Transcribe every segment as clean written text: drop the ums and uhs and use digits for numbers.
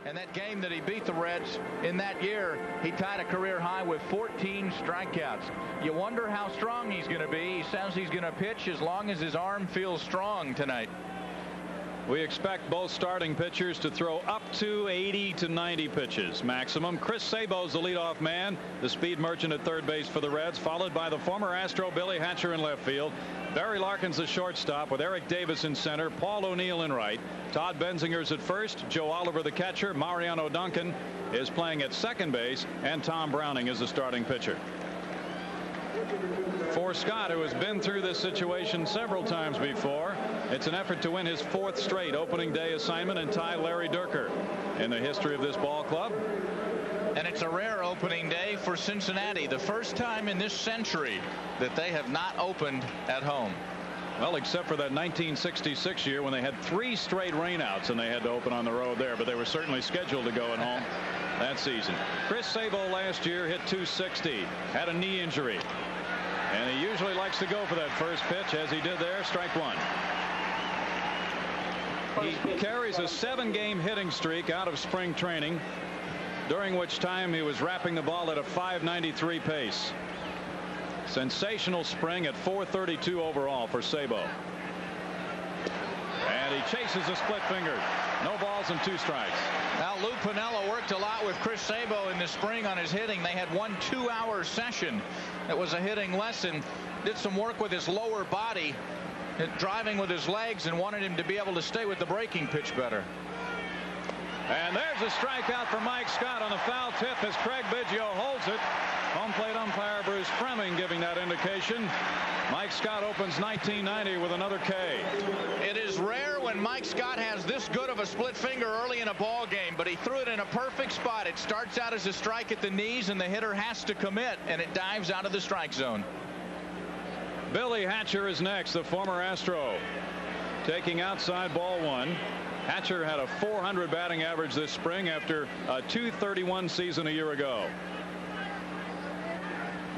And that game that he beat the Reds in that year, he tied a career high with 14 strikeouts. You wonder how strong he's going to be. He says he's going to pitch as long as his arm feels strong tonight. We expect both starting pitchers to throw up to 80 to 90 pitches maximum. Chris Sabo's the leadoff man, the speed merchant at third base for the Reds, followed by the former Astro Billy Hatcher in left field. Barry Larkin's the shortstop with Eric Davis in center, Paul O'Neill in right, Todd Benzinger's at first, Joe Oliver the catcher, Mariano Duncan is playing at second base, and Tom Browning is the starting pitcher. For Scott, who has been through this situation several times before, it's an effort to win his 4th straight opening day assignment and tie Larry Dierker in the history of this ball club. And it's a rare opening day for Cincinnati, the first time in this century that they have not opened at home. Well, except for that 1966 year when they had 3 straight rainouts and they had to open on the road there, but they were certainly scheduled to go at home that season. Chris Sabo last year hit .260, had a knee injury, and he usually likes to go for that first pitch, as he did there. Strike one. He carries a 7-game hitting streak out of spring training, during which time he was wrapping the ball at a .593 pace. Sensational spring at .432 overall for Sabo. And he chases a split finger. No balls and 2 strikes. Now Lou Piniella worked a lot with Chris Sabo in the spring on his hitting. They had one 2-hour session. It was a hitting lesson. Did some work with his lower body, driving with his legs, and wanted him to be able to stay with the breaking pitch better. And there's a strikeout for Mike Scott on a foul tip as Craig Biggio holds it. Home plate umpire Bruce Fremming giving that indication. Mike Scott opens 1990 with another K. It is rare when Mike Scott has this good of a split finger early in a ball game, but he threw it in a perfect spot. It starts out as a strike at the knees, and the hitter has to commit, and it dives out of the strike zone. Billy Hatcher is next, the former Astro, taking outside ball 1. Hatcher had a .400 batting average this spring after a .231 season a year ago.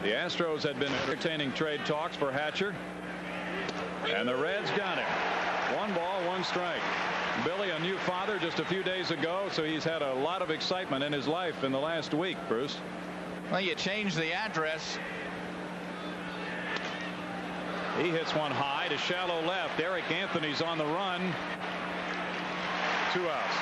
The Astros had been entertaining trade talks for Hatcher, and the Reds got him. 1 ball, 1 strike. Billy, a new father just a few days ago, so he's had a lot of excitement in his life in the last week, Bruce. Well, you change the address. He hits one high to shallow left. Eric Anthony's on the run. 2 outs.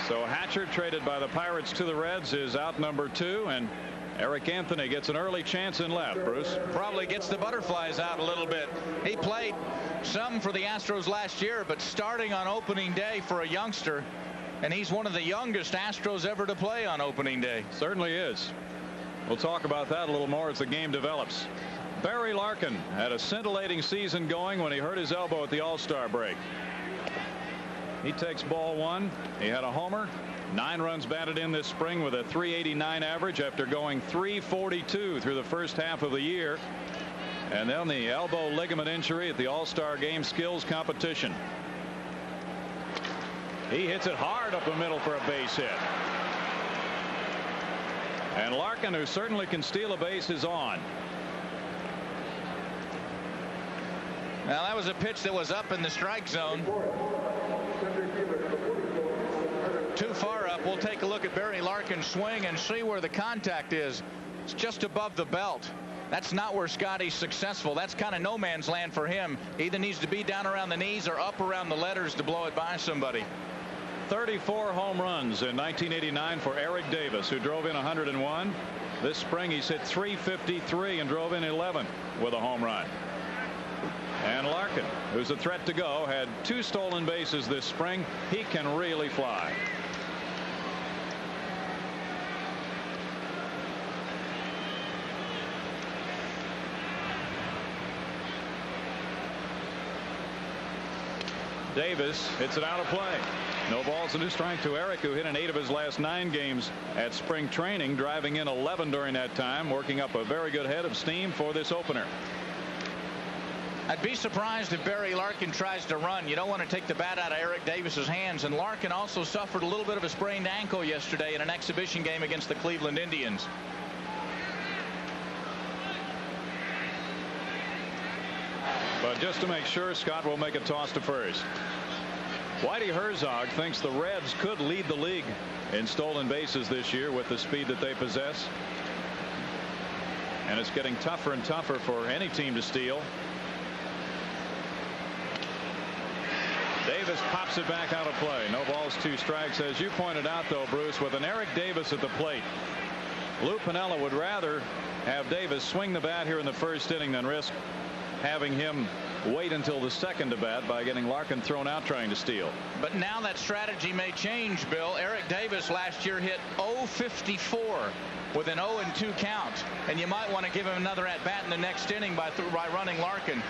So Hatcher, traded by the Pirates to the Reds, is out number 2, and Eric Anthony gets an early chance in left. Bruce, probably gets the butterflies out a little bit. He played some for the Astros last year, but starting on opening day for a youngster, and he's one of the youngest Astros ever to play on opening day. Certainly is. We'll talk about that a little more as the game develops. Barry Larkin had a scintillating season going when he hurt his elbow at the All-Star break. He takes ball 1. He had a homer, 9 runs batted in this spring with a .389 average after going .342 through the first half of the year. And then the elbow ligament injury at the All-Star game skills competition. He hits it hard up the middle for a base hit. And Larkin, who certainly can steal a base, is on. Now that was a pitch that was up in the strike zone. Too far up. We'll take a look at Barry Larkin's swing and see where the contact is. It's just above the belt. That's not where Scotty's successful. That's kind of no man's land for him. He either needs to be down around the knees or up around the letters to blow it by somebody. 34 home runs in 1989 for Eric Davis, who drove in 101. This spring he's hit .353 and drove in 11 with a home run. And Larkin, who's a threat to go, had 2 stolen bases this spring. He can really fly. Davis hits it out of play. No balls and 2 strikes to Eric, who hit in 8 of his last 9 games at spring training, driving in 11 during that time, working up a very good head of steam for this opener. I'd be surprised if Barry Larkin tries to run. You don't want to take the bat out of Eric Davis's hands. And Larkin also suffered a little bit of a sprained ankle yesterday in an exhibition game against the Cleveland Indians. But just to make sure, Scott will make a toss to first. Whitey Herzog thinks the Reds could lead the league in stolen bases this year with the speed that they possess. And it's getting tougher and tougher for any team to steal. Davis pops it back out of play. No balls, 2 strikes. As you pointed out, though, Bruce, with an Eric Davis at the plate, Lou Piniella would rather have Davis swing the bat here in the first inning than risk having him wait until the second to bat by getting Larkin thrown out trying to steal. But now that strategy may change, Bill. Eric Davis last year hit .054 with an 0-2 count, and you might want to give him another at bat in the next inning by running Larkin.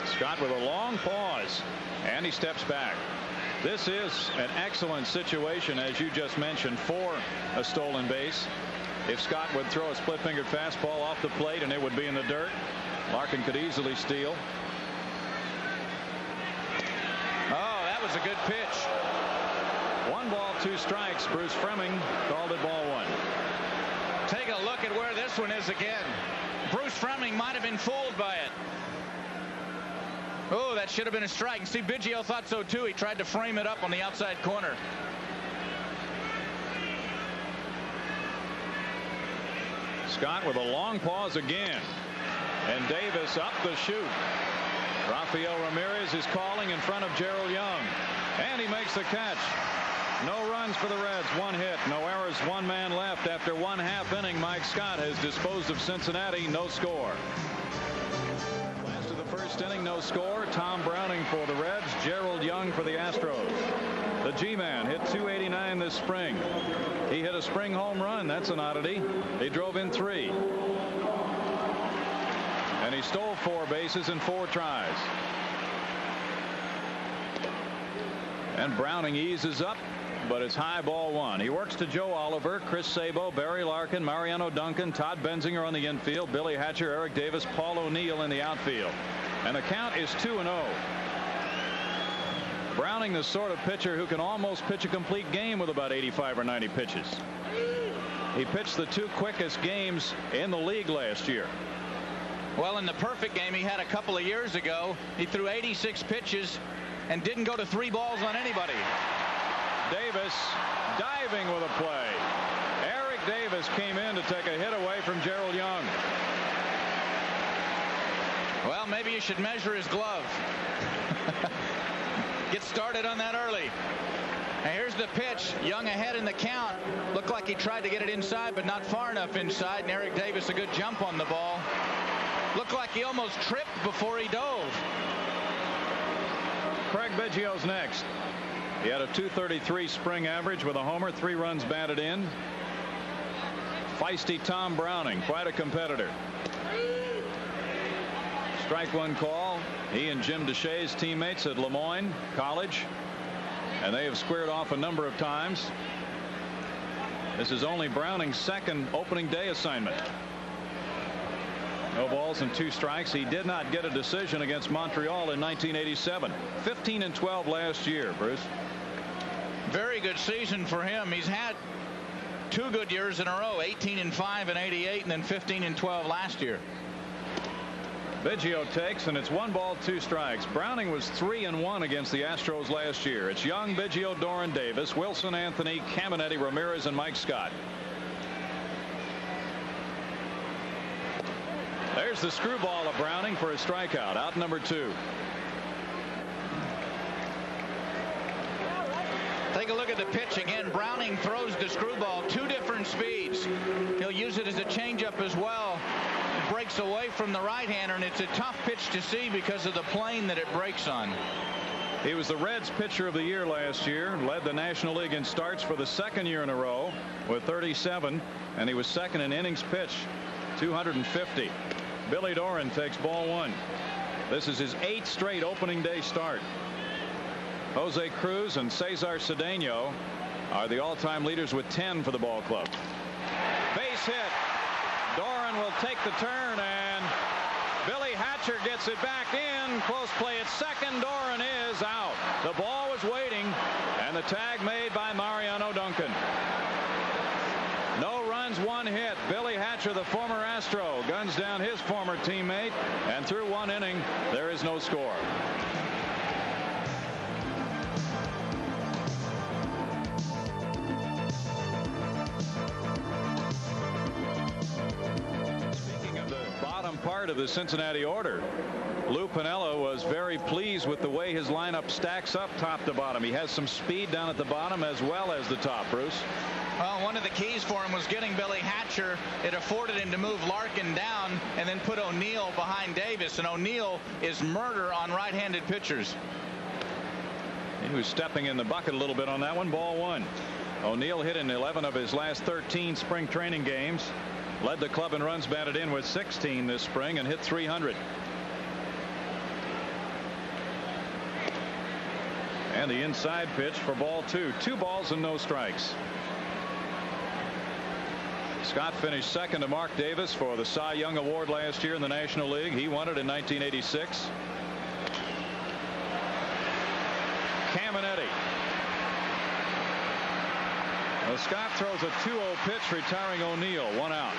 Scott with a long pause, and he steps back. This is an excellent situation, as you just mentioned, for a stolen base. If Scott would throw a split-fingered fastball off the plate and it would be in the dirt, Larkin could easily steal. Oh, that was a good pitch. 1 ball, 2 strikes. Bruce Fremming called it ball 1. Take a look at where this one is again. Bruce Fremming might have been fooled by it. Oh, that should have been a strike. And Steve Biggio thought so too. He tried to frame it up on the outside corner. Scott with a long pause again. And Davis up the chute. Rafael Ramirez is calling in front of Gerald Young. And he makes the catch. No runs for the Reds. 1 hit. No errors. 1 man left. After 1/2 inning, Mike Scott has disposed of Cincinnati. No score. Last of the first inning, no score. Tom Browning for the Reds. Gerald Young for the Astros. The G-Man hit .289 this spring. He hit a spring home run. That's an oddity. He drove in 3. And he stole 4 bases in 4 tries. And Browning eases up, but it's high, ball 1. He works to Joe Oliver, Chris Sabo, Barry Larkin, Mariano Duncan, Todd Benzinger on the infield, Billy Hatcher, Eric Davis, Paul O'Neill in the outfield. And the count is 2-0. Browning, the sort of pitcher who can almost pitch a complete game with about 85 or 90 pitches. He pitched the 2 quickest games in the league last year. Well, in the perfect game he had a couple of years ago, he threw 86 pitches and didn't go to 3 balls on anybody. Davis diving with a play. Eric Davis came in to take a hit away from Gerald Young. Well, maybe you should measure his glove. Get started on that early. And here's the pitch. Young ahead in the count. Looked like he tried to get it inside, but not far enough inside. And Eric Davis, a good jump on the ball. Looked like he almost tripped before he dove. Craig Biggio's next. He had a .233 spring average with a homer, 3 runs batted in. Feisty Tom Browning, quite a competitor. Strike 1 call. He and Jim Deshaies, teammates at Lemoyne College, and they have squared off a number of times. This is only Browning's 2nd opening day assignment. No balls and 2 strikes. He did not get a decision against Montreal in 1987. 15-12 last year, Bruce. Very good season for him. He's had 2 good years in a row, 18-5 in '88 and then 15-12 last year. Biggio takes, and it's 1 ball, 2 strikes. Browning was 3-1 against the Astros last year. It's Young, Biggio, Doran, Davis, Wilson, Anthony, Caminetti, Ramirez, and Mike Scott. There's the screwball of Browning for a strikeout. Out number 2. Take a look at the pitch again. Browning throws the screwball 2 different speeds. He'll use it as a changeup as well. It breaks away from the right-hander, and it's a tough pitch to see because of the plane that it breaks on. He was the Reds pitcher of the year last year, led the National League in starts for the 2nd year in a row with 37, and he was 2nd in innings pitched, 250. Billy Doran takes ball 1. This is his 8th straight opening day start. Jose Cruz and Cesar Cedeno are the all-time leaders with 10 for the ball club. Base hit. Doran will take the turn, and Billy Hatcher gets it back in. Close play at second. Doran is out. The ball was waiting, and the tag made by Mariano Duncan. No runs, 1 hit. Billy Hatcher Hatcher, the former Astro, guns down his former teammate, and through 1 inning, there is no score. Speaking of the bottom part of the Cincinnati order, Lou Piniella was very pleased with the way his lineup stacks up top to bottom. He has some speed down at the bottom as well as the top, Bruce. Well, one of the keys for him was getting Billy Hatcher. It afforded him to move Larkin down and then put O'Neill behind Davis. And O'Neill is murder on right-handed pitchers. He was stepping in the bucket a little bit on that one. Ball 1. O'Neill hit in 11 of his last 13 spring training games. Led the club in runs batted in with 16 this spring and hit 300. And the inside pitch for ball 2. 2 balls and no strikes. Scott finished second to Mark Davis for the Cy Young Award last year in the National League. He won it in 1986. Caminetti. Well, Scott throws a 2-0 pitch, retiring O'Neill. 1 out.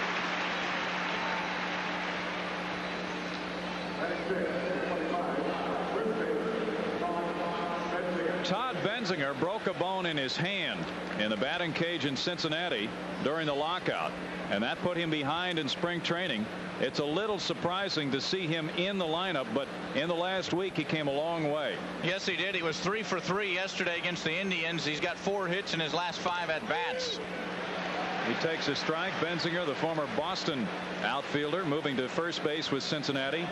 Todd Benzinger broke a bone in his hand in the batting cage in Cincinnati during the lockout, and that put him behind in spring training. It's a little surprising to see him in the lineup, but in the last week he came a long way. Yes, he did. He was 3 for 3 yesterday against the Indians. He's got 4 hits in his last 5 at bats. He takes a strike. Benzinger, the former Boston outfielder, moving to first base with Cincinnati.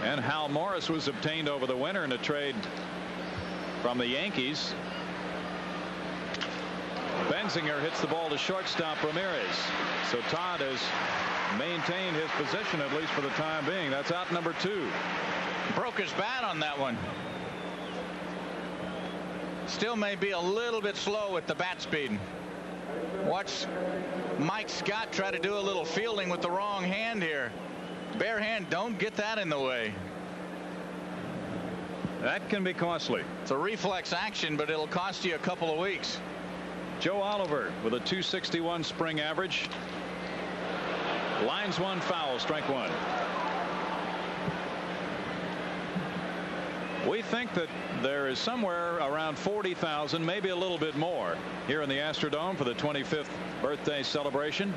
And Hal Morris was obtained over the winter in a trade from the Yankees. Benzinger hits the ball to shortstop Ramirez. So Todd has maintained his position, at least for the time being. That's out number 2. Broke his bat on that one. Still may be a little bit slow with the bat speed. Watch Mike Scott try to do a little fielding with the wrong hand here. Bare hand, don't get that in the way. That can be costly. It's a reflex action, but it'll cost you a couple of weeks. Joe Oliver with a .261 spring average. Lines 1 foul, strike 1. We think that there is somewhere around 40,000, maybe a little bit more, here in the Astrodome for the 25th birthday celebration.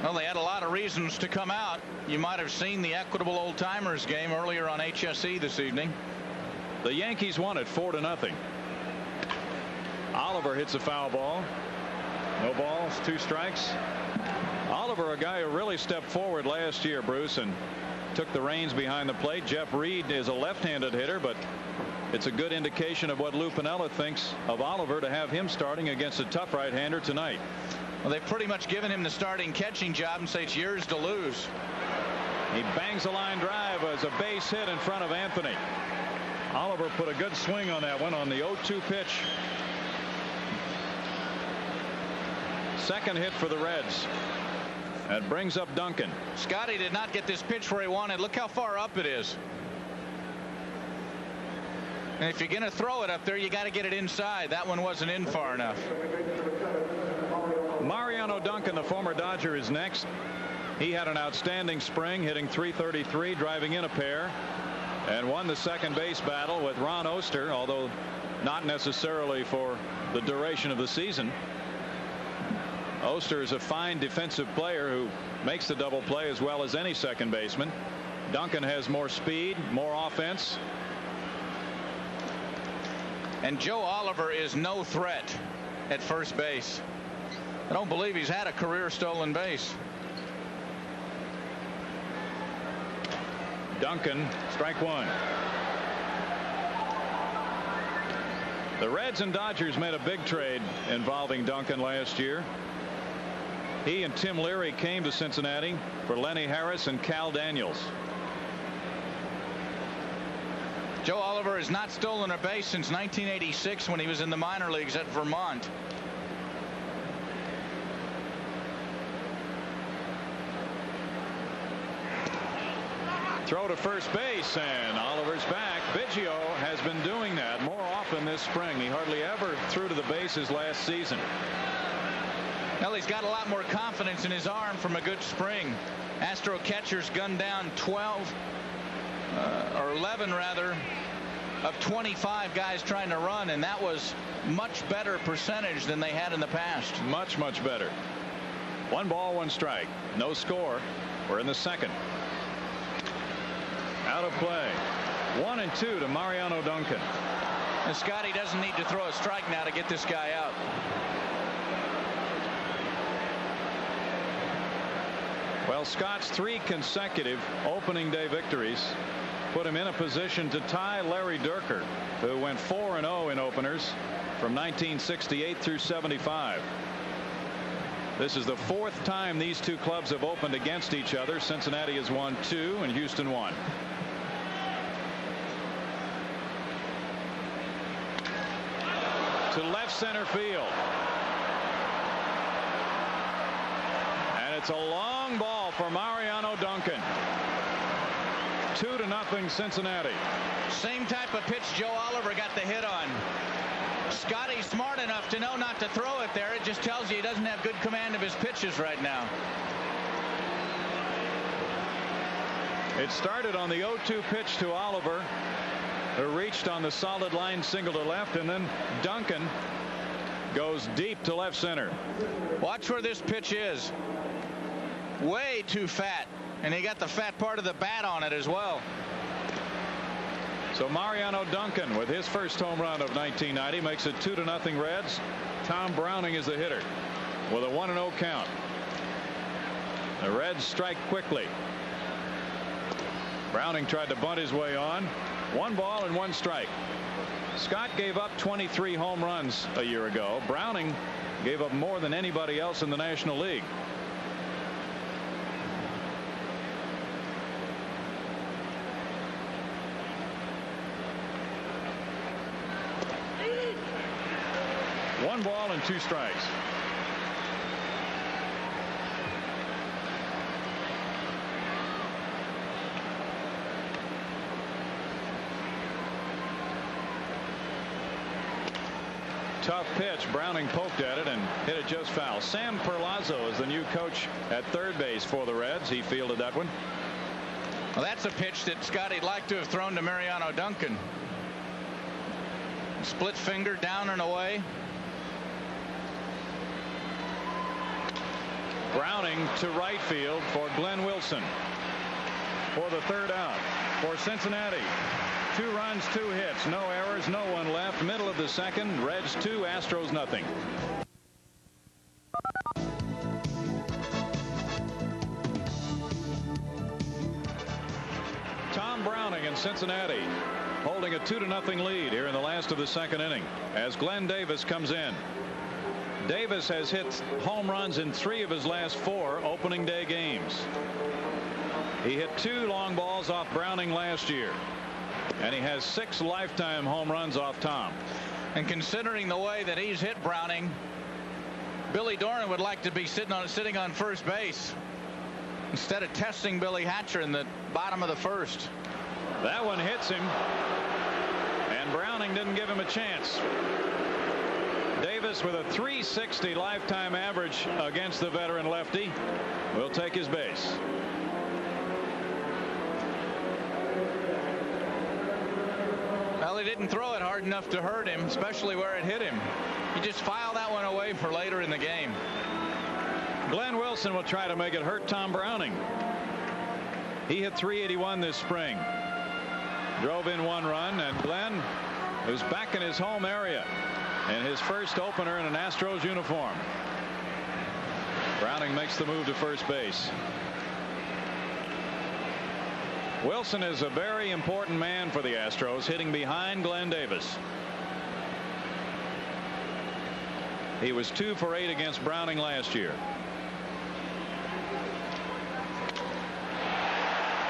Well, they had a lot of reasons to come out. You might have seen the Equitable Old Timers game earlier on HSE this evening. The Yankees won it 4-0. Oliver hits a foul ball. No balls, 2 strikes. Oliver, a guy who really stepped forward last year, Bruce, and took the reins behind the plate. Jeff Reed is a left-handed hitter, but it's a good indication of what Lou Piniella thinks of Oliver to have him starting against a tough right-hander tonight. Well, they've pretty much given him the starting catching job and say it's yours to lose. He bangs a line drive as a base hit in front of Anthony. Oliver put a good swing on that one on the 0-2 pitch. Second hit for the Reds. That brings up Duncan. Scotty did not get this pitch where he wanted. Look how far up it is. And if you're going to throw it up there, you got to get it inside. That one wasn't in far enough. Mariano Duncan, the former Dodger, is next. He had an outstanding spring, hitting .333, driving in a pair, and won the second base battle with Ron Oster, although not necessarily for the duration of the season. Oster is a fine defensive player who makes the double play as well as any second baseman. Duncan has more speed, more offense. And Joe Oliver is no threat at first base. I don't believe he's had a career stolen base. Duncan, strike 1. The Reds and Dodgers made a big trade involving Duncan last year. He and Tim Leary came to Cincinnati for Lenny Harris and Cal Daniels. Joe Oliver has not stolen a base since 1986 when he was in the minor leagues at Vermont. Throw to first base, and Oliver's back. Biggio has been doing that more often this spring. He hardly ever threw to the bases last season. Well, he's got a lot more confidence in his arm from a good spring. Astro catchers gunned down 11 rather, of 25 guys trying to run, and that was much better percentage than they had in the past. Much better. 1 ball, 1 strike. No score. We're in the second. Out of play. 1-2 to Mariano Duncan. And Scotty doesn't need to throw a strike now to get this guy out. Well, Scott's 3 consecutive opening day victories put him in a position to tie Larry Dierker, who went 4-0 in openers from 1968 through 75. This is the 4th time these 2 clubs have opened against each other. Cincinnati has won 2 and Houston 1. To left center field. And it's a long ball for Mariano Duncan. 2-0 Cincinnati. Same type of pitch Joe Oliver got the hit on. Scotty's smart enough to know not to throw it there. It just tells you he doesn't have good command of his pitches right now. It started on the 0-2 pitch to Oliver, who reached on the solid line single to left, and then Duncan goes deep to left center. Watch where this pitch is. Way too fat, and he got the fat part of the bat on it as well. So Mariano Duncan, with his first home run of 1990, makes it 2-0 Reds. Tom Browning is the hitter with a 1-0 count. The Reds strike quickly. Browning tried to bunt his way on. 1 ball and 1 strike. Scott gave up 23 home runs a year ago. Browning gave up more than anybody else in the National League. One ball and 2 strikes. Tough pitch. Browning poked at it and hit it just foul. Sam Perlazzo is the new coach at third base for the Reds. He fielded that one. Well, that's a pitch that Scotty'd like to have thrown to Mariano Duncan. Split finger down and away. Browning to right field for Glenn Wilson for the 3rd out for Cincinnati. 2 runs, 2 hits, no errors, no one left. Middle of the second. Reds 2, Astros nothing. Tom Browning in Cincinnati holding a 2-0 lead here in the last of the second inning as Glenn Davis comes in. Davis has hit home runs in 3 of his last 4 opening day games. He hit 2 long balls off Browning last year, and he has 6 lifetime home runs off Tom. And considering the way that he's hit Browning, Billy Doran would like to be sitting on first base instead of testing Billy Hatcher in the bottom of the 1st. That one hits him, and Browning didn't give him a chance. Davis with a .360 lifetime average against the veteran lefty will take his base. Well, he didn't throw it hard enough to hurt him, especially where it hit him. He just filed that one away for later in the game. Glenn Wilson will try to make it hurt Tom Browning. He hit .381 this spring. Drove in 1 run, and Glenn is back in his home area in his first opener in an Astros uniform. Browning makes the move to first base. Wilson is a very important man for the Astros, hitting behind Glenn Davis. He was 2 for 8 against Browning last year.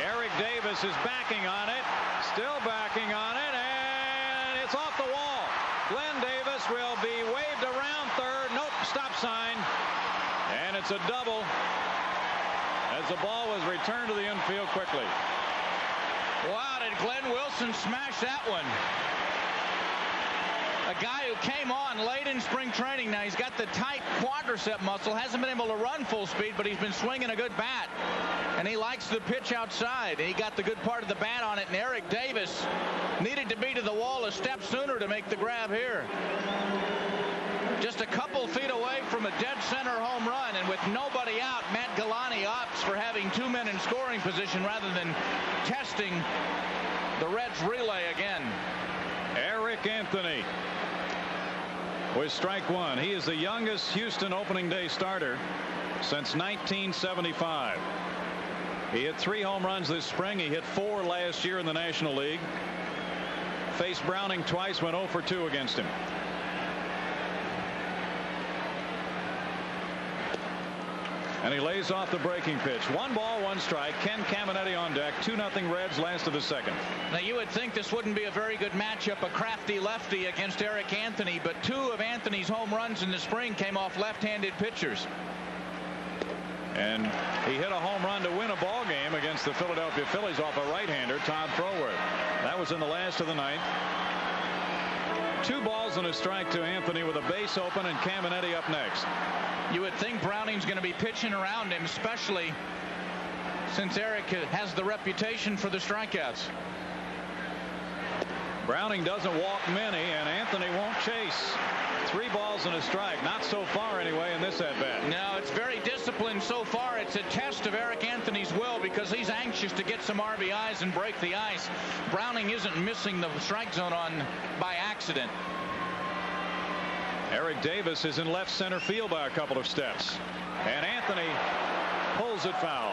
Eric Davis is backing on it, still backing on it, and it's off the wall. Glenn Davis will be waved around third. Nope, stop sign. And it's a double as the ball was returned to the infield quickly. Wow, did Glenn Wilson smash that one? A guy who came on late in spring training. Now he's got the tight quadricep muscle, hasn't been able to run full speed, but he's been swinging a good bat. And he likes the pitch outside. And he got the good part of the bat on it. And Eric Davis needed to be to the wall a step sooner to make the grab here. Just a couple feet away from a dead center home run, and with nobody out, Matt Galani opts for having 2 men in scoring position rather than testing the Reds' relay again. Eric Anthony with strike one. He is the youngest Houston opening day starter since 1975. He hit 3 home runs this spring. He hit 4 last year in the National League. Faced Browning twice, went 0 for 2 against him. And he lays off the breaking pitch. 1 ball, 1 strike. Ken Caminiti on deck. 2-0 Reds, last of the second. Now you would think this wouldn't be a very good matchup, a crafty lefty against Eric Anthony, but 2 of Anthony's home runs in the spring came off left-handed pitchers. And he hit a home run to win a ball game against the Philadelphia Phillies off a right-hander, Todd Froworth. That was in the last of the ninth. 2 balls and a strike to Anthony with a base open, and Caminiti up next. You would think Browning's going to be pitching around him, especially since Eric has the reputation for the strikeouts. Browning doesn't walk many, and Anthony won't chase. 3 balls and a strike. Not so far anyway in this at-bat. No, it's very disciplined so far. It's a test of Eric Anthony's will because he's anxious to get some RBIs and break the ice. Browning isn't missing the strike zone by accident. Eric Davis is in left center field by a couple of steps, and Anthony pulls it foul.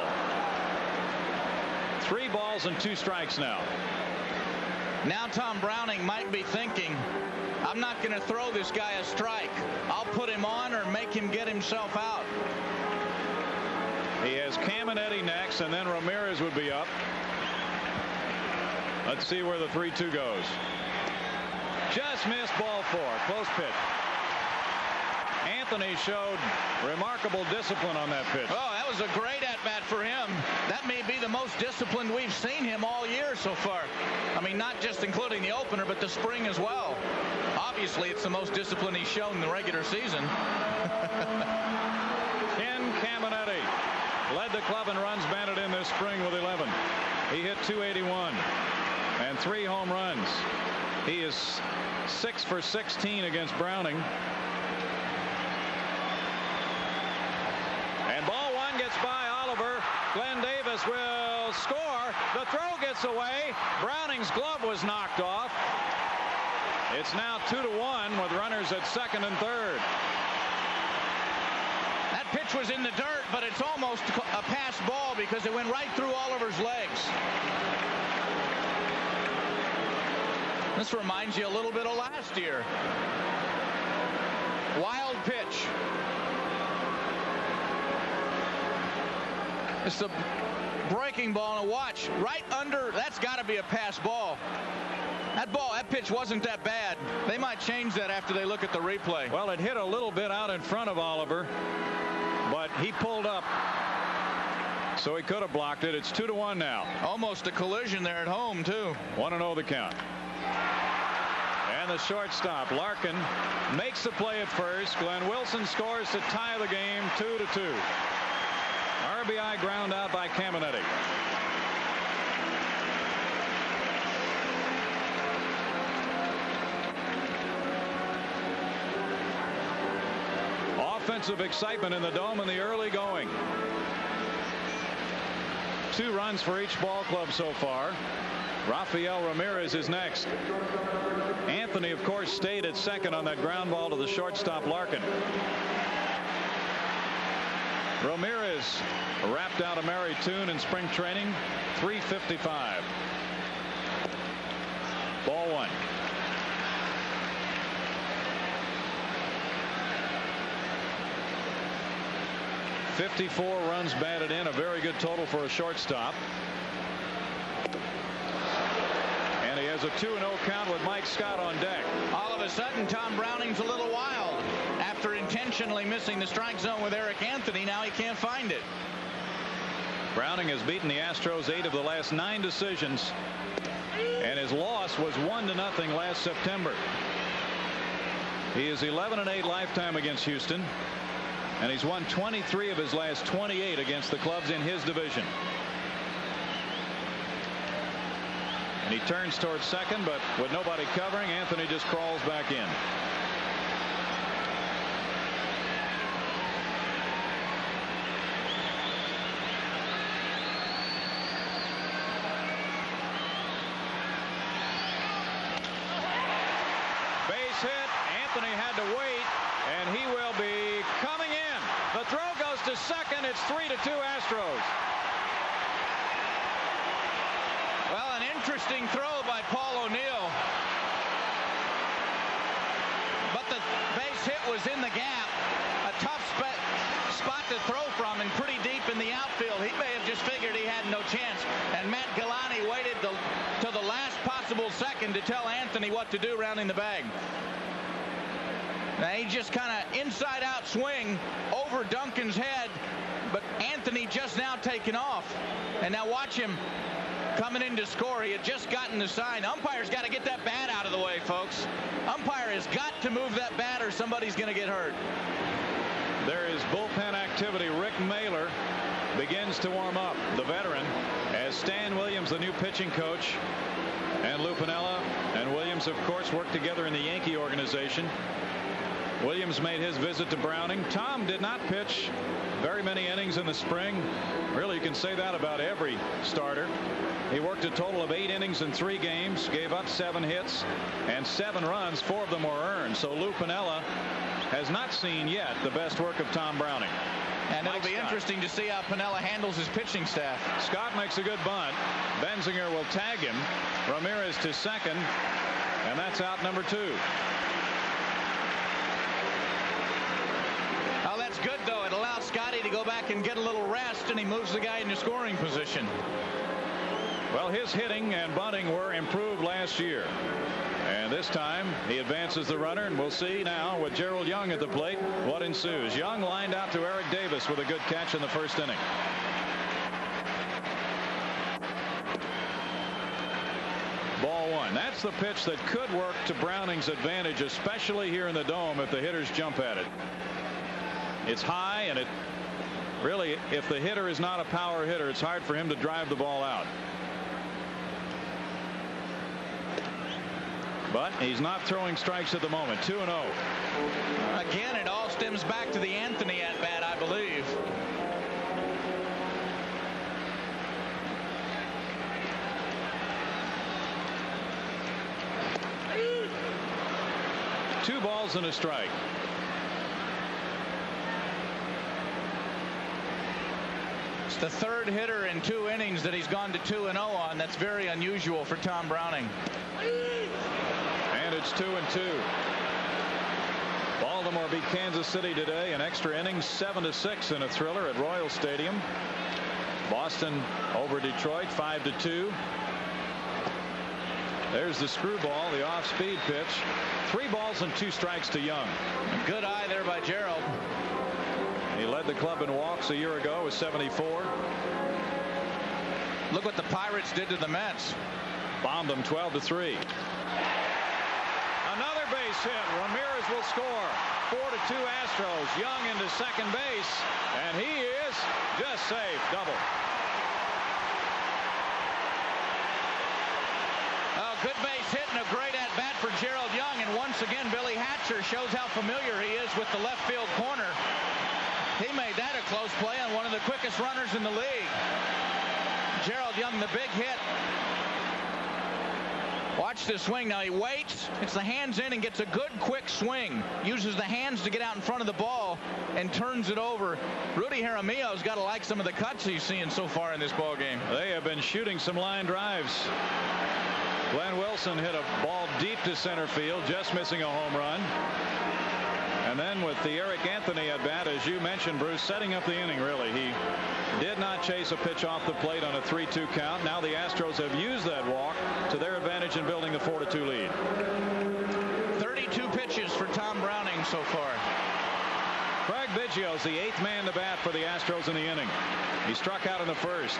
3 balls and 2 strikes now. Now Tom Browning might be thinking, I'm not going to throw this guy a strike. I'll put him on or make him get himself out. He has Caminiti next, and then Ramirez would be up. Let's see where the 3-2 goes. Just missed, ball 4. Close pitch. Anthony showed remarkable discipline on that pitch. Oh, that was a great at-bat for him. That may be the most disciplined we've seen him all year so far. I mean, not just including the opener, but the spring as well. Obviously, it's the most discipline he's shown in the regular season. Ken Caminiti led the club in runs batted in this spring with 11. He hit .281 and 3 home runs. He is 6 for 16 against Browning. And ball 1 gets by Oliver. Glenn Davis will score. The throw gets away. Browning's glove was knocked off. It's now 2-1 with runners at second and third. That pitch was in the dirt, but it's almost a pass ball because it went right through Oliver's legs. This reminds you a little bit of last year. Wild pitch. It's a breaking ball, and watch right under. That's got to be a pass ball. That pitch wasn't that bad. They might change that after they look at the replay. Well, it hit a little bit out in front of Oliver, but he pulled up, so he could have blocked it. It's 2-1 now. Almost a collision there at home too. 1-0 the count. And the shortstop Larkin makes the play at first. Glenn Wilson scores to tie the game 2-2. RBI ground out by Caminiti. Offensive excitement in the Dome in the early going. 2 runs for each ball club so far. Rafael Ramirez is next. Anthony, of course, stayed at second on that ground ball to the shortstop Larkin. Ramirez wrapped out a merry tune in spring training. 355. Ball 1. .54 runs batted in, a very good total for a shortstop. And he has a 2-0 count with Mike Scott on deck. All of a sudden, Tom Browning's a little wild. After intentionally missing the strike zone with Eric Anthony, now he can't find it. Browning has beaten the Astros 8 of the last 9 decisions, and his loss was 1-0 last September. He is 11-8 lifetime against Houston, and he's won 23 of his last 28 against the clubs in his division. And he turns towards second, but with nobody covering, Anthony just crawls back in. Base hit. Anthony had to wait, and he will be coming in. The throw goes to second. It's 3-2 Astros. Well, an interesting throw by Paul O'Neill. But the base hit was in the gap. A tough spot to throw from, and pretty deep in the outfield. He may have just figured he had no chance. And Matt Galani waited to the last possible second to tell Anthony what to do rounding the bag. Now he just kind of inside out swing over Duncan's head, but Anthony just now taking off. And now watch him coming in to score. He had just gotten the sign. Umpire's got to get that bat out of the way, folks. Umpire has got to move that bat or somebody's going to get hurt. There is bullpen activity. Rick Mailer begins to warm up, the veteran, as Stan Williams, the new pitching coach, and Lou Piniella and Williams, of course, work together in the Yankee organization. Williams made his visit to Browning. Tom did not pitch very many innings in the spring. Really, you can say that about every starter. He worked a total of 8 innings in 3 games, gave up 7 hits and 7 runs. 4 of them were earned. So Lou Piniella has not seen yet the best work of Tom Browning. And it'll be interesting to see how Piniella handles his pitching staff. Scott makes a good bunt. Benzinger will tag him. Ramirez to second, and that's out number 2. Oh, that's good, though. It allows Scotty to go back and get a little rest, and he moves the guy into scoring position. Well, his hitting and bunting were improved last year. And this time he advances the runner, and we'll see now with Gerald Young at the plate what ensues. Young lined out to Eric Davis with a good catch in the first inning. Ball 1. That's the pitch that could work to Browning's advantage, especially here in the dome if the hitters jump at it. It's high, and it really, if the hitter is not a power hitter, it's hard for him to drive the ball out. But he's not throwing strikes at the moment. 2-0. Again, it all stems back to the Anthony at bat, I believe. Two balls and a strike. It's the 3rd hitter in 2 innings that he's gone to 2-0 on. That's very unusual for Tom Browning. And it's 2-2. Baltimore beat Kansas City today in extra innings, 7-6 in a thriller at Royal Stadium. Boston over Detroit 5-2. There's the screwball, the off-speed pitch. 3 balls and 2 strikes to Young. Good eye there by Gerald. He led the club in walks a year ago with 74. Look what the Pirates did to the Mets. Bombed them 12-3. Another base hit. Ramirez will score. 4-2 Astros. Young into second base, and he is just safe. Double. Oh, good base hit and a great at bat for Gerald Young. And once again, Billy Hatcher shows how familiar he is with the left field corner. He made that a close play on one of the quickest runners in the league. Gerald Young, the big hit. Watch this swing. Now he waits. It's the hands in and gets a good quick swing. Uses the hands to get out in front of the ball and turns it over. Rudy Jaramillo's got to like some of the cuts he's seeing so far in this ball game. They have been shooting some line drives. Glenn Wilson hit a ball deep to center field, just missing a home run. And then with the Eric Anthony at bat, as you mentioned, Bruce, setting up the inning, really. He did not chase a pitch off the plate on a 3-2 count. Now the Astros have used that walk to their advantage in building the 4-2 lead. 32 pitches for Tom Browning so far. Craig Biggio's the 8th man to bat for the Astros in the inning. He struck out in the first.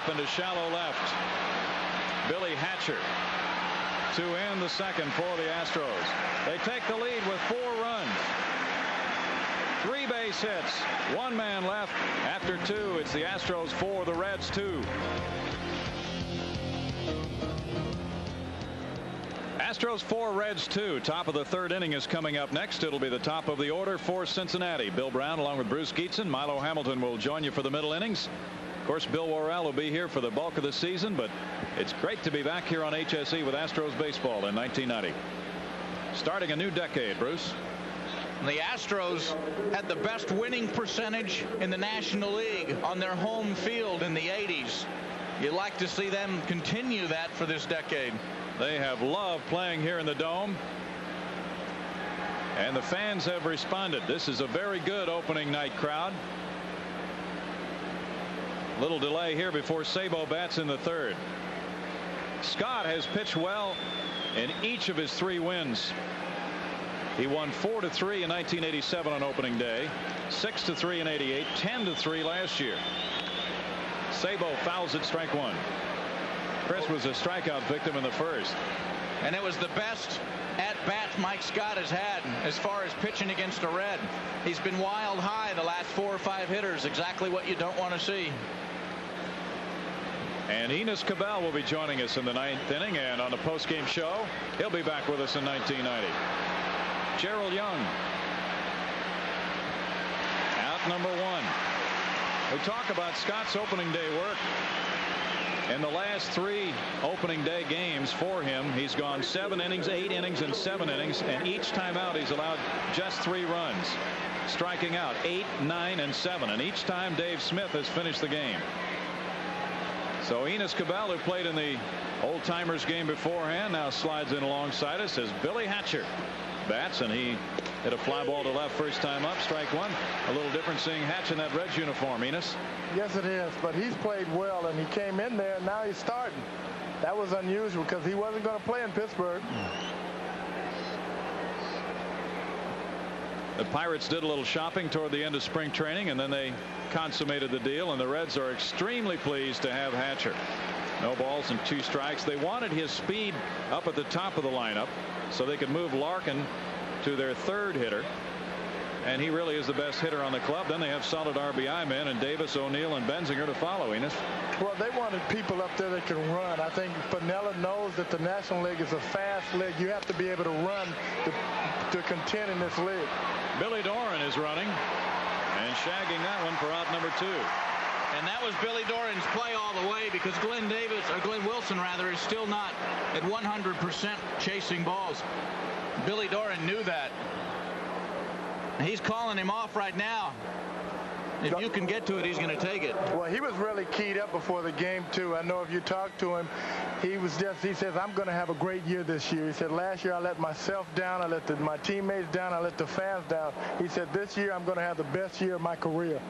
up into shallow left. Billy Hatcher to end the second for the Astros. They take the lead with 4 runs. 3 base hits. 1 man left after 2. It's the Astros 4, the Reds 2. Astros 4, Reds 2. Top of the 3rd inning is coming up next. It'll be the top of the order for Cincinnati. Bill Brown along with Bruce Geetson. Milo Hamilton will join you for the middle innings. Of course, Bill Worrell will be here for the bulk of the season, but it's great to be back here on HSE with Astros baseball in 1990. Starting a new decade, Bruce. The Astros had the best winning percentage in the National League on their home field in the 80s. You'd like to see them continue that for this decade. They have loved playing here in the Dome, and the fans have responded. This is a very good opening night crowd. Little delay here before Sabo bats in the 3rd. Scott has pitched well in each of his 3 wins. He won 4-3 in 1987 on opening day, 6-3 in '88, 10-3 last year. Sabo fouls it, strike 1. Chris was a strikeout victim in the 1st. And it was the best at-bat Mike Scott has had as far as pitching against a Red. He's been wild high the last 4 or 5 hitters, exactly what you don't want to see. And Enos Cabell will be joining us in the 9th inning, and on the postgame show, he'll be back with us in 1990. Gerald Young out number 1. We talk about Scott's opening day work. In the last 3 opening day games for him, he's gone 7 innings, 8 innings, and 7 innings, and each time out he's allowed just 3 runs, striking out 8, 9, and 7, and each time Dave Smith has finished the game. So Enos Cabell, who played in the old timers game beforehand, now slides in alongside us as Billy Hatcher bats, and he hit a fly ball to left first time up, strike 1. A little different seeing Hatch in that Reds uniform, Enos. Yes, it is, but he's played well, and he came in there, and now he's starting. That was unusual because he wasn't going to play in Pittsburgh. The Pirates did a little shopping toward the end of spring training, and then they consummated the deal, and the Reds are extremely pleased to have Hatcher. No balls and 2 strikes. They wanted his speed up at the top of the lineup so they could move Larkin to their 3rd hitter, and he really is the best hitter on the club. Then they have solid RBI men and Davis, O'Neill, and Benzinger to follow. Enos. Well, they wanted people up there that can run. I think Piniella knows that the National League is a fast league. You have to be able to run to contend in this league. Billy Doran is running and shagging that one for out number 2. And that was Billy Doran's play all the way, because Glenn Wilson rather, is still not at 100% chasing balls. Billy Doran knew that. He's calling him off right now. If you can get to it, he's going to take it. Well, he was really keyed up before the game, too. I know if you talk to him, he says, I'm going to have a great year this year. He said, last year I let myself down, I let my teammates down, I let the fans down. He said, this year I'm going to have the best year of my career.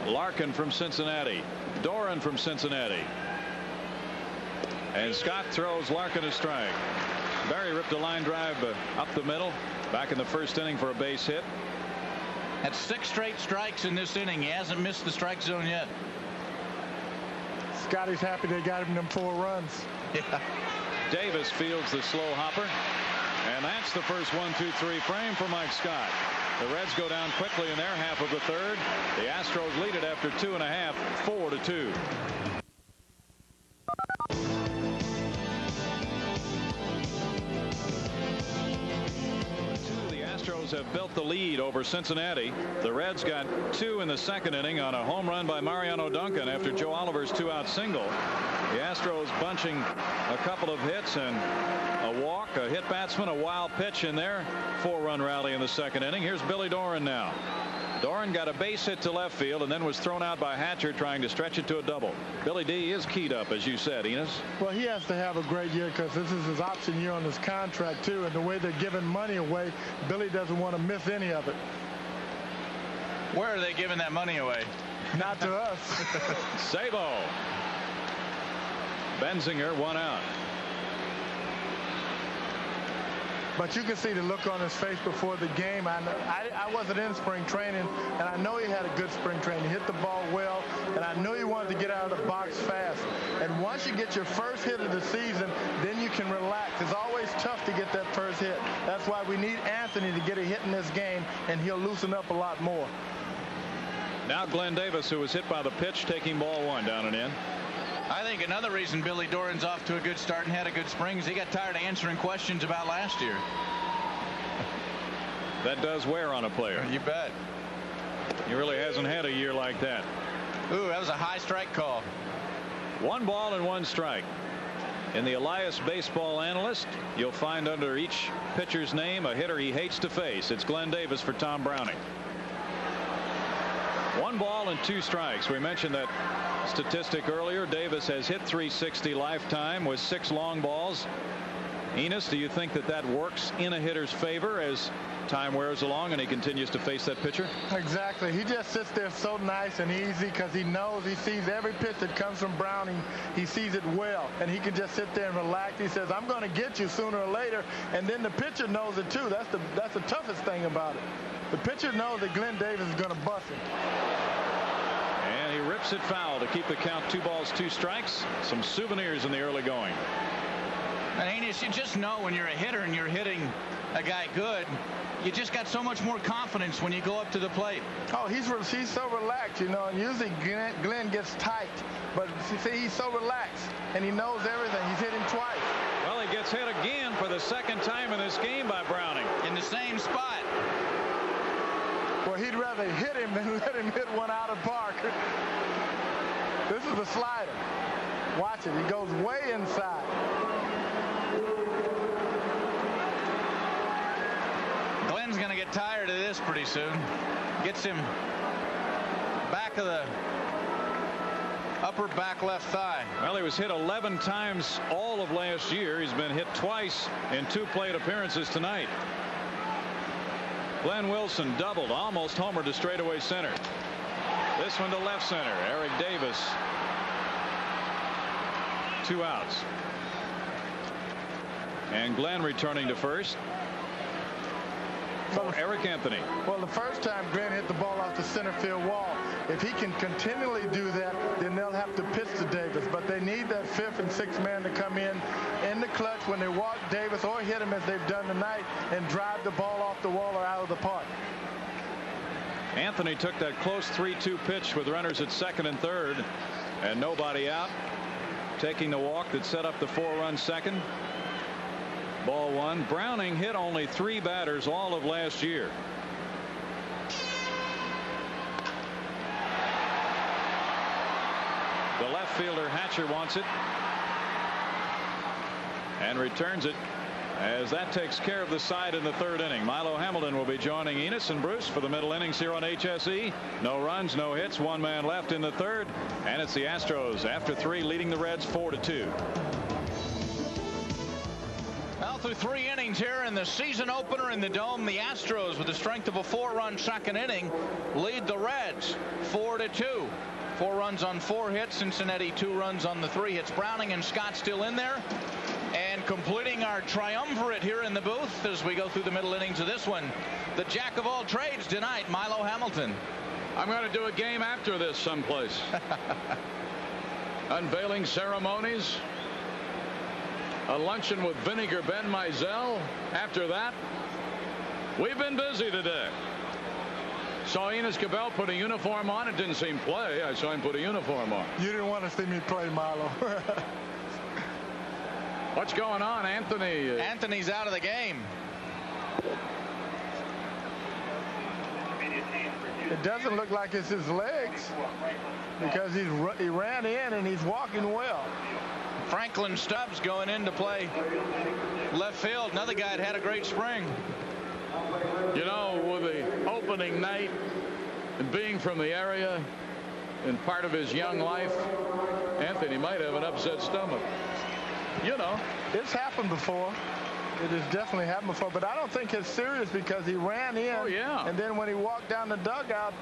Larkin from Cincinnati, Doran from Cincinnati, and Scott throws Larkin a strike. Barry ripped a line drive up the middle back in the 1st inning for a base hit. That's 6 straight strikes in this inning. He hasn't missed the strike zone yet. Scotty's happy they got him them 4 runs. Yeah. Davis fields the slow hopper, and that's the first 1-2-3 frame for Mike Scott. The Reds go down quickly in their half of the 3rd. The Astros lead it after 2.5, 4-2. Have built the lead over Cincinnati. The Reds got 2 in the 2nd inning on a home run by Mariano Duncan after Joe Oliver's 2-out single. The Astros bunching a couple of hits and a walk, a hit batsman, a wild pitch in their 4-run rally in the 2nd inning. Here's Billy Doran now. Doran got a base hit to left field and then was thrown out by Hatcher trying to stretch it to a double. Billy D is keyed up, as you said, Enos. Well, he has to have a great year because this is his option year on his contract, too. And the way they're giving money away, Billy doesn't want to miss any of it. Where are they giving that money away? Not to us. Sabo. Benzinger, 1 out. But you can see the look on his face before the game. I wasn't in spring training, and I know he had a good spring training. He hit the ball well, and I knew he wanted to get out of the box fast. And once you get your first hit of the season, then you can relax. It's always tough to get that first hit. That's why we need Anthony to get a hit in this game, and he'll loosen up a lot more. Now Glenn Davis, who was hit by the pitch, taking ball one, down and in. I think another reason Billy Doran's off to a good start and had a good spring is he got tired of answering questions about last year. That does wear on a player. You bet. He really hasn't had a year like that. Ooh, that was a high strike call. 1 ball and 1 strike. In the Elias Baseball Analyst, you'll find under each pitcher's name a hitter he hates to face. It's Glenn Davis for Tom Browning. 1 ball and 2 strikes. We mentioned that statistic earlier. Davis has hit .360 lifetime with 6 long balls. Enos, do you think that works in a hitter's favor as time wears along and he continues to face that pitcher? Exactly. He just sits there so nice and easy because he knows, he sees every pitch that comes from Browning. He sees it well, and he can just sit there and relax. He says, I'm going to get you sooner or later, and then the pitcher knows it too. That's the toughest thing about it. The pitcher knows that Glenn Davis is going to bust him. And he rips it foul to keep the count 2 balls 2 strikes. Some souvenirs in the early going. And Enos, you just know when you're a hitter and you're hitting a guy good, you just got so much more confidence when you go up to the plate. Oh, he's so relaxed, you know, and usually Glenn gets tight, but see, he's so relaxed and he knows everything. He's hit him twice. Well, he gets hit again for the 2nd time in this game by Browning. In the same spot. Well, he'd rather hit him than let him hit one out of park. This is a slider. Watch it. He goes way inside. Glenn's going to get tired of this pretty soon. Gets him back of the upper back left thigh. Well, he was hit 11 times all of last year. He's been hit twice in 2 plate appearances tonight. Glenn Wilson doubled, almost homered to straightaway center. This one to left center. Eric Davis. 2 outs. And Glenn returning to first for Eric Anthony. Well, the first time Glenn hit the ball off the center field wall. If he can continually do that, then they'll have to pitch to Davis. But they need that 5th and 6th man to come in the clutch when they walk Davis or hit him as they've done tonight and drive the ball off the wall or out of the park. Anthony took that close 3-2 pitch with runners at 2nd and 3rd and nobody out, taking the walk that set up the 4-run 2nd. Ball 1. Browning hit only 3 batters all of last year. The left fielder Hatcher wants it and returns it as that takes care of the side in the 3rd inning. Milo Hamilton will be joining Enos and Bruce for the middle innings here on HSE. No runs, no hits, 1 man left in the 3rd, and it's the Astros after 3 leading the Reds 4-2. Well, through 3 innings here in the season opener in the Dome, the Astros, with the strength of a 4-run 2nd inning, lead the Reds 4-2. 4 runs on 4 hits. Cincinnati 2 runs on the 3 hits. Browning and Scott still in there. And completing our triumvirate here in the booth as we go through the middle innings of this one, the jack of all trades tonight, Milo Hamilton. I'm going to do a game after this someplace. Unveiling ceremonies. A luncheon with Vinegar Ben Mizell. After that, we've been busy today. Saw Enos Cabell put a uniform on. It didn't seem play. I saw him put a uniform on. You didn't want to see me play, Milo. What's going on, Anthony? Anthony's out of the game. It doesn't look like it's his legs because he ran in and he's walking well. Franklin Stubbs going in to play left field. Another guy that had a great spring. You know, with the opening night and being from the area and part of his young life, Anthony might have an upset stomach. You know, it's happened before. It has definitely happened before, but I don't think it's serious because he ran in. Oh, yeah. And then when he walked down the dugout,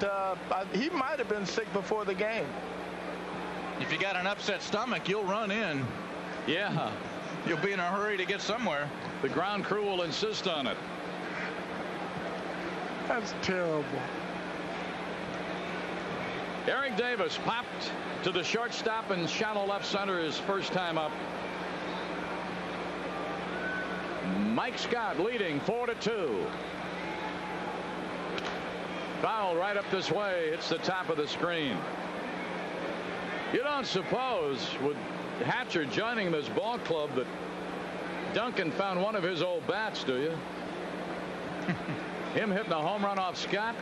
he might have been sick before the game. If you got an upset stomach, you'll run in. Yeah. You'll be in a hurry to get somewhere. The ground crew will insist on it. That's terrible. Eric Davis popped to the shortstop and shallow left center his first time up. Mike Scott leading 4-2. Foul right up this way. It's the top of the screen. You don't suppose with Hatcher joining this ball club that Duncan found one of his old bats, do you? Him hitting a home run off Scott.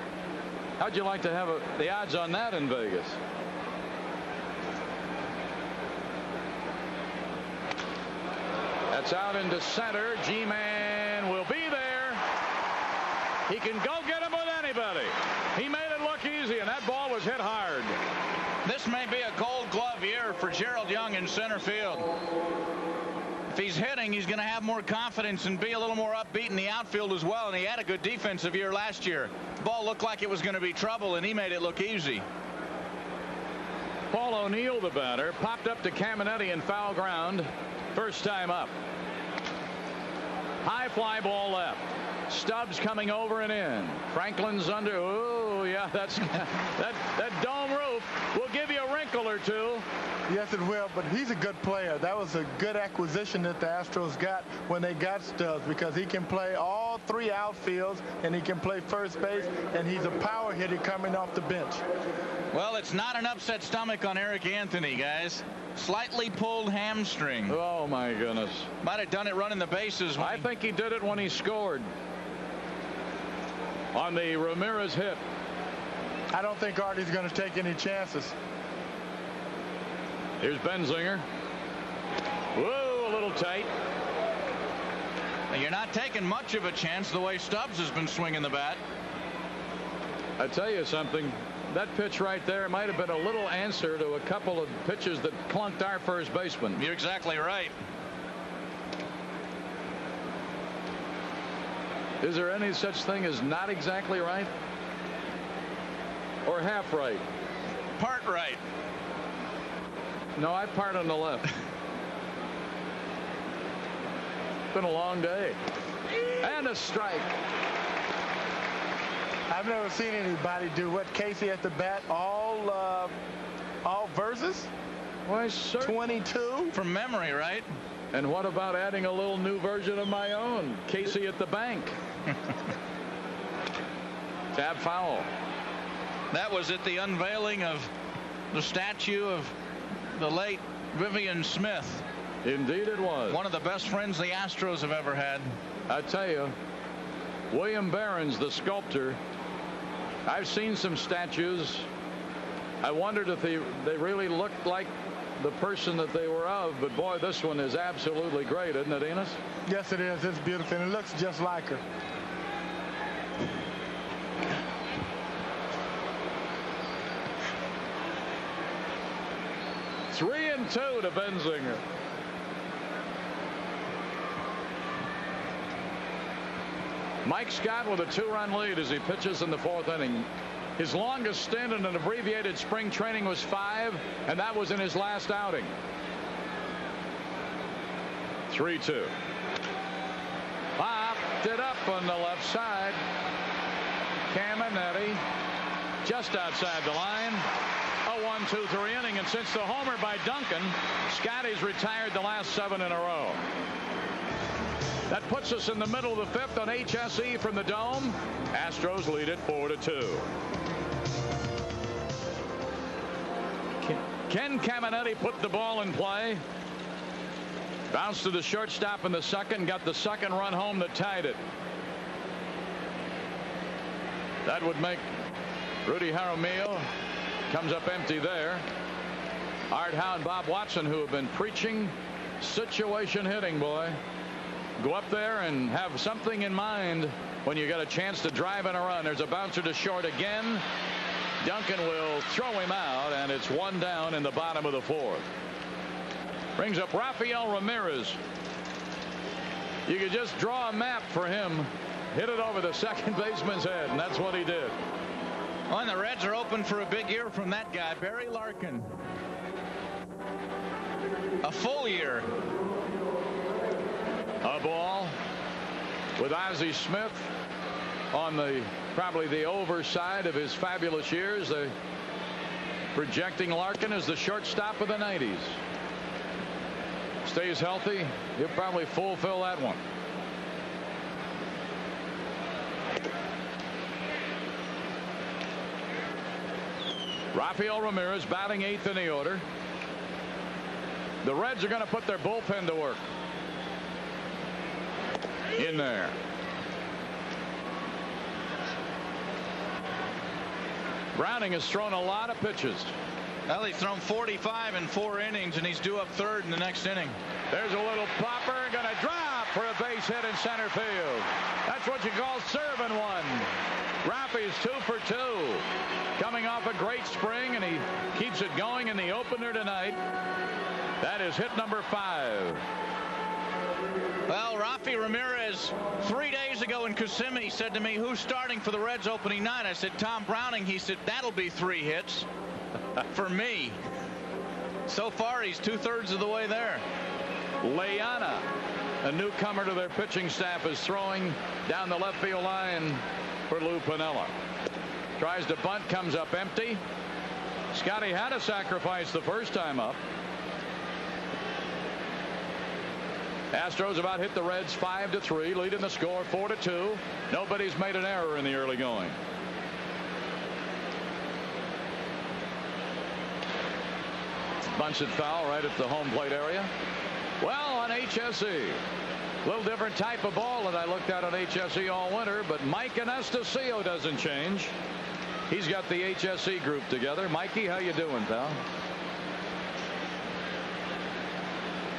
How'd you like to have the odds on that in Vegas? That's out into center. G-Man will be there. He can go get him with anybody. He made it look easy, and that ball was hit hard. This may be a gold glove year for Gerald Young in center field. If he's hitting, he's going to have more confidence and be a little more upbeat in the outfield as well. And he had a good defensive year last year. The ball looked like it was going to be trouble, and he made it look easy. Paul O'Neill, the batter, popped up to Caminetti in foul ground. First time up. High fly ball left. Stubbs coming over and in. Franklin's under. Oh yeah, that's that dome roof will give you a wrinkle or two. Yes, it will, but he's a good player. That was a good acquisition that the Astros got when they got Stubbs, because he can play all three outfields and he can play first base, and he's a power hitter coming off the bench. Well, it's not an upset stomach on Eric Anthony, guys. Slightly pulled hamstring. Oh my goodness. Might have done it running the bases. I think he did it when he scored on the Ramirez hit. I don't think Artie's going to take any chances. Here's Benzinger. Whoa, a little tight. You're not taking much of a chance the way Stubbs has been swinging the bat. I tell you something. That pitch right there might have been a little answer to a couple of pitches that clunked our first baseman. You're exactly right. Is there any such thing as not exactly right? Or half right? Part right. No, I part on the left. Been a long day. And a strike. I've never seen anybody do what Casey at the bat, all verses. Why, sir? 22 from memory, right? And what about adding a little new version of my own, Casey at the bank? Tab foul. That was at the unveiling of the statue of the late Vivian Smith. Indeed it was. One of the best friends the Astros have ever had. I tell you, William Barron's the sculptor. I've seen some statues. I wondered if they really looked like the person that they were of, but boy, this one is absolutely great, isn't it, Enos? Yes, it is. It's beautiful, and it looks just like her. Three and two to Benzinger. Mike Scott with a 2-run lead as he pitches in the 4th inning. His longest stint in an abbreviated spring training was 5, and that was in his last outing. 3-2. Popped it up on the left side. Caminetti just outside the line. A 1-2-3 inning, and since the homer by Duncan, Scotty's retired the last 7 in a row. That puts us in the middle of the 5th on HSE from the Dome. Astros lead it 4-2. Ken Caminetti put the ball in play. Bounced to the shortstop in the 2nd, got the 2nd run home that tied it. That would make Rudy Jaramillo comes up empty there. Art Howe and Bob Watson, who have been preaching situation hitting, boy. Go up there and have something in mind when you got a chance to drive in a run. There's a bouncer to short again. Duncan will throw him out, and it's 1 down in the bottom of the 4th. Brings up Rafael Ramirez. You could just draw a map for him. Hit it over the second baseman's head, and that's what he did. Well, and the Reds are open for a big year from that guy, Barry Larkin. A full year. A ball with Ozzie Smith on the probably the overside of his fabulous years. They're projecting Larkin as the shortstop of the 90s. Stays healthy, he'll probably fulfill that one. Rafael Ramirez batting 8th in the order. The Reds are going to put their bullpen to work. In there. Browning has thrown a lot of pitches. Well, he's thrown 45 in 4 innings, and he's due up 3rd in the next inning. There's a little popper, going to drop for a base hit in center field. That's what you call serving one. Rafi's 2 for 2. Coming off a great spring, and he keeps it going in the opener tonight. That is hit number 5. Well, Rafi Ramirez 3 days ago in Kissimmee said to me, who's starting for the Reds opening night? I said, Tom Browning. He said, that'll be 3 hits for me. So far, he's 2/3 of the way there. Leana, a newcomer to their pitching staff, is throwing down the left field line for Lou Piniella. Tries to bunt, comes up empty. Scotty had a sacrifice the first time up. Astros about hit the Reds 5-3, leading the score 4-2. Nobody's made an error in the early going. Bunts it foul right at the home plate area. Well, on HSE, a little different type of ball that I looked at on HSE all winter, but Mike Anastasio doesn't change. He's got the HSE group together. Mikey, how you doing, pal?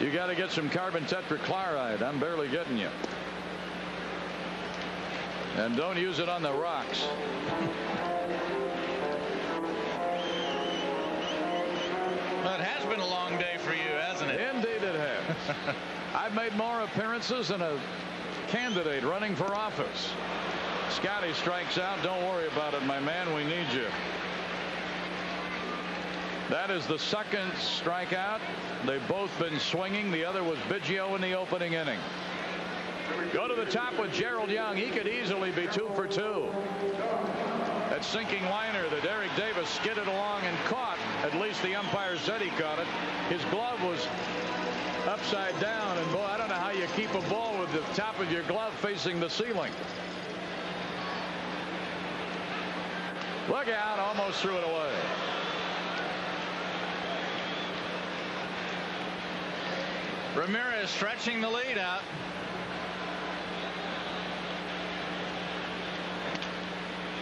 You got to get some carbon tetrachloride. I'm barely getting you. And don't use it on the rocks. Well, it has been a long day for you, hasn't it? Indeed it has. I've made more appearances than a candidate running for office. Scotty strikes out. Don't worry about it, my man. We need you. That is the second strikeout. They've both been swinging. The other was Biggio in the opening inning. Go to the top with Gerald Young. He could easily be 2 for 2. That sinking liner that Eric Davis skidded along and caught. At least the umpire said he caught it. His glove was upside down, and boy, I don't know how you keep a ball with the top of your glove facing the ceiling. Look out, almost threw it away. Ramirez stretching the lead out.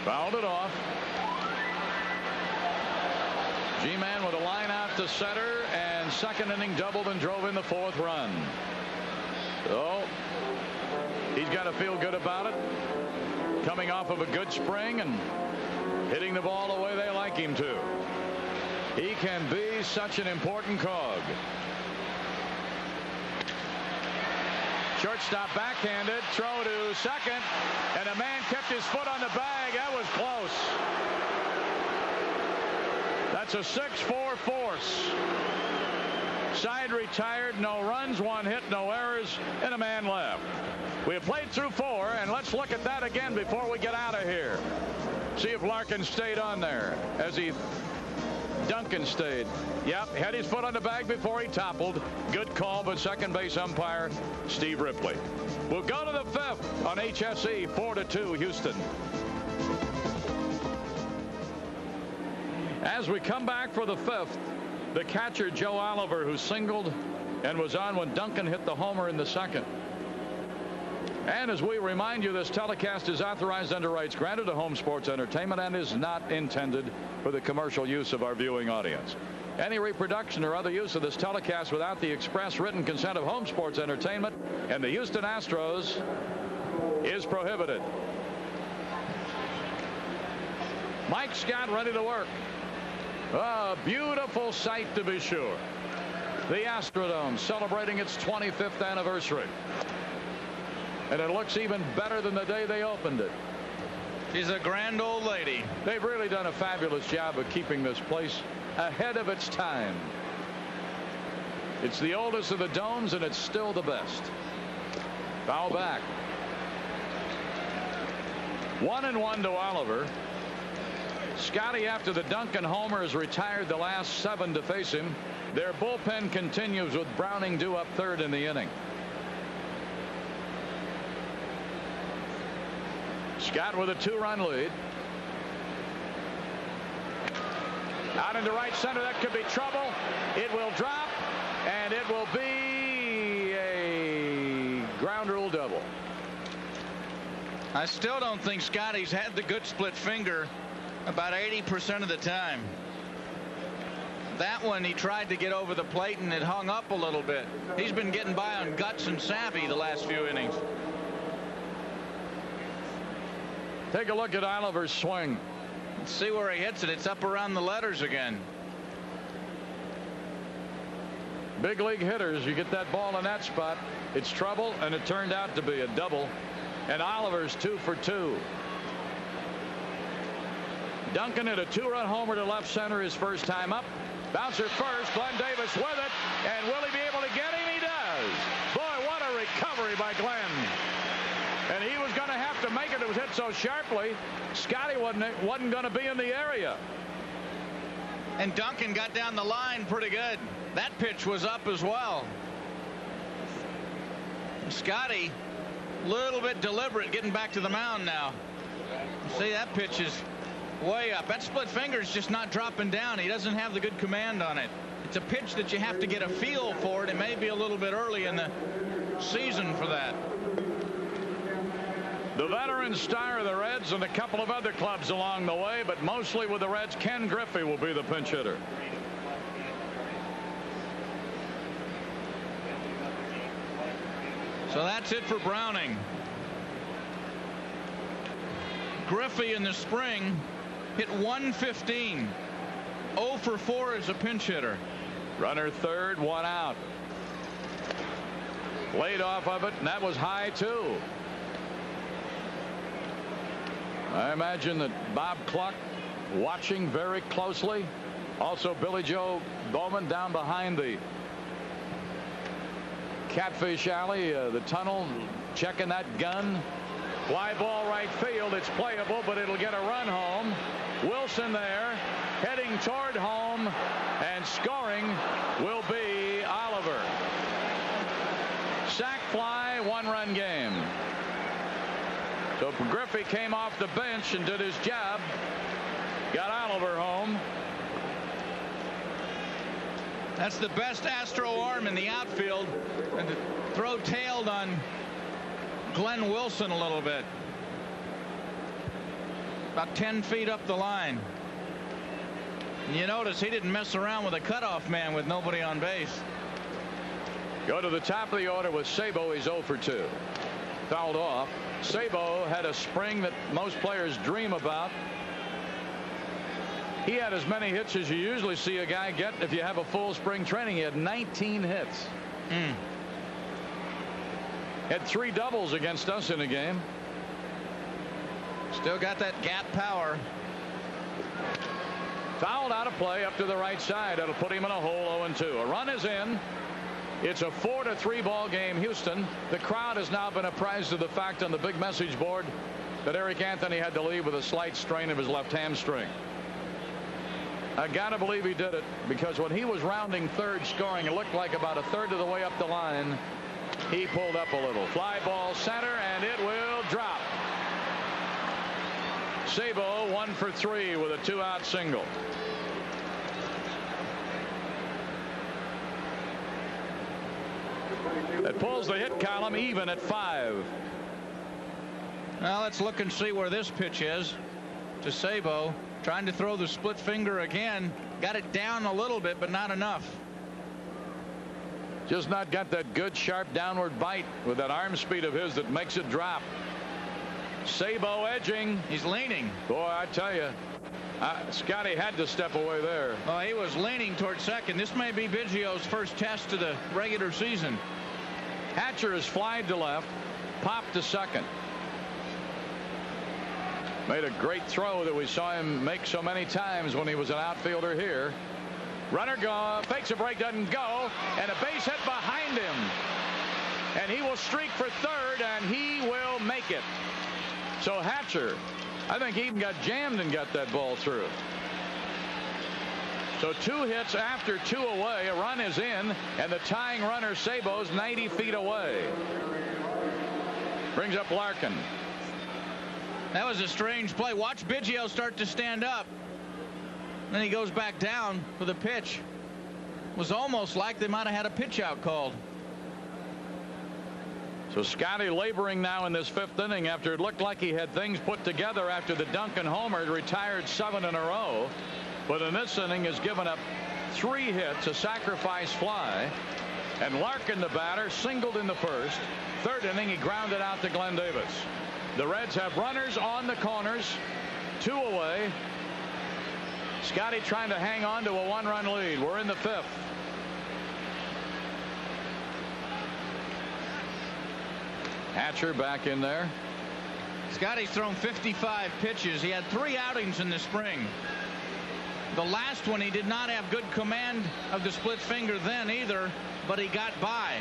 Fouled it off. G-Man with a line out to center, and second inning doubled and drove in the 4th run. So he's got to feel good about it. Coming off of a good spring and hitting the ball the way they like him to. He can be such an important cog. Shortstop backhanded, throw to second, and a man kept his foot on the bag. That was close. That's a 6-4 force. Side retired, no runs, 1 hit, no errors, and a man left. We have played through 4, and let's look at that again before we get out of here. See if Larkin stayed on there as he Duncan stayed. Yep, had his foot on the bag before he toppled. Good call, but second base umpire Steve Ripley. We'll go to the 5th on HSE, 4-2 Houston. As we come back for the 5th, the catcher Joe Oliver, who singled and was on when Duncan hit the homer in the 2nd. And as we remind you, this telecast is authorized under rights granted to Home Sports Entertainment and is not intended for the commercial use of our viewing audience. Any reproduction or other use of this telecast without the express written consent of Home Sports Entertainment and the Houston Astros is prohibited. Mike Scott ready to work. A beautiful sight to be sure. The Astrodome celebrating its 25th anniversary. And it looks even better than the day they opened it. She's a grand old lady. They've really done a fabulous job of keeping this place ahead of its time. It's the oldest of the domes, and it's still the best. Foul back. 1-1 to Oliver. Scotty, after the Duncan homer, has retired the last 7 to face him. Their bullpen continues with Browning due up third in the inning. Scott with a 2-run lead. Out into right center. That could be trouble. It will drop, and it will be a ground rule double. I still don't think Scotty's had the good split finger about 80% of the time. That one he tried to get over the plate and it hung up a little bit. He's been getting by on guts and savvy the last few innings. Take a look at Oliver's swing. Let's see where he hits it. It's up around the letters again. Big league hitters, you get that ball in that spot, it's trouble, and it turned out to be a double. And Oliver's 2 for 2. Duncan hit a 2-run homer to left center his first time up. Bouncer first. Glenn Davis with it. And will he be able to get him? He does. Boy, what a recovery by Glenn. And he was going to have to make it. It was hit so sharply. Scotty wasn't going to be in the area. And Duncan got down the line pretty good. That pitch was up as well. Scotty, a little bit deliberate getting back to the mound now. See, that pitch is way up. That split finger is just not dropping down. He doesn't have the good command on it. It's a pitch that you have to get a feel for it. It may be a little bit early in the season for that. The veteran star of the Reds and a couple of other clubs along the way, but mostly with the Reds, Ken Griffey will be the pinch hitter. So that's it for Browning. Griffey in the spring hit 115. 0 for 4 as a pinch hitter. Runner third, 1 out. Laid off of it, and that was high too. I imagine that Bob Cluck watching very closely. Also Billy Joe Bowman down behind the Catfish Alley, the tunnel, checking that gun. Fly ball right field. It's playable, but it'll get a run home. Wilson there, heading toward home, and scoring will be Oliver. Sac fly, 1-run game. So Griffey came off the bench and did his job. Got Oliver home. That's the best Astro arm in the outfield. And the throw tailed on Glenn Wilson a little bit. About 10 feet up the line. And you notice he didn't mess around with a cutoff man with nobody on base. Go to the top of the order with Sabo. He's 0 for 2. Fouled off. Sabo had a spring that most players dream about. He had as many hits as you usually see a guy get if you have a full spring training. He had 19 hits. Had 3 doubles against us in a game. Still got that gap power. Fouled out of play up to the right side. That'll put him in a hole. 0-2. A run is in. It's a 4-3 ball game. Houston. The crowd has now been apprised of the fact on the big message board that Eric Anthony had to leave with a slight strain of his left hamstring. I gotta believe he did it, because when he was rounding third scoring, it looked like about a third of the way up the line he pulled up a little. Fly ball center, and it will drop. Sabo 1 for 3 with a 2-out single. That pulls the hit column even at 5. Now let's look and see where this pitch is to Sabo. Trying to throw the split finger again. Got it down a little bit, but not enough. Just not got that good sharp downward bite with that arm speed of his that makes it drop. Sabo edging. He's leaning. Boy, I tell you, Scotty had to step away there. Oh, he was leaning toward second. This may be Biggio's first test of the regular season. Hatcher is flied to left, popped to second. Made a great throw that we saw him make so many times when he was an outfielder here. Runner go, fakes a break, doesn't go, and a base hit behind him. and he will streak for third, and he will make it. So Hatcher, I think he even got jammed and got that ball through. So 2 hits after 2 away. A run is in, and the tying runner, Sabo's 90 feet away. Brings up Larkin. That was a strange play. Watch Biggio start to stand up. Then he goes back down with a pitch. It was almost like they might have had a pitch out called. So Scotty laboring now in this 5th inning after it looked like he had things put together after the Duncan homer, retired 7 in a row. But in this inning has given up 3 hits, a sacrifice fly, and Larkin, the batter, singled in the 1st. 3rd inning, he grounded out to Glenn Davis. The Reds have runners on the corners, 2 away. Scotty trying to hang on to a 1-run lead. We're in the 5th. Hatcher back in there. Scotty's thrown 55 pitches. He had 3 outings in the spring. The last one, he did not have good command of the split finger then either, but he got by.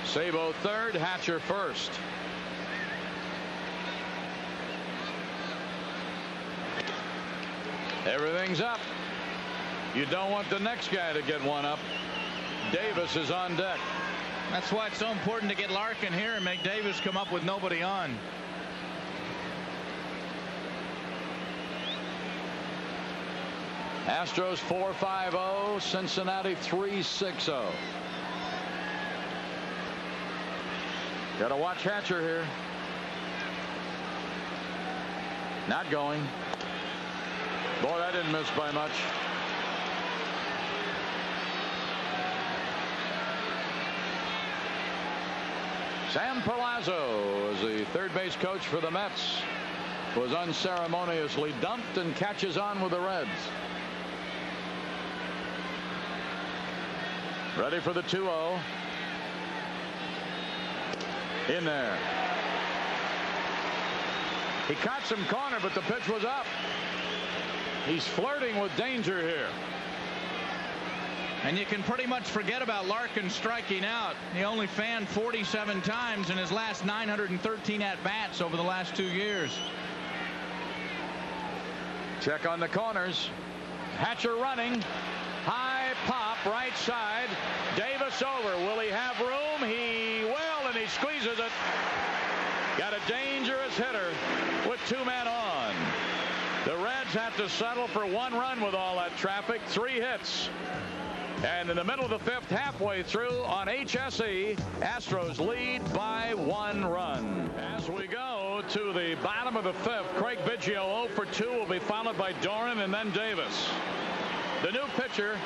Sabo 3rd, Hatcher 1st. Everything's up. You don't want the next guy to get one up. Davis is on deck. That's why it's so important to get Larkin here and make Davis come up with nobody on. Astros 4-5-0, Cincinnati 3-6-0. Got to watch Hatcher here. Not going. Boy, that didn't miss by much. Sam Palazzo, as the third base coach for the Mets, was unceremoniously dumped and catches on with the Reds. Ready for the 2-0. In there. He caught some corner, but the pitch was up. He's flirting with danger here. And you can pretty much forget about Larkin striking out. He only fanned 47 times in his last 913 at-bats over the last 2 years. Check on the corners. Hatcher running. High pop right side. Davis over. Will he have room? He will, and he squeezes it. Got a dangerous hitter with 2 men on. The Reds have to settle for 1 run with all that traffic. 3 hits. And in the middle of the 5th, halfway through on HSE, Astros lead by 1 run. As we go to the bottom of the 5th, Craig Biggio 0 for 2 will be followed by Doran and then Davis. The new pitcher,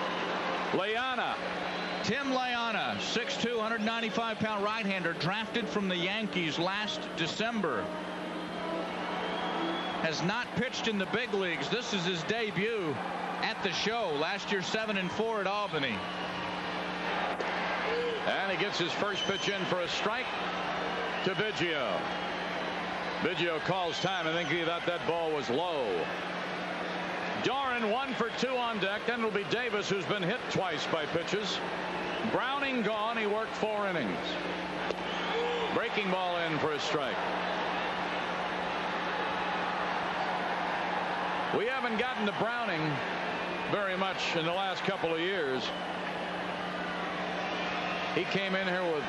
Leana. Tim Leana, 6'2", 195-pound right-hander, drafted from the Yankees last December. Has not pitched in the big leagues. This is his debut at the show. Last year 7-4 at Albany. And he gets his first pitch in for a strike to Biggio. Biggio calls time. I think he thought that ball was low. Doran 1 for 2 on deck. Then it'll be Davis, who's been hit twice by pitches. Browning gone. He worked 4 innings. Breaking ball in for a strike. We haven't gotten to Browning very much in the last couple of years. He came in here with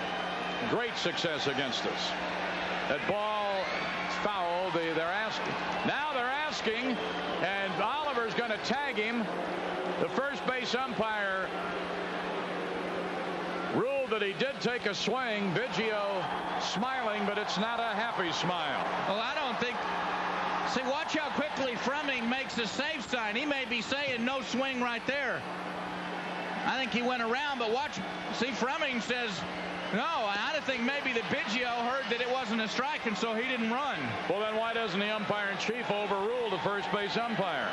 great success against us. That ball foul. They're asking. Now they're asking, and Oliver's going to tag him. The first base umpire ruled that he did take a swing. Biggio smiling, but it's not a happy smile. Well, I don't think. See, watch how quickly Fleming makes the safe sign. He may be saying no swing right there. I think he went around, but watch. See, Fleming says no. I think maybe that Biggio heard that it wasn't a strike, and so he didn't run. Well, then why doesn't the umpire-in-chief overrule the first base umpire?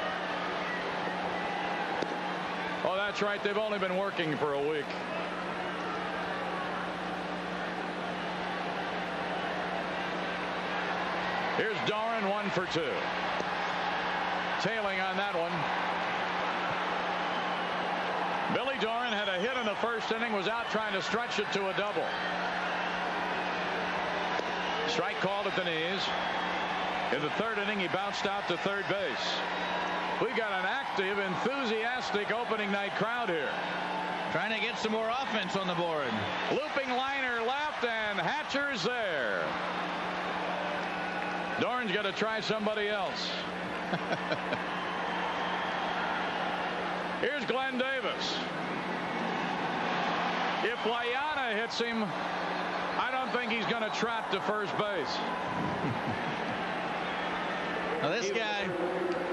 Oh, that's right. They've only been working for a week. Here's Doran 1 for 2. Tailing on that one. Billy Doran had a hit in the first inning, was out trying to stretch it to a double. Strike called at the knees. In the third inning, he bounced out to third base. We got an active, enthusiastic opening night crowd here. Trying to get some more offense on the board. Looping liner left, and Hatcher's there. Doran's got to try somebody else. Here's Glenn Davis. If Layana hits him, I don't think he's going to trot to first base. Now this guy,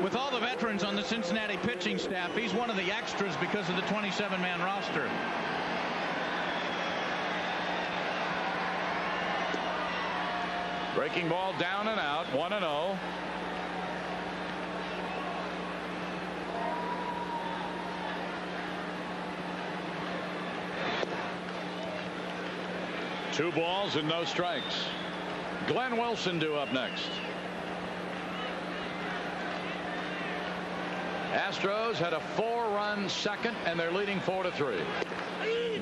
with all the veterans on the Cincinnati pitching staff, he's one of the extras because of the 27-man roster. Breaking ball down and out, 1-0. Two balls and no strikes. Glenn Wilson due up next. Astros had a 4-run second, and they're leading 4-3.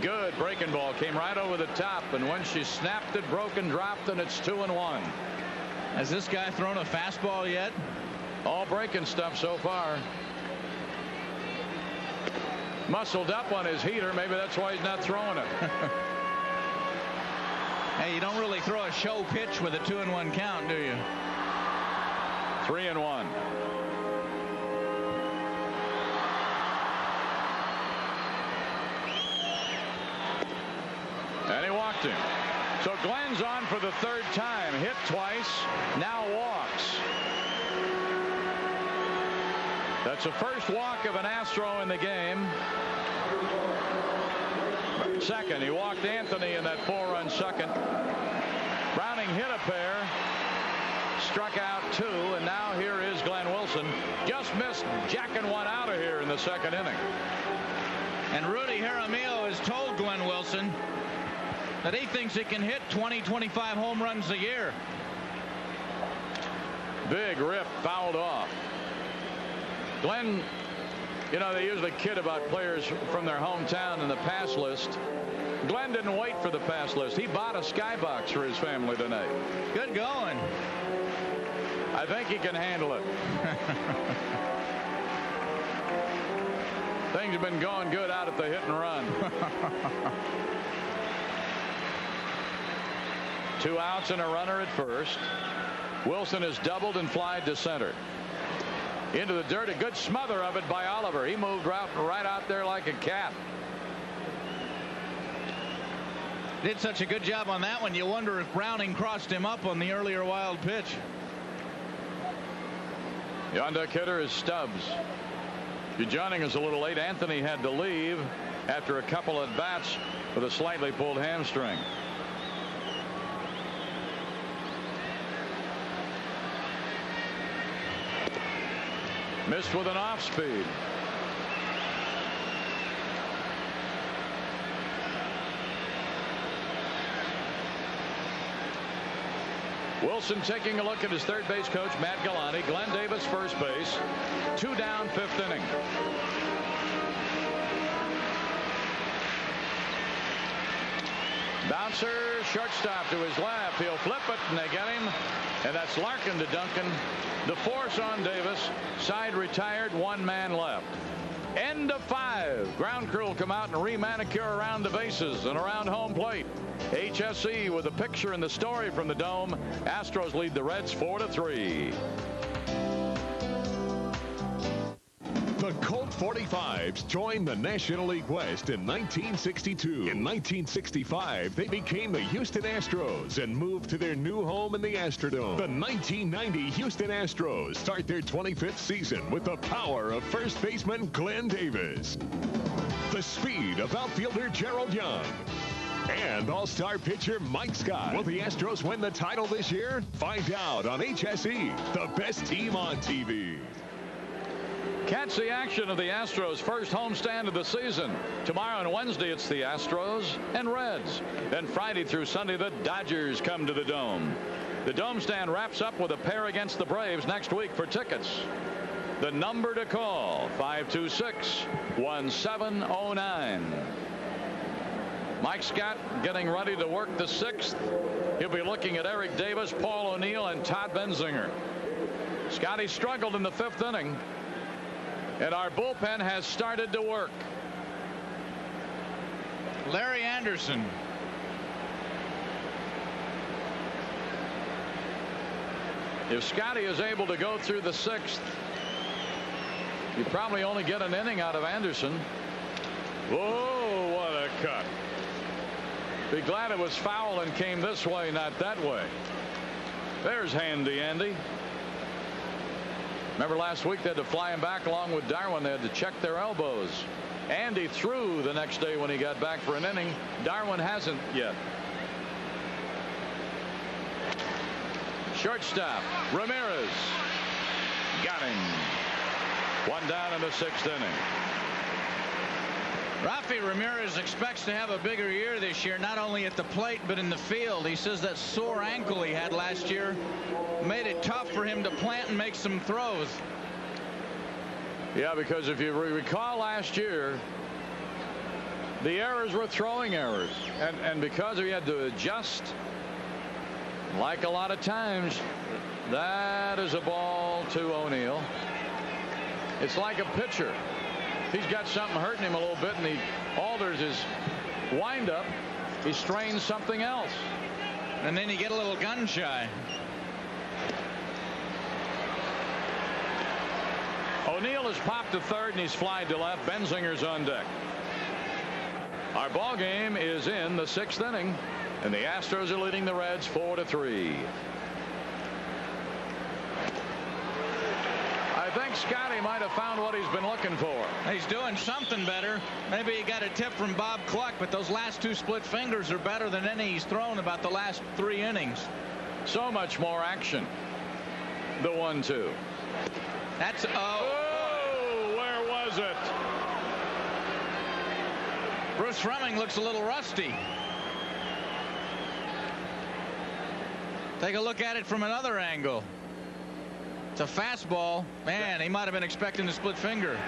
Good breaking ball, came right over the top, and when she snapped it, broke and dropped, and it's 2-1. Has this guy thrown a fastball yet? All breaking stuff so far. Muscled up on his heater. Maybe that's why he's not throwing it. Hey, you don't really throw a show pitch with a 2-1 count, do you? 3-1. And he walked him. So Glenn's on for the third time. Hit twice. Now walks. That's the first walk of an Astro in the game. Second, he walked Anthony in that 4-run second. Browning hit a pair. Struck out 2, and now here is Glenn Wilson. Just missed jacking one out of here in the second inning. And Rudy Jaramillo has told Glenn Wilson that he thinks he can hit 20-25 home runs a year. Big rip fouled off. Glenn, you know, they usually kid about players from their hometown in the pass list. Glenn didn't wait for the pass list. He bought a skybox for his family tonight. Good going. I think he can handle it. Things have been going good out at the hit and run. 2 outs and a runner at first. Wilson has doubled and flied to center. Into the dirt, a good smother of it by Oliver. He moved right out there like a cat. Did such a good job on that one, you wonder if Browning crossed him up on the earlier wild pitch. The on-deck hitter is Stubbs. You're joining us a little late. Anthony had to leave after a couple of bats with a slightly pulled hamstring. Missed with an off speed. Wilson taking a look at his third base coach, Matt Galante. Glenn Davis, first base. 2 down, 5th inning. Bouncer, shortstop to his left. He'll flip it, and they get him. And that's Larkin to Duncan. The force on Davis. Side retired, 1 man left. End of 5. Ground crew will come out and re-manicure around the bases and around home plate. HSE with a picture and the story from the Dome. Astros lead the Reds 4-3. The Colt 45s joined the National League West in 1962. In 1965, they became the Houston Astros and moved to their new home in the Astrodome. The 1990 Houston Astros start their 25th season with the power of first baseman Glenn Davis, the speed of outfielder Gerald Young, and all-star pitcher Mike Scott. Will the Astros win the title this year? Find out on HSE, the best team on TV. Catch the action of the Astros' first homestand of the season. Tomorrow and Wednesday, it's the Astros and Reds. Then Friday through Sunday, the Dodgers come to the Dome. The Dome stand wraps up with a pair against the Braves next week. For tickets, The number to call, 526-1709. Mike Scott getting ready to work the 6th. He'll be looking at Eric Davis, Paul O'Neill, and Todd Benzinger. Scotty struggled in the 5th inning, and our bullpen has started to work. Larry Anderson. If Scotty is able to go through the 6th, you probably only get an inning out of Anderson. Whoa, what a cut. Be glad it was foul and came this way, not that way. There's Handy Andy. Remember last week they had to fly him back along with Darwin. They had to check their elbows. Andy threw the next day when he got back for an inning. Darwin hasn't yet. Shortstop Ramirez. Got him. One down in the 6th inning. Rafi Ramirez expects to have a bigger year this year, not only at the plate but in the field. He says that sore ankle he had last year made it tough for him to plant and make some throws. Yeah, because if you recall last year, the errors were throwing errors, and because he had to adjust, like a lot of times, that is a ball to O'Neill. It's like a pitcher. If he's got something hurting him a little bit and he alters his windup, he strains something else. And then you get a little gun shy. O'Neill has popped to 3rd and he's flied to left. Benzinger's on deck. Our ball game is in the 6th inning, and the Astros are leading the Reds 4-3. I think Scotty might have found what he's been looking for. He's doing something better. Maybe he got a tip from Bob Cluck, but those last 2 split fingers are better than any he's thrown about the last 3 innings. So much more action. The 1-2. That's oh, where was it? Bruce Fleming looks a little rusty. Take a look at it from another angle. It's a fastball. Man, he might have been expecting a split finger.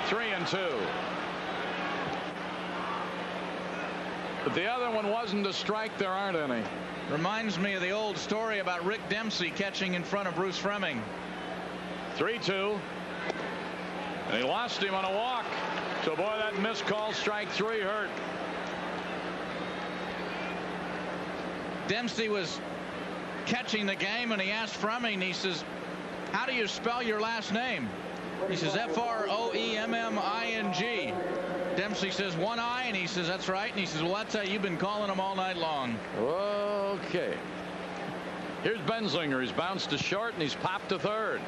3-2. But the other one wasn't a strike. There aren't any. Reminds me of the old story about Rick Dempsey catching in front of Bruce Fleming. 3-2. And he lost him on a walk. So, boy, that missed call, strike 3, hurt. Dempsey was catching the game, and he asked Fleming, he says, how do you spell your last name? He says, F-R-O-E-M-M-I-N-G. Dempsey says, 1 I, and he says, that's right. And he says, well, that's how you've been calling him all night long. Okay. Here's Benzinger. He's bounced to short, and he's popped to 3rd.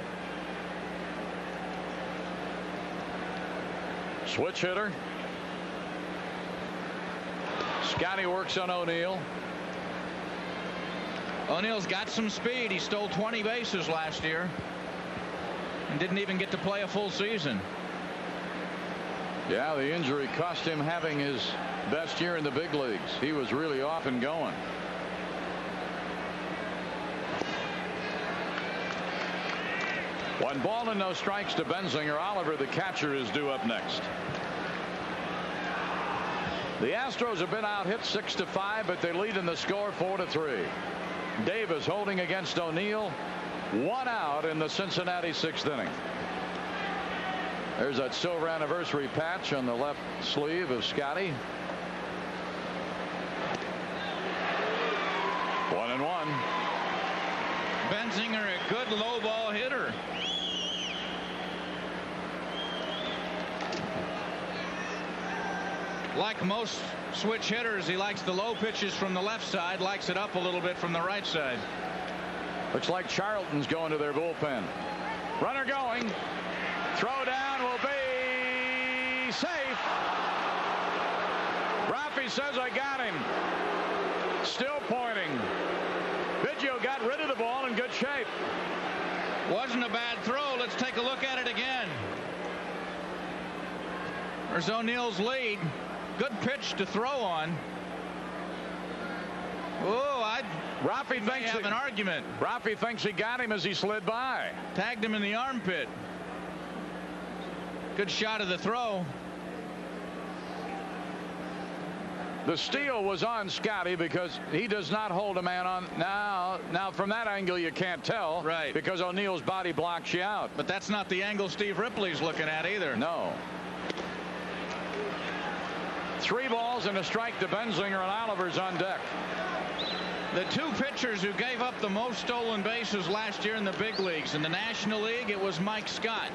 Switch hitter. Scotty works on O'Neill. O'Neill's got some speed. He stole 20 bases last year and didn't even get to play a full season. Yeah, the injury cost him having his best year in the big leagues. He was really off and going. One ball and no strikes to Benzinger. Oliver, the catcher, is due up next. The Astros have been out hit 6-5, but they lead in the score 4-3. Davis holding against O'Neill. 1 out in the Cincinnati 6th inning. There's that silver anniversary patch on the left sleeve of Scotty. 1-1. Benzinger, a good low ball hitter. Like most switch hitters, he likes the low pitches from the left side, likes it up a little bit from the right side. Looks like Charlton's going to their bullpen. Runner going. Throw down will be safe. Rafi says, I got him. Still pointing. Biggio got rid of the ball in good shape. Wasn't a bad throw. Let's take a look at it again. There's O'Neill's lead. Good pitch to throw on. Oh, Rafi They have an argument. Rafi thinks he got him as he slid by. Tagged him in the armpit. Good shot of the throw. The steal was on Scotty because he does not hold a man on. Now from that angle you can't tell. Right. Because O'Neill's body blocks you out. But that's not the angle Steve Ripley's looking at either. No. 3 balls and a strike to Benzinger, and Oliver's on deck. The 2 pitchers who gave up the most stolen bases last year in the big leagues. In the National League, it was Mike Scott.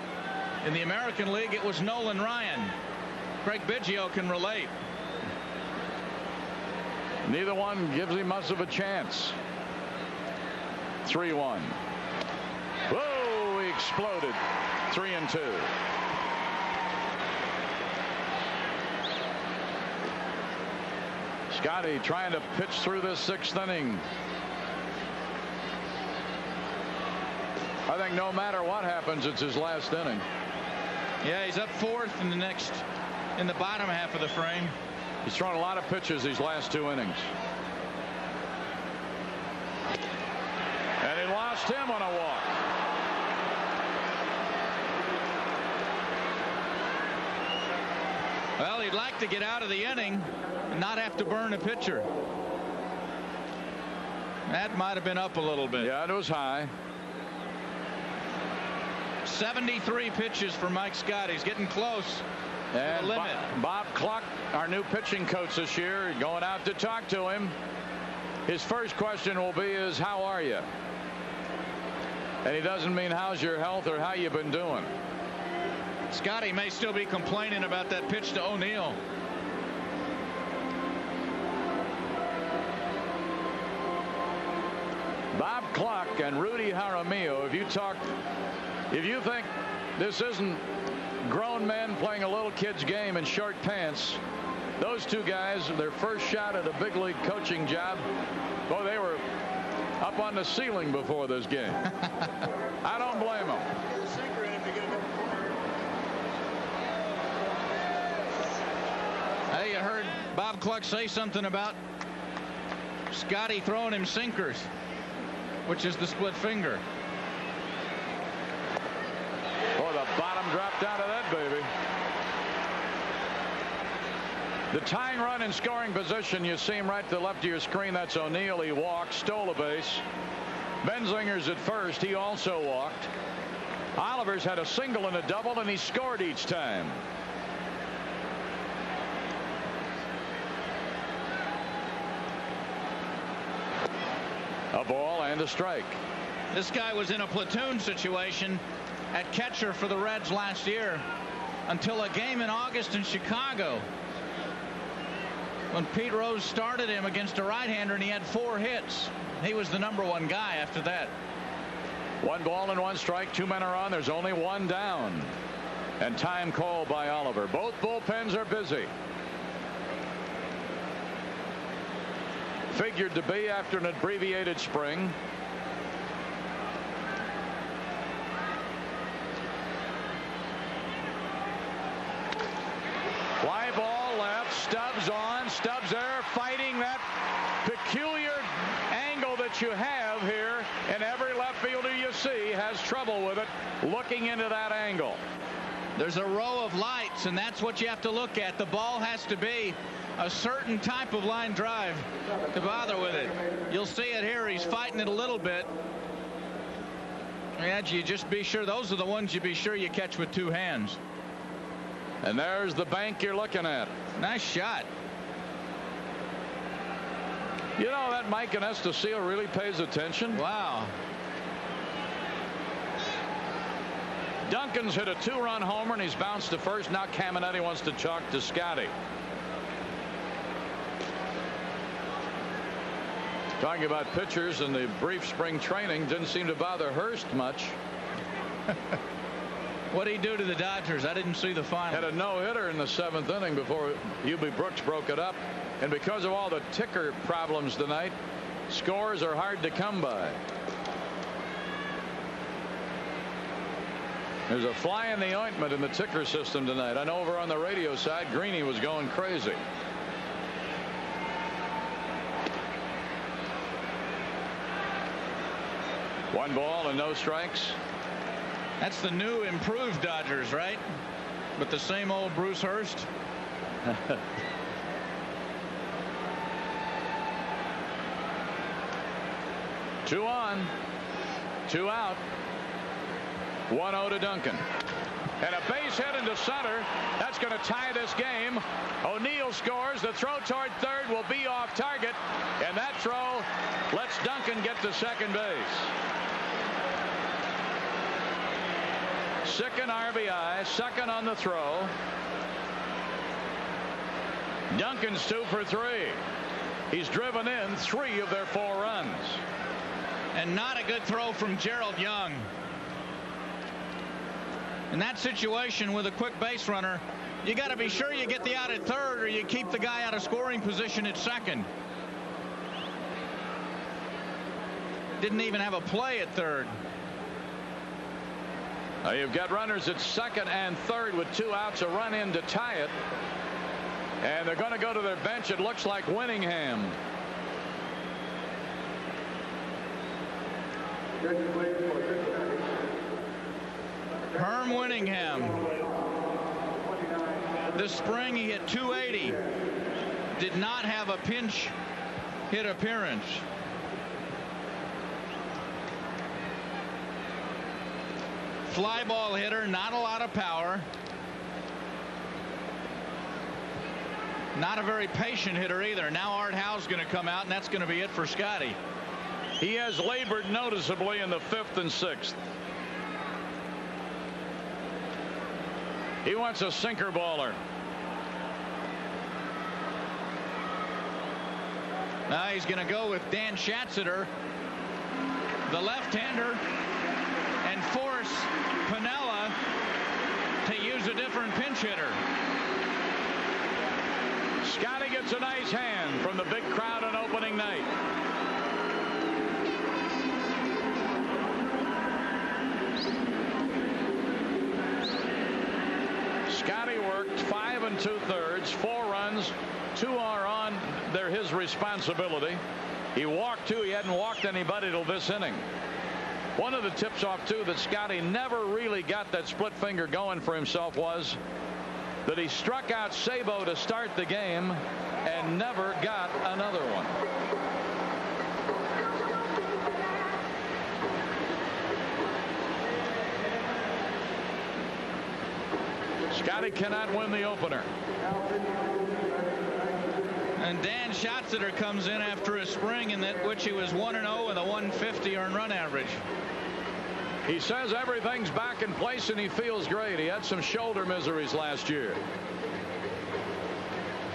In the American League, it was Nolan Ryan. Craig Biggio can relate. Neither one gives him much of a chance. 3-1. Whoa, he exploded. 3-2. Scotty trying to pitch through this 6th inning. I think no matter what happens, it's his last inning. Yeah, he's up 4th in the bottom half of the frame. He's thrown a lot of pitches these last 2 innings. And he lost him on a walk. Well, he'd like to get out of the inning and not have to burn a pitcher. That might have been up a little bit. Yeah, it was high. 73 pitches for Mike Scott. He's getting close. And limit. Bob Cluck, our new pitching coach this year, going out to talk to him. His first question will be how are you? And he doesn't mean how's your health or how you've been doing. Scotty may still be complaining about that pitch to O'Neill. Bob Cluck and Rudy Jaramillo, if you think this isn't grown men playing a little kid's game in short pants, those 2 guys, their first shot at a big league coaching job, boy, they were up on the ceiling before this game. I don't blame them. Hey, you heard Bob Cluck say something about Scotty throwing him sinkers, which is the split finger. Boy, the bottom dropped out of that baby. The tying run in scoring position, you see him right to the left of your screen. That's O'Neill. He walked, stole a base. Benzinger's at first. He also walked. Oliver's had a single and a double, and he scored each time. A ball and a strike. This guy was in a platoon situation at catcher for the Reds last year until a game in August in Chicago when Pete Rose started him against a right-hander and he had 4 hits. He was the #1 guy after that. 1 ball and 1 strike. 2 men are on. There's only 1 down. And time called by Oliver. Both bullpens are busy. Figured to be after an abbreviated spring. Fly ball left. Stubbs on. Stubbs there, fighting that peculiar angle that you have here. And every left fielder you see has trouble with it, looking into that angle. There's a row of lights, and that's what you have to look at. The ball has to be a certain type of line drive to bother with it. You'll see it here. He's fighting it a little bit. And you just be sure those are the ones you be sure you catch with 2 hands. And there's the bank you're looking at. Nice shot. You know that Mike Anastasio really pays attention. Wow. Duncan's hit a 2-run homer and he's bounced to first. Now Caminetti wants to chalk to Scotty. Talking about pitchers and the brief spring training didn't seem to bother Hurst much. What did he do to the Dodgers? I didn't see the final. Had a no-hitter in the 7th inning before Hubie Brooks broke it up. And because of all the ticker problems tonight, scores are hard to come by. There's a fly in the ointment in the ticker system tonight. I know over on the radio side, Greeny was going crazy. 1 ball and no strikes. That's the new improved Dodgers, right? With the same old Bruce Hurst. 2 on, 2 out. 1-0 to Duncan. And a base hit into center. That's going to tie this game. O'Neill scores. The throw toward third will be off target. And that throw lets Duncan get to second base. Second RBI, second on the throw. Duncan's 2 for 3. He's driven in 3 of their 4 runs. And not a good throw from Gerald Young. In that situation with a quick base runner, you got to be sure you get the out at third or you keep the guy out of scoring position at second. Didn't even have a play at third. Now you've got runners at second and third with 2 outs, a run in to tie it. And they're going to go to their bench. It looks like Winningham. Herm Winningham. This spring he hit .280. Did not have a pinch hit appearance. Fly ball hitter, not a lot of power. Not a very patient hitter either. Now Art Howe's going to come out, and that's going to be it for Scotty. He has labored noticeably in the 5th and 6th. He wants a sinker baller. Now he's going to go with Dan Schatzeder, the left-hander, and force Piniella to use a different pinch hitter. Scotty gets a nice hand from the big crowd on opening night. Scotty worked 5 2/3, 4 runs, 2 are on. They're his responsibility. He walked 2. He hadn't walked anybody till this inning. One of the tips off too that Scotty never really got that split finger going for himself was that he struck out Sabo to start the game and never got another one. Scotty cannot win the opener. And Dan Schatzeder comes in after a spring in that which he was 1-0 with a 150 earned run average. He says everything's back in place and he feels great. He had some shoulder miseries last year.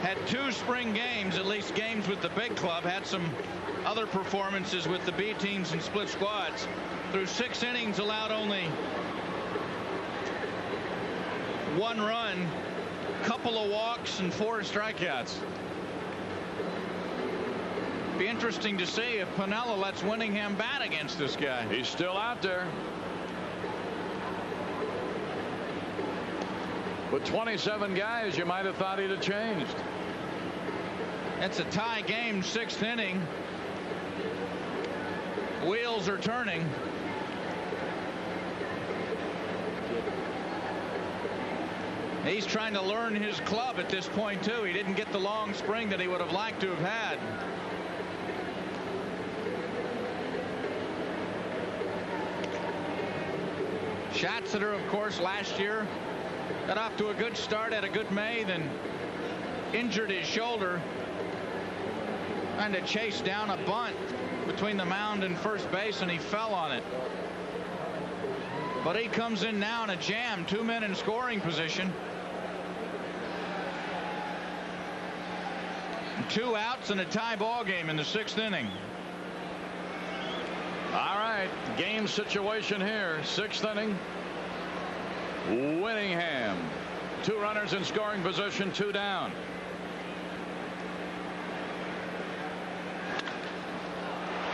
Had 2 spring games, at least games with the big club. Had some other performances with the B teams and split squads. Through 6 innings, allowed only 1 run, couple of walks, and 4 strikeouts. Be interesting to see if Piniella lets Winningham bat against this guy. He's still out there. With 27 guys, you might have thought he'd have changed. It's a tie game, 6th inning. Wheels are turning. He's trying to learn his club at this point too. He didn't get the long spring that he would have liked to have had. Schatzeder, of course, last year got off to a good start, had a good May, then injured his shoulder, trying to chase down a bunt between the mound and first base, and he fell on it. But he comes in now in a jam, 2 men in scoring position. 2 outs and a tie ball game in the 6th inning. All right, game situation here, 6th inning. Winningham, 2 runners in scoring position, 2 down.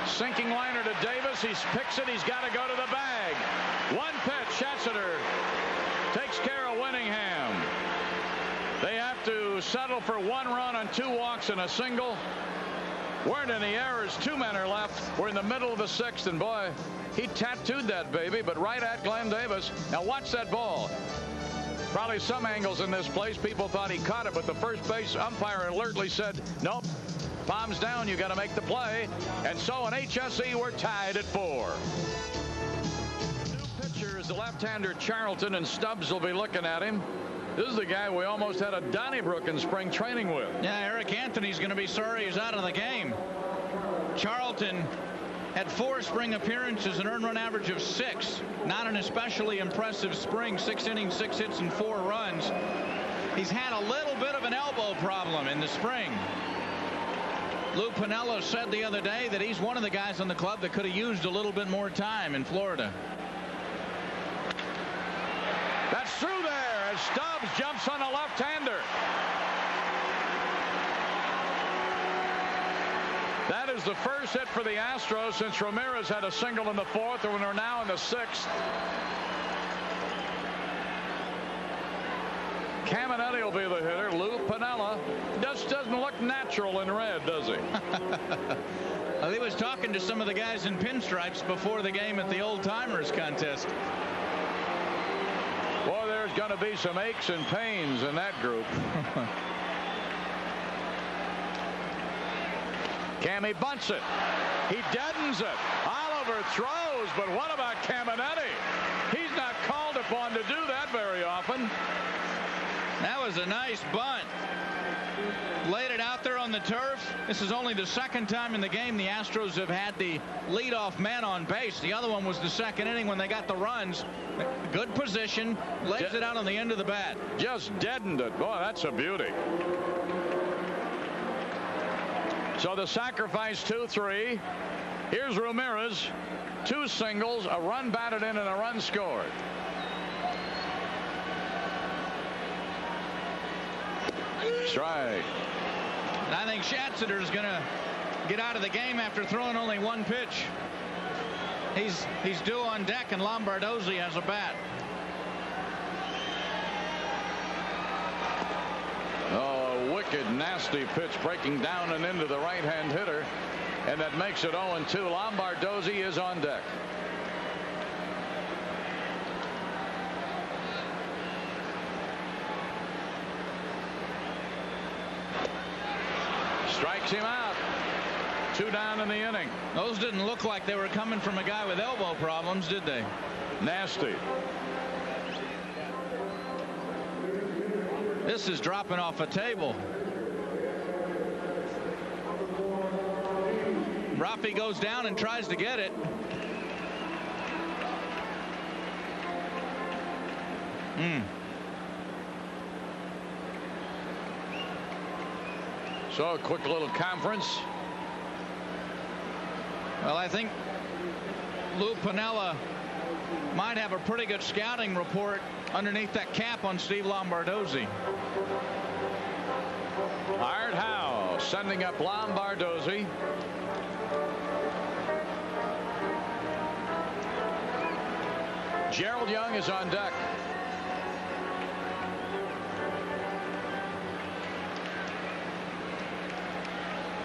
Sinking liner to Davis. He picks it. He's got to go to the bag. 1 pitch. Schatzeder takes care of Winningham. They have to settle for 1 run on 2 walks and a single. Weren't any errors. 2 men are left. We're in the middle of the 6th, and boy, he tattooed that baby, but right at Glenn Davis. Now watch that ball. Probably some angles in this place. People thought he caught it, but the first base umpire alertly said, nope, palms down, you got to make the play. And so in HSE, we're tied at 4. New pitcher is the left-hander Charlton, and Stubbs will be looking at him. This is the guy we almost had a Donnybrook in spring training with. Yeah, Eric Anthony's going to be sorry he's out of the game. Charlton had 4 spring appearances, an earned run average of 6. Not an especially impressive spring. 6 innings, 6 hits, and 4 runs. He's had a little bit of an elbow problem in the spring. Lou Piniella said the other day that he's one of the guys on the club that could have used a little bit more time in Florida. That's through there as Stubbs jumps on a left-hander. That is the first hit for the Astros since Ramirez had a single in the 4th, and we're now in the 6th. Caminetti will be the hitter. Lou Piniella just doesn't look natural in red, does he? Well, he was talking to some of the guys in pinstripes before the game at the Old Timers contest. Boy, there's going to be some aches and pains in that group. Cammy bunts it. He deadens it. Oliver throws, but what about Caminetti? He's not called upon to do that very often. That was a nice bunt. Laid it out there on the turf. This is only the 2nd time in the game the Astros have had the leadoff man on base. The other one was the 2nd inning when they got the runs. Good position. Lays it out on the end of the bat. Just deadened it. Boy, that's a beauty. So the sacrifice 2-3. Here's Ramirez. 2 singles, a run batted in, and a run scored. Strike. And I think Schatzeder is going to get out of the game after throwing only 1 pitch. He's due on deck, and Lombardozzi has a bat. Oh, a wicked, nasty pitch breaking down and into the right-hand hitter, and that makes it 0-2. Lombardozzi is on deck. Strikes him out. 2 down in the inning. Those didn't look like they were coming from a guy with elbow problems, did they? Nasty. This is dropping off a table. Rafi goes down and tries to get it. So a quick little conference. Well, I think Lou Piniella might have a pretty good scouting report underneath that cap on Steve Lombardozzi. Art Howe sending up Lombardozzi. Gerald Young is on deck.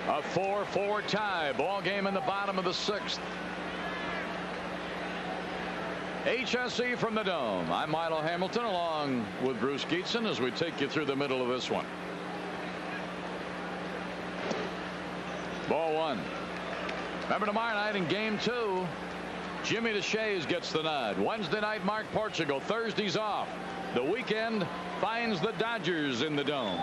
A 4-4 tie. Ball game in the bottom of the 6th. HSE from the Dome. I'm Milo Hamilton along with Bruce Geetson as we take you through the middle of this one. Ball 1. Remember tomorrow night in game 2, Jimmy DeShays gets the nod. Wednesday night, Mark Portugal. Thursday's off. The weekend finds the Dodgers in the Dome.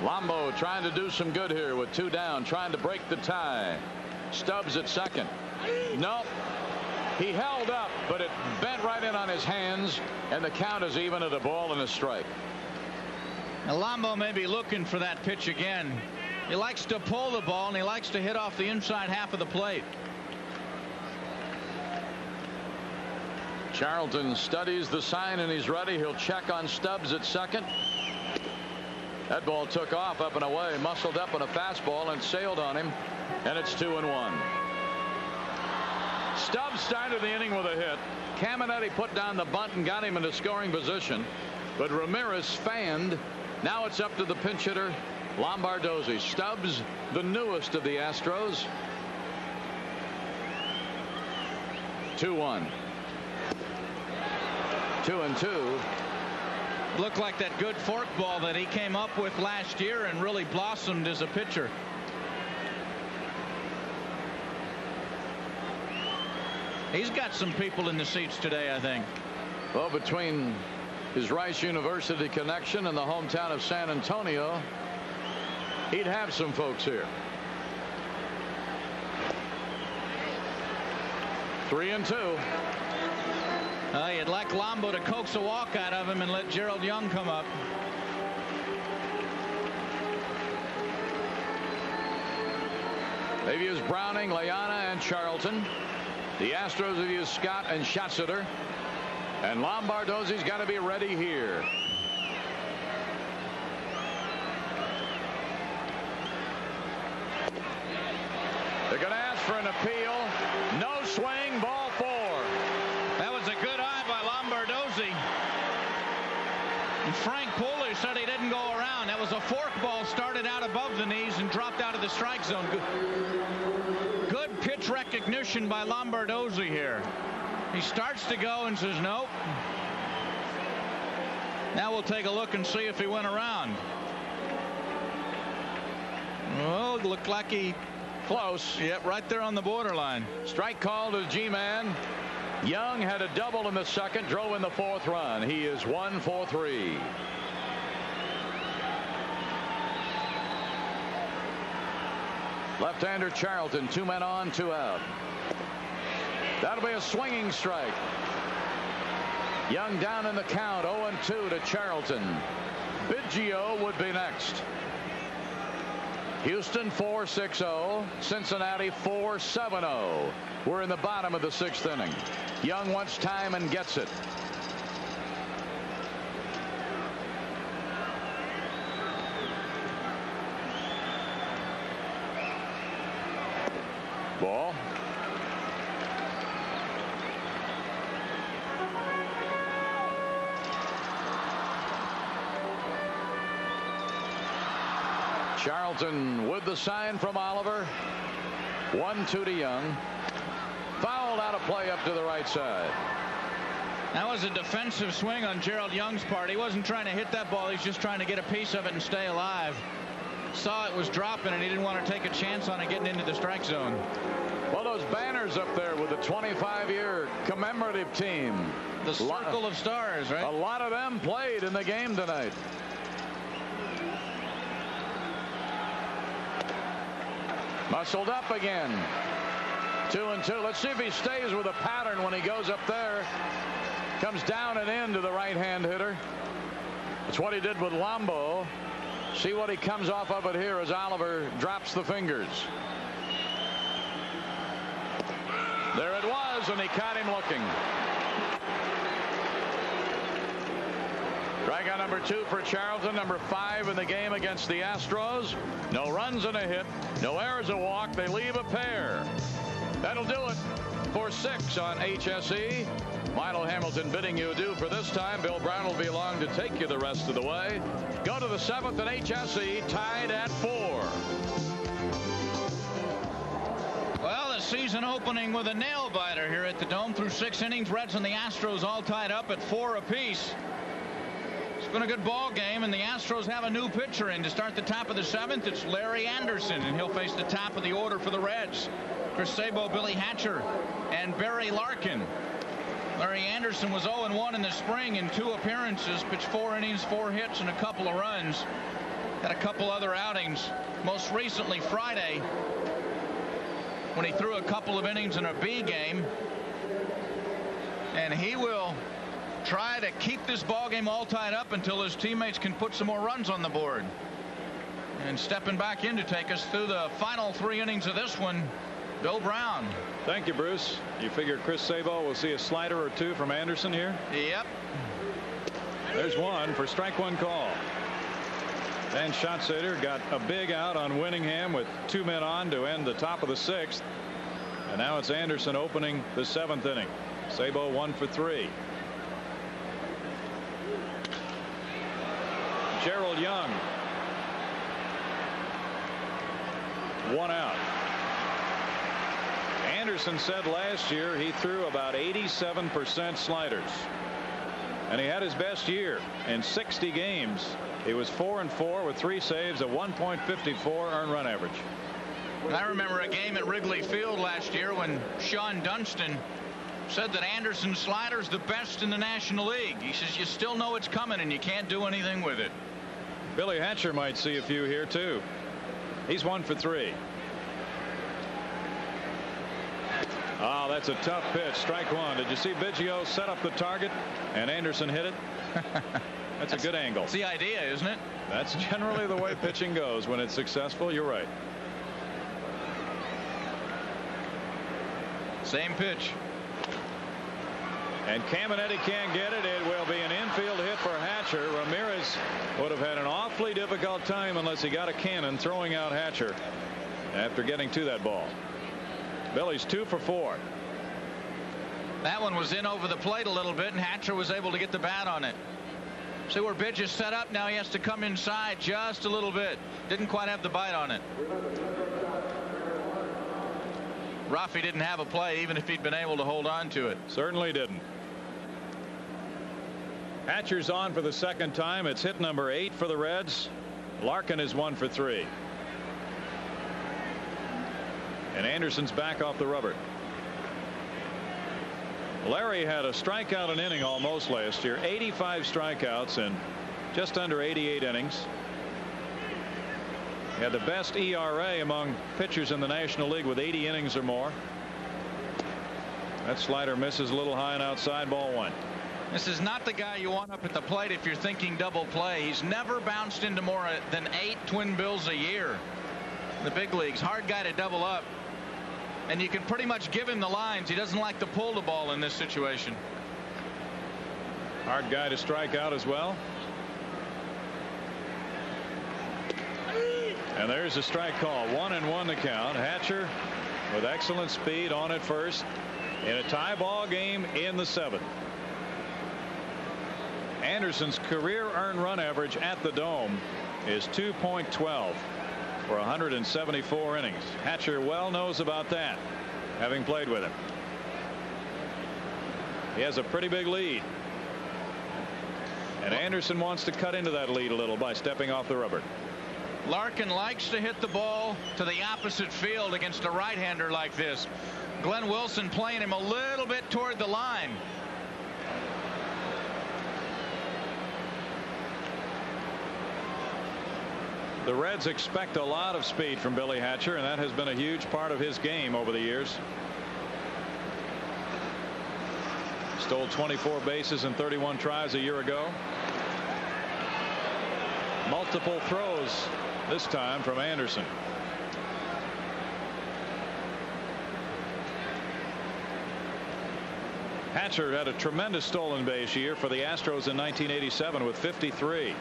Lombo trying to do some good here with 2 down, trying to break the tie. Stubbs at second. Nope. He held up, but it bent right in on his hands, and the count is even at a ball and a strike. Now Lombo may be looking for that pitch again. He likes to pull the ball, and he likes to hit off the inside half of the plate. Charlton studies the sign, and he's ready. He'll check on Stubbs at second. That ball took off up and away, muscled up on a fastball and sailed on him, and it's 2-1. Stubbs started the inning with a hit. Caminetti put down the bunt and got him into scoring position. but Ramirez fanned. Now it's up to the pinch hitter, Lombardozzi. Stubbs, the newest of the Astros. 2-1. 2-2. Looked like that good forkball that he came up with last year and really blossomed as a pitcher. He's got some people in the seats today, I think. Well, between his Rice University connection and the hometown of San Antonio, he'd have some folks here. 3-2. You'd like Lombo to coax a walk out of him and let Gerald Young come up. They've used Browning, Leana, and Charlton. The Astros have used Scott and Schatzeder. And Lombardozzi's got to be ready here. They're going to ask for an appeal. No swing, ball 4. That was a good eye by Lombardozzi. And Frank Pooley said he didn't go around. That was a forkball, started out above the knees and dropped out of the strike zone. Good pitch recognition by Lombardozzi here. He starts to go and says nope. Now we'll take a look and see if he went around. Well, it looked like he close. Yep, right there on the borderline. Strike call to the G-man. Young had a double in the second, drove in the 4th run. He is 1 for 3. Left-hander Charlton, 2 men on, 2 out. That'll be a swinging strike. Young down in the count, 0-2 to Charlton. Biggio would be next. Houston 4-6-0. Cincinnati 4-7-0. We're in the bottom of the 6th inning. Young wants time and gets it. Ball. Charlton with the sign from Oliver. 1-2 to Young. Fouled out of play up to the right side. That was a defensive swing on Gerald Young's part. He wasn't trying to hit that ball. He's just trying to get a piece of it and stay alive. Saw it was dropping and he didn't want to take a chance on it getting into the strike zone. Well, those banners up there with the 25-year commemorative team. The circle of stars, right? A lot of them played in the game tonight. Muscled up again. 2-2. Let's see if he stays with a pattern when he goes up there. Comes down and in to the right-hand hitter. It's what he did with Lombo. See what he comes off of it here as Oliver drops the fingers. There it was, and he caught him looking. Strikeout number 2 for Charlton, number 5 in the game against the Astros. No runs and a hit, no errors, a walk. They leave a pair. That'll do it for 6 on HSE. Milo Hamilton bidding you adieu for this time. Bill Brown will be along to take you the rest of the way. Go to the 7th at HSE, tied at 4. Well, the season opening with a nail biter here at the Dome through 6 innings. Reds and the Astros all tied up at 4 apiece. It's been a good ball game, and the Astros have a new pitcher in to start the top of the 7th. It's Larry Anderson, and he'll face the top of the order for the Reds. Chris Sabo, Billy Hatcher, and Barry Larkin. Larry Anderson was 0-1 in the spring in 2 appearances, pitched 4 innings, 4 hits, and a couple of runs. Had a couple other outings, most recently Friday, when he threw a couple of innings in a B game. And he will try to keep this ball game all tied up until his teammates can put some more runs on the board. And stepping back in to take us through the final 3 innings of this one, Bill Brown. Thank you, Bruce. You figure Chris Sabo will see a slider or 2 from Anderson here? Yep. There's one for strike 1 call. Dan Schatzeder got a big out on Winningham with 2 men on to end the top of the 6th. And now it's Anderson opening the 7th inning. Sabo 1 for 3. Gerald Young. 1 out. Anderson said last year he threw about 87% sliders. And he had his best year in 60 games. He was 4-4 with 3 saves, a 1.54 earned run average. I remember a game at Wrigley Field last year when Sean Dunston said that Anderson's slider's the best in the National League. He says you still know it's coming and you can't do anything with it. Billy Hatcher might see a few here too. He's 1 for 3. Oh, that's a tough pitch. Strike 1. Did you see Biggio set up the target and Anderson hit it? That's a good angle. That's the idea, isn't it? That's generally the way pitching goes when it's successful. You're right. Same pitch. And Caminetti can't get it. It will be an infield hit for Hatcher. Ramirez would have had an awfully difficult time unless he got a cannon throwing out Hatcher after getting to that ball. Billy's 2 for 4. That one was in over the plate a little bit, and Hatcher was able to get the bat on it. See where Bidge is set up now. He has to come inside just a little bit. Didn't quite have the bite on it. Rafi didn't have a play even if he'd been able to hold on to it. Certainly didn't. Hatcher's on for the second time. It's hit number 8 for the Reds. Larkin is 1 for 3. And Anderson's back off the rubber. Larry had a strikeout an inning almost last year. 85 strikeouts in just under 88 innings. He had the best ERA among pitchers in the National League with 80 innings or more. That slider misses a little high and outside, ball 1. This is not the guy you want up at the plate if you're thinking double play. He's never bounced into more than 8 twin bills a year in the big leagues. Hard guy to double up. And you can pretty much give him the lines. He doesn't like to pull the ball in this situation. Hard guy to strike out as well. And there's a strike call. 1-1 the count. Hatcher with excellent speed on at first in a tie ball game in the 7th. Anderson's career earned run average at the Dome is 2.12 for 174 innings. Hatcher well knows about that, having played with him. He has a pretty big lead. And Anderson wants to cut into that lead a little by stepping off the rubber. Larkin likes to hit the ball to the opposite field against a right-hander like this. Glenn Wilson playing him a little bit toward the line. The Reds expect a lot of speed from Billy Hatcher, and that has been a huge part of his game over the years. Stole 24 bases in 31 tries a year ago. Multiple throws this time from Anderson. Hatcher had a tremendous stolen base year for the Astros in 1987 with 53.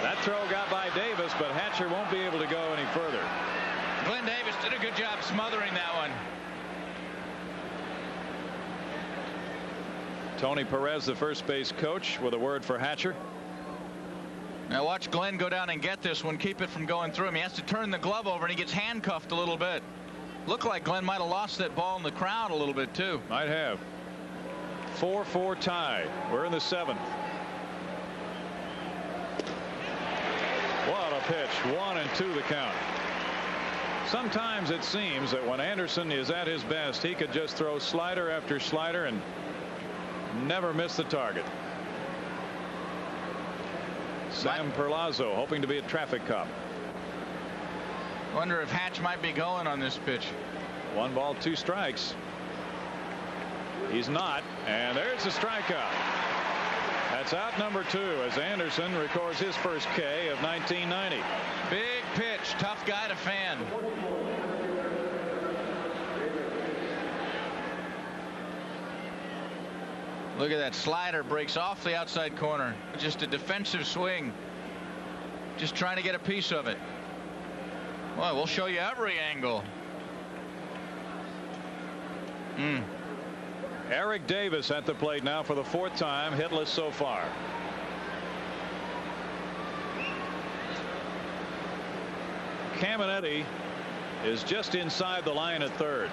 That throw got by Davis, but Hatcher won't be able to go any further. Glenn Davis did a good job smothering that one. Tony Perez, the first base coach, with a word for Hatcher. Now watch Glenn go down and get this one, keep it from going through him. He has to turn the glove over and he gets handcuffed a little bit. Looked like Glenn might have lost that ball in the crowd a little bit too. Might have. 4-4 tie. We're in the 7th. What a pitch. 1-2 the count. Sometimes it seems that when Anderson is at his best, he could just throw slider after slider and never miss the target. Sam Perlazzo hoping to be a traffic cop. Wonder if Hatch might be going on this pitch. 1 ball 2 strikes. He's not, and there's the strikeout. That's out number 2 as Anderson records his first K of 1990. Big pitch, tough guy to fan. Look at that slider, breaks off the outside corner. Just a defensive swing. Just trying to get a piece of it. Well, we'll show you every angle. Eric Davis at the plate now for the 4th time, hitless so far. Caminetti is just inside the line at third.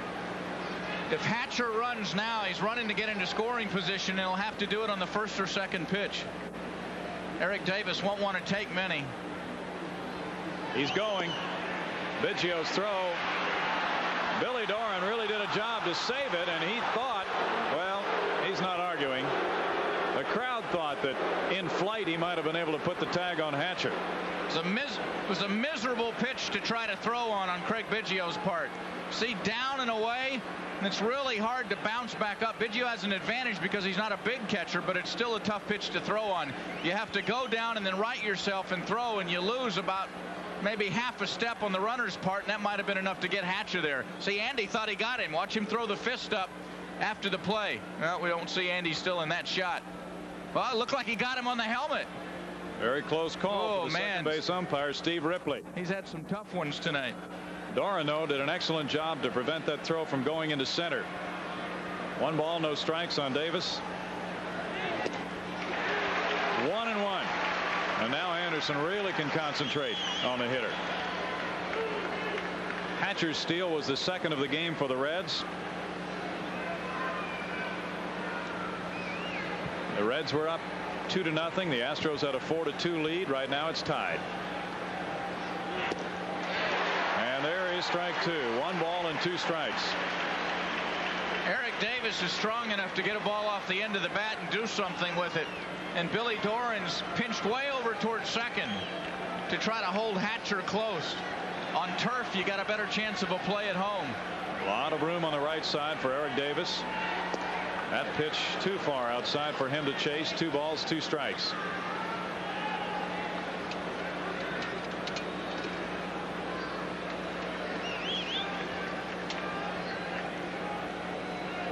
If Hatcher runs now, he's running to get into scoring position, and he'll have to do it on the first or second pitch. Eric Davis won't want to take many. He's going. Biggio's throw. Billy Doran really did a job to save it, and he thought, well, he's not arguing. The crowd thought that in flight he might have been able to put the tag on Hatcher. It was a miserable pitch to try to throw on Craig Biggio's part. See, down and away, and it's really hard to bounce back up. Biggio has an advantage because he's not a big catcher, but it's still a tough pitch to throw on. You have to go down and then right yourself and throw, and you lose about maybe half a step on the runner's part, and that might have been enough to get Hatcher there. See, Andy thought he got him. Watch him throw the fist up after the play. Well, we don't see Andy still in that shot. Well, it looked like he got him on the helmet. Very close call for the second base umpire, Steve Ripley. He's had some tough ones tonight. Doran, though, did an excellent job to prevent that throw from going into center. 1 ball, no strikes on Davis. 1-1. And now Anderson really can concentrate on the hitter. Hatcher's steal was the second of the game for the Reds. The Reds were up 2-0. The Astros had a 4-2 lead. Right now it's tied. And there is strike 2. 1 ball and 2 strikes. Eric Davis is strong enough to get a ball off the end of the bat and do something with it. And Billy Doran's pinched way over towards second to try to hold Hatcher close. On turf, you got a better chance of a play at home. A lot of room on the right side for Eric Davis. That pitch too far outside for him to chase. 2 balls, 2 strikes.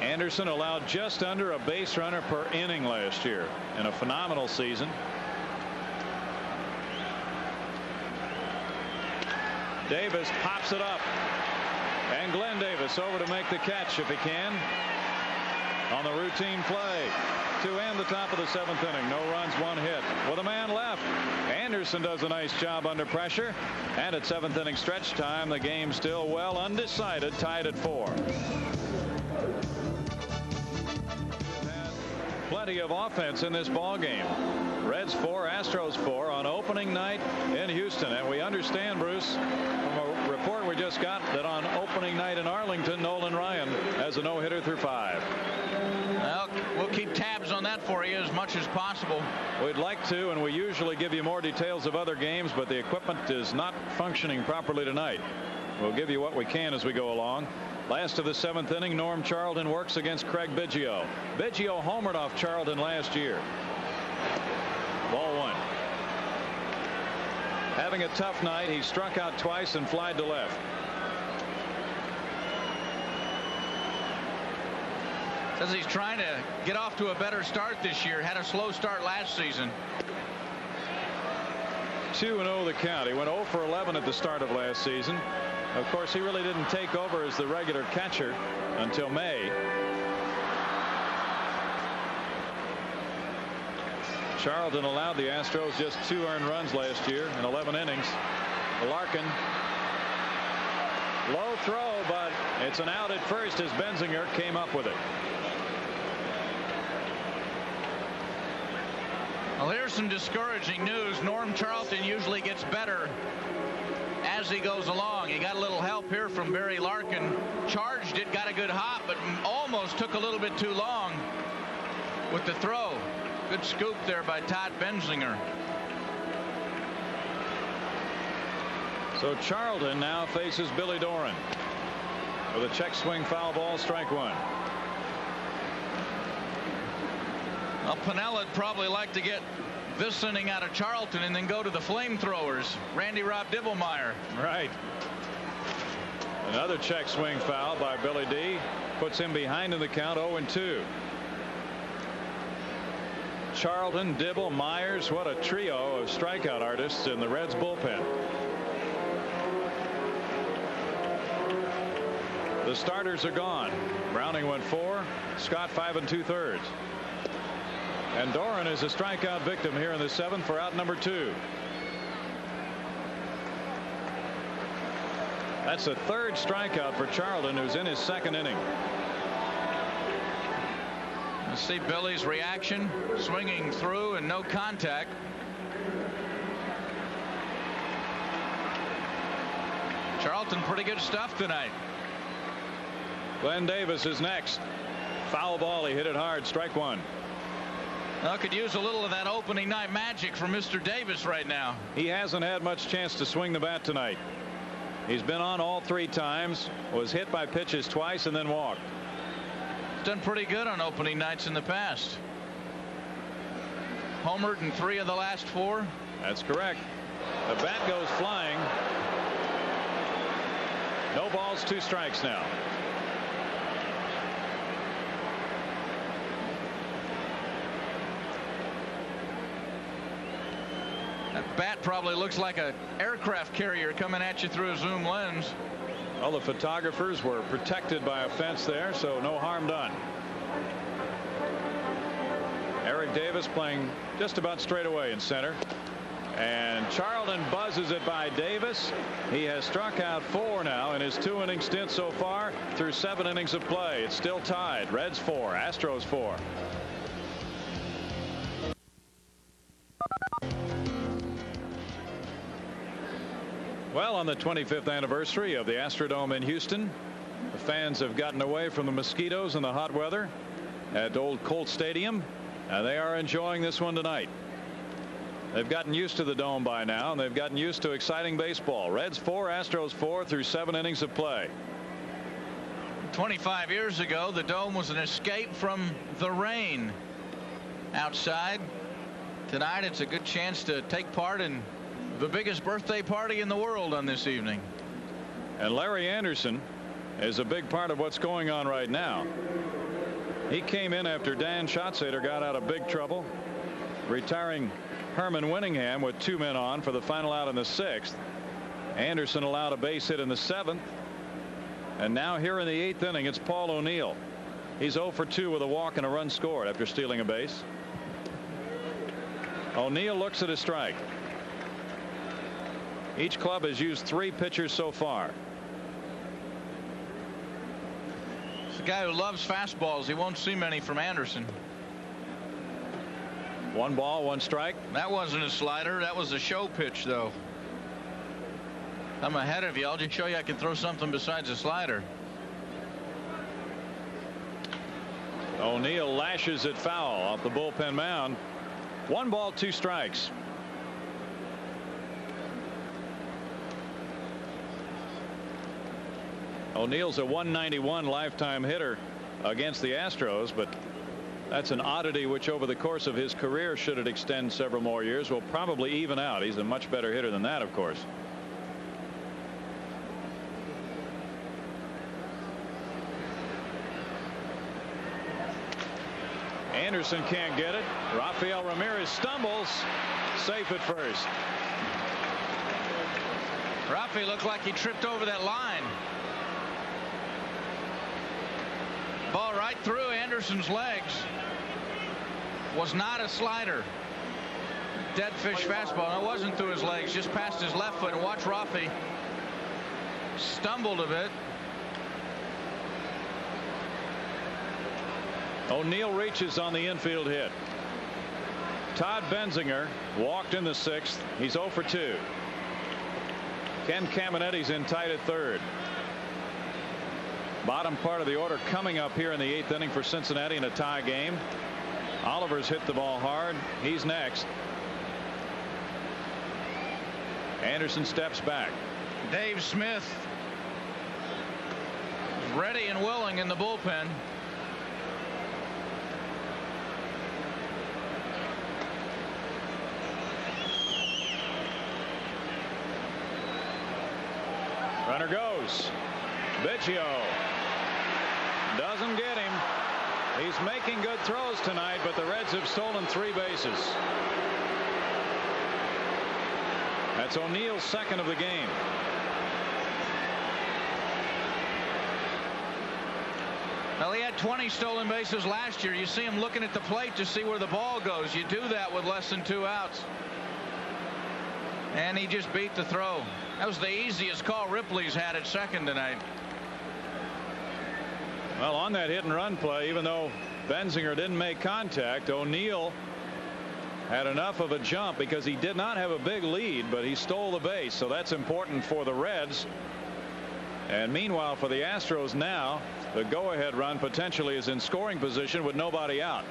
Anderson allowed just under a base runner per inning last year in a phenomenal season. Davis pops it up, and Glenn Davis over to make the catch if he can on the routine play to end the top of the 7th inning. No runs, 1 hit with a man left. Anderson does a nice job under pressure, and at 7th inning stretch time, the game still well undecided, tied at 4. Plenty of offense in this ball game. Reds 4, Astros 4 on opening night in Houston, and we understand, Bruce, from a report we just got, that on opening night in Arlington, Nolan Ryan has a no-hitter through 5. Well, we'll keep tabs on that for you as much as possible. We'd like to, and we usually give you more details of other games, but the equipment is not functioning properly tonight. We'll give you what we can as we go along. Last of the 7th inning, Norm Charlton works against Craig Biggio. Biggio homered off Charlton last year. Ball 1. Having a tough night, he struck out twice and flied to left. Says he's trying to get off to a better start this year. Had a slow start last season. 2-0 the count. He went 0 for 11 at the start of last season. Of course, he really didn't take over as the regular catcher until May. Charlton allowed the Astros just 2 earned runs last year in 11 innings. Larkin, low throw, but it's an out at first as Benzinger came up with it. Well, here's some discouraging news. Norm Charlton usually gets better as he goes along. He got a little help here from Barry Larkin. Charged it, got a good hop, but almost took a little bit too long with the throw. Good scoop there by Todd Benzinger. So Charlton now faces Billy Doran with a check swing foul ball, strike 1. Well, Piniella'd probably like to get this inning out of Charlton and then go to the flamethrowers. Randy Rob Dibblmeyer. Right. Another check swing foul by Billy D. Puts him behind in the count, 0-2. Charlton, Dibble, Myers, what a trio of strikeout artists in the Reds bullpen. The starters are gone. Browning went 4, Scott 5 2/3. And Doran is a strikeout victim here in the 7th for out number 2. That's a third strikeout for Charlton, who's in his second inning. Let's see Billy's reaction, swinging through and no contact. Charlton, pretty good stuff tonight. Glenn Davis is next. Foul ball. He hit it hard. Strike one. I could use a little of that opening night magic from Mr. Davis right now. He hasn't had much chance to swing the bat tonight. He's been on all 3 times, was hit by pitches twice, and then walked. He's done pretty good on opening nights in the past. Homered in 3 of the last 4. That's correct. The bat goes flying. No balls, 2 strikes now. That bat probably looks like an aircraft carrier coming at you through a zoom lens. All the photographers were protected by a fence there, so no harm done. Eric Davis playing just about straight away in center. And Charlton buzzes it by Davis. He has struck out 4 now in his 2-inning stint so far through 7 innings of play. It's still tied. Reds 4, Astros 4. Well, on the 25th anniversary of the Astrodome in Houston, the fans have gotten away from the mosquitoes and the hot weather at Old Colt Stadium, and they are enjoying this one tonight. They've gotten used to the dome by now, and they've gotten used to exciting baseball. Reds 4, Astros 4 through 7 innings of play. 25 years ago, the dome was an escape from the rain outside. Tonight, it's a good chance to take part in the biggest birthday party in the world on this evening. And Larry Anderson is a big part of what's going on right now. He came in after Dan Schatzeder got out of big trouble, retiring Herman Winningham with 2 men on for the final out in the 6th. Anderson allowed a base hit in the 7th. And now here in the 8th inning, it's Paul O'Neill. He's 0 for 2 with a walk and a run scored after stealing a base. O'Neill looks at his strike. Each club has used 3 pitchers so far. It's a guy who loves fastballs. He won't see many from Anderson. 1 ball, 1 strike. That wasn't a slider. That was a show pitch, though. I'm ahead of you. I'll just show you I can throw something besides a slider. O'Neill lashes it foul off the bullpen mound. 1 ball, 2 strikes. O'Neill's a 191 lifetime hitter against the Astros, but that's an oddity which over the course of his career, should it extend several more years, will probably even out. He's a much better hitter than that, of course. Anderson can't get it. Rafael Ramirez stumbles. Safe at first. Rafi looked like he tripped over that line. Ball right through Anderson's legs. Was not a slider. Dead fish fastball. No, it wasn't through his legs, just past his left foot. And watch Rafi. Stumbled a bit. O'Neill reaches on the infield hit. Todd Benzinger walked in the 6th. He's 0 for 2. Ken Caminetti's in tight at 3rd. Bottom part of the order coming up here in the 8th inning for Cincinnati in a tie game. Oliver's hit the ball hard. He's next. Anderson steps back. Dave Smith is ready and willing in the bullpen. Runner goes. Biggio doesn't get him. He's making good throws tonight, but the Reds have stolen 3 bases. That's O'Neill's 2nd of the game. Well, he had 20 stolen bases last year. You see him looking at the plate to see where the ball goes. You do that with less than 2 outs. And he just beat the throw. That was the easiest call Ripley's had at second tonight. Well, on that hit and run play, even though Benzinger didn't make contact, O'Neill had enough of a jump because he did not have a big lead, but he stole the base. So that's important for the Reds. And meanwhile, for the Astros now, the go-ahead run potentially is in scoring position with nobody out.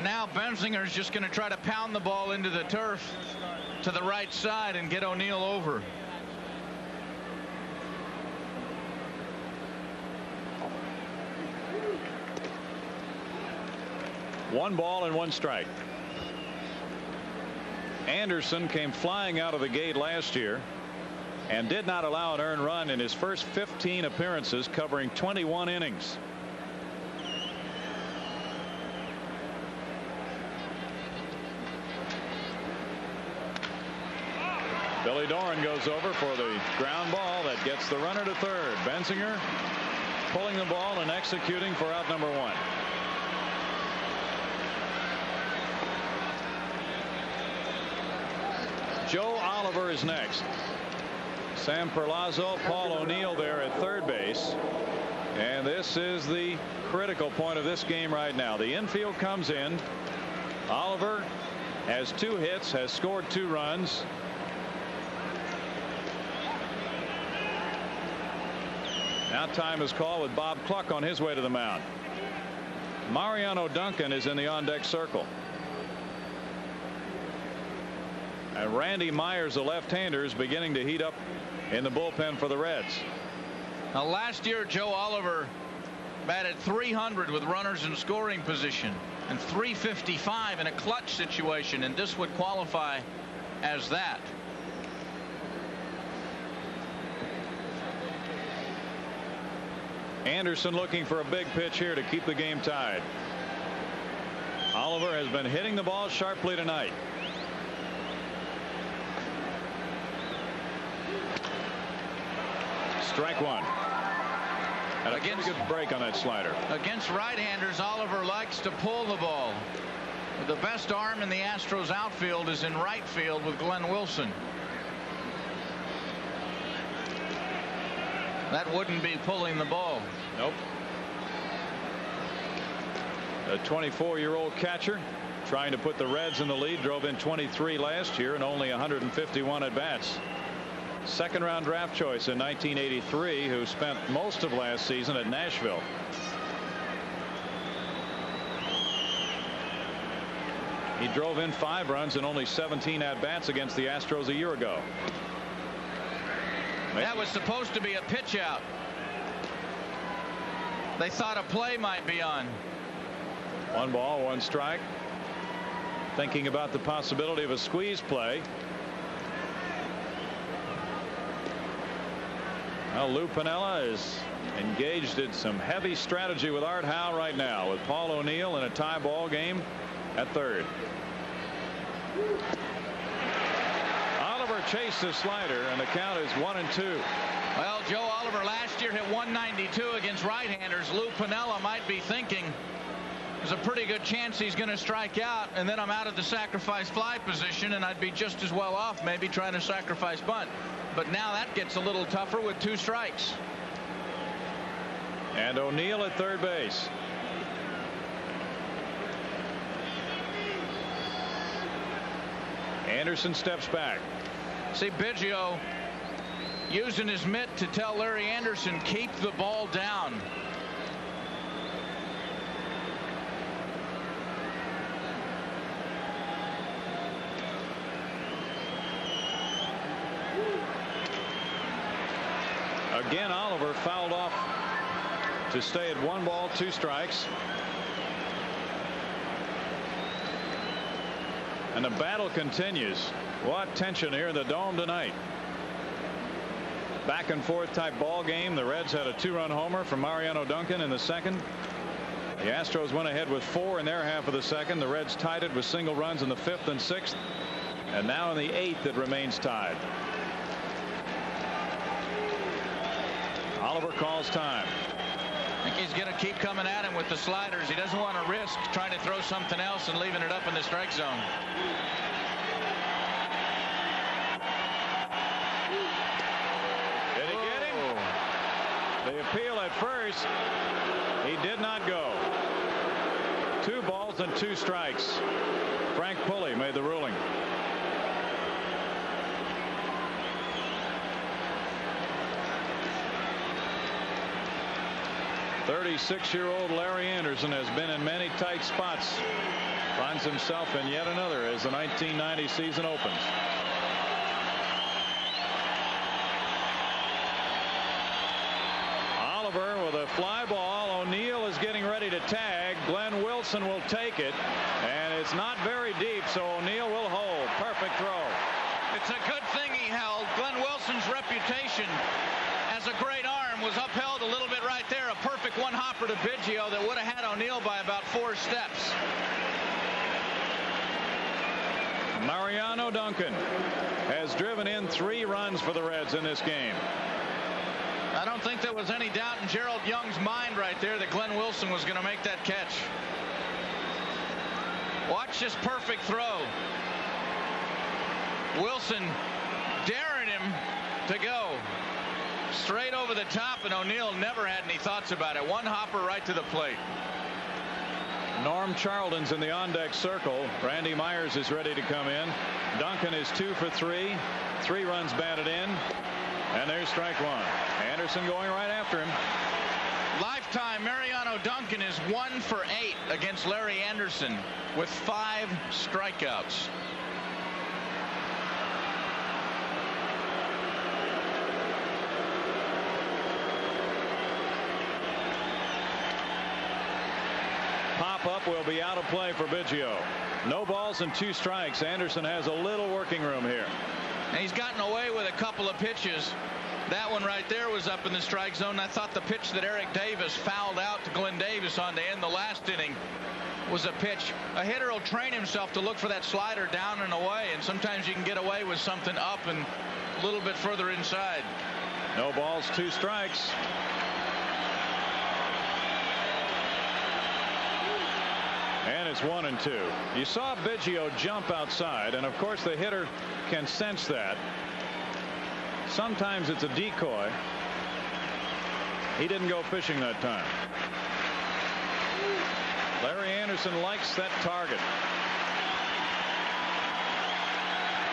Now Benzinger's just going to try to pound the ball into the turf to the right side and get O'Neill over. One ball and one strike. Anderson came flying out of the gate last year and did not allow an earned run in his first 15 appearances, covering 21 innings. Billy Doran goes over for the ground ball that gets the runner to third. Benzinger pulling the ball and executing for out number one. Joe Oliver is next. Sam Perlazo, Paul O'Neill there at third base. And this is the critical point of this game right now. The infield comes in. Oliver has 2 hits, has scored 2 runs. Now time is called with Bob Cluck on his way to the mound. Mariano Duncan is in the on-deck circle. And Randy Myers, the left-hander, is beginning to heat up in the bullpen for the Reds. Now last year Joe Oliver batted .300 with runners in scoring position and .355 in a clutch situation, and this would qualify as that. Anderson looking for a big pitch here to keep the game tied. Oliver has been hitting the ball sharply tonight. Strike one. And a pretty good break on that slider. Against right-handers, Oliver likes to pull the ball. The best arm in the Astros outfield is in right field with Glenn Wilson. That wouldn't be pulling the ball. Nope. A 24-year-old catcher trying to put the Reds in the lead, drove in 23 last year and only 151 at bats. Second round draft choice in 1983, who spent most of last season at Nashville. He drove in 5 runs and only 17 at bats against the Astros a year ago. That was supposed to be a pitch out. They thought a play might be on. 1 ball, 1 strike. Thinking about the possibility of a squeeze play. Well, Lou Piniella is engaged in some heavy strategy with Art Howe right now, with Paul O'Neill in a tie ball game at third. Oliver chased the slider, and the count is 1-2. Well, Joe Oliver last year hit .192 against right-handers. Lou Piniella might be thinking there's a pretty good chance he's going to strike out, and then I'm out of the sacrifice fly position, and I'd be just as well off maybe trying to sacrifice bunt. But now that gets a little tougher with 2 strikes. And O'Neill at third base. Anderson steps back. See Biggio using his mitt to tell Larry Anderson, keep the ball down. Again, Oliver fouled off to stay at 1 ball, 2 strikes. And the battle continues. What tension here in the Dome tonight. Back and forth type ball game. The Reds had a 2-run homer from Mariano Duncan in the second. The Astros went ahead with 4 in their half of the second. The Reds tied it with single runs in the 5th and 6th. And now in the 8th it remains tied. Oliver calls time. I think he's going to keep coming at him with the sliders. He doesn't want to risk trying to throw something else and leaving it up in the strike zone. at first. He did not go. 2 balls and 2 strikes. Frank Pulley made the ruling. "36-year-old Larry Anderson has been in many tight spots. Finds himself in yet another as the 1990 season opens." Oliver with a fly ball. O'Neill is getting ready to tag. Glenn Wilson will take it, and it's not very deep, so O'Neill will hold. Perfect throw. It's a good thing he held. Glenn Wilson's reputation as a great arm was upheld a little bit right there. A perfect one-hopper to Biggio that would have had O'Neill by about 4 steps. Mariano Duncan has driven in 3 runs for the Reds in this game. I don't think there was any doubt in Gerald Young's mind right there that Glenn Wilson was going to make that catch. Watch this perfect throw. Wilson daring him to go straight over the top, and O'Neill never had any thoughts about it. One hopper right to the plate. Norm Charlton's in the on-deck circle. Randy Myers is ready to come in. Duncan is 2 for 3. 3 runs batted in. And there's strike 1. Anderson going right after him. Lifetime Mariano Duncan is 1 for 8 against Larry Anderson with 5 strikeouts. Pop-up will be out of play for Biggio. No balls and 2 strikes. Anderson has a little working room here. And he's gotten away with a couple of pitches. That one right there was up in the strike zone. I thought the pitch that Eric Davis fouled out to Glenn Davis on to end the last inning was a pitch. A hitter will train himself to look for that slider down and away, and sometimes you can get away with something up and a little bit further inside. No balls, 2 strikes. And it's 1 and 2. You saw Biggio jump outside, and of course the hitter can sense that. Sometimes it's a decoy. He didn't go fishing that time. Larry Anderson likes that target.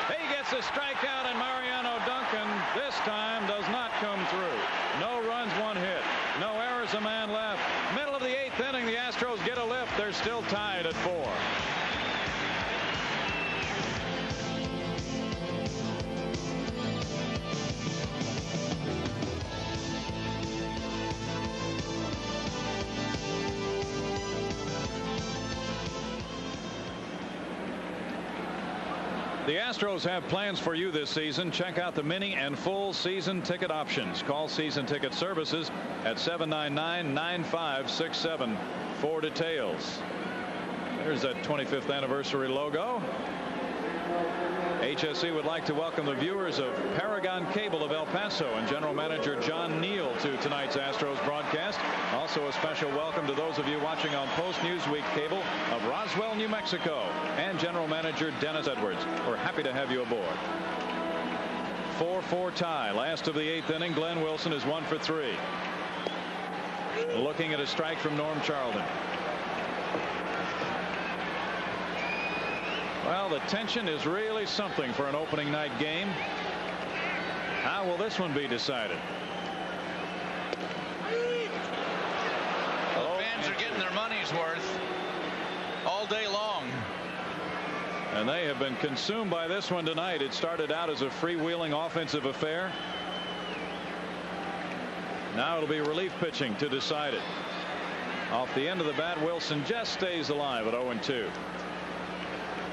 He gets a strikeout, and Mariano Duncan this time does not come through. No runs, 1 hit. No errors, a man left. Middle of the 8th inning, the Astros get a lift. They're still tied at 4. The Astros have plans for you this season. Check out the mini and full season ticket options. Call Season Ticket Services at 799-9567 for details. There's that 25th anniversary logo. HSE would like to welcome the viewers of Paragon Cable of El Paso and General Manager John Neal to tonight's Astros broadcast. Also a special welcome to those of you watching on Post Newsweek Cable of Roswell, New Mexico, and General Manager Dennis Edwards. We're happy to have you aboard. 4-4 tie. Last of the 8th inning. Glenn Wilson is 1 for 3. Looking at a strike from Norm Charlton. Well, the tension is really something for an opening night game. How will this one be decided? The fans are getting their money's worth all day long. And they have been consumed by this one tonight. It started out as a freewheeling offensive affair. Now it'll be relief pitching to decide it. Off the end of the bat, Wilson just stays alive at 0-2.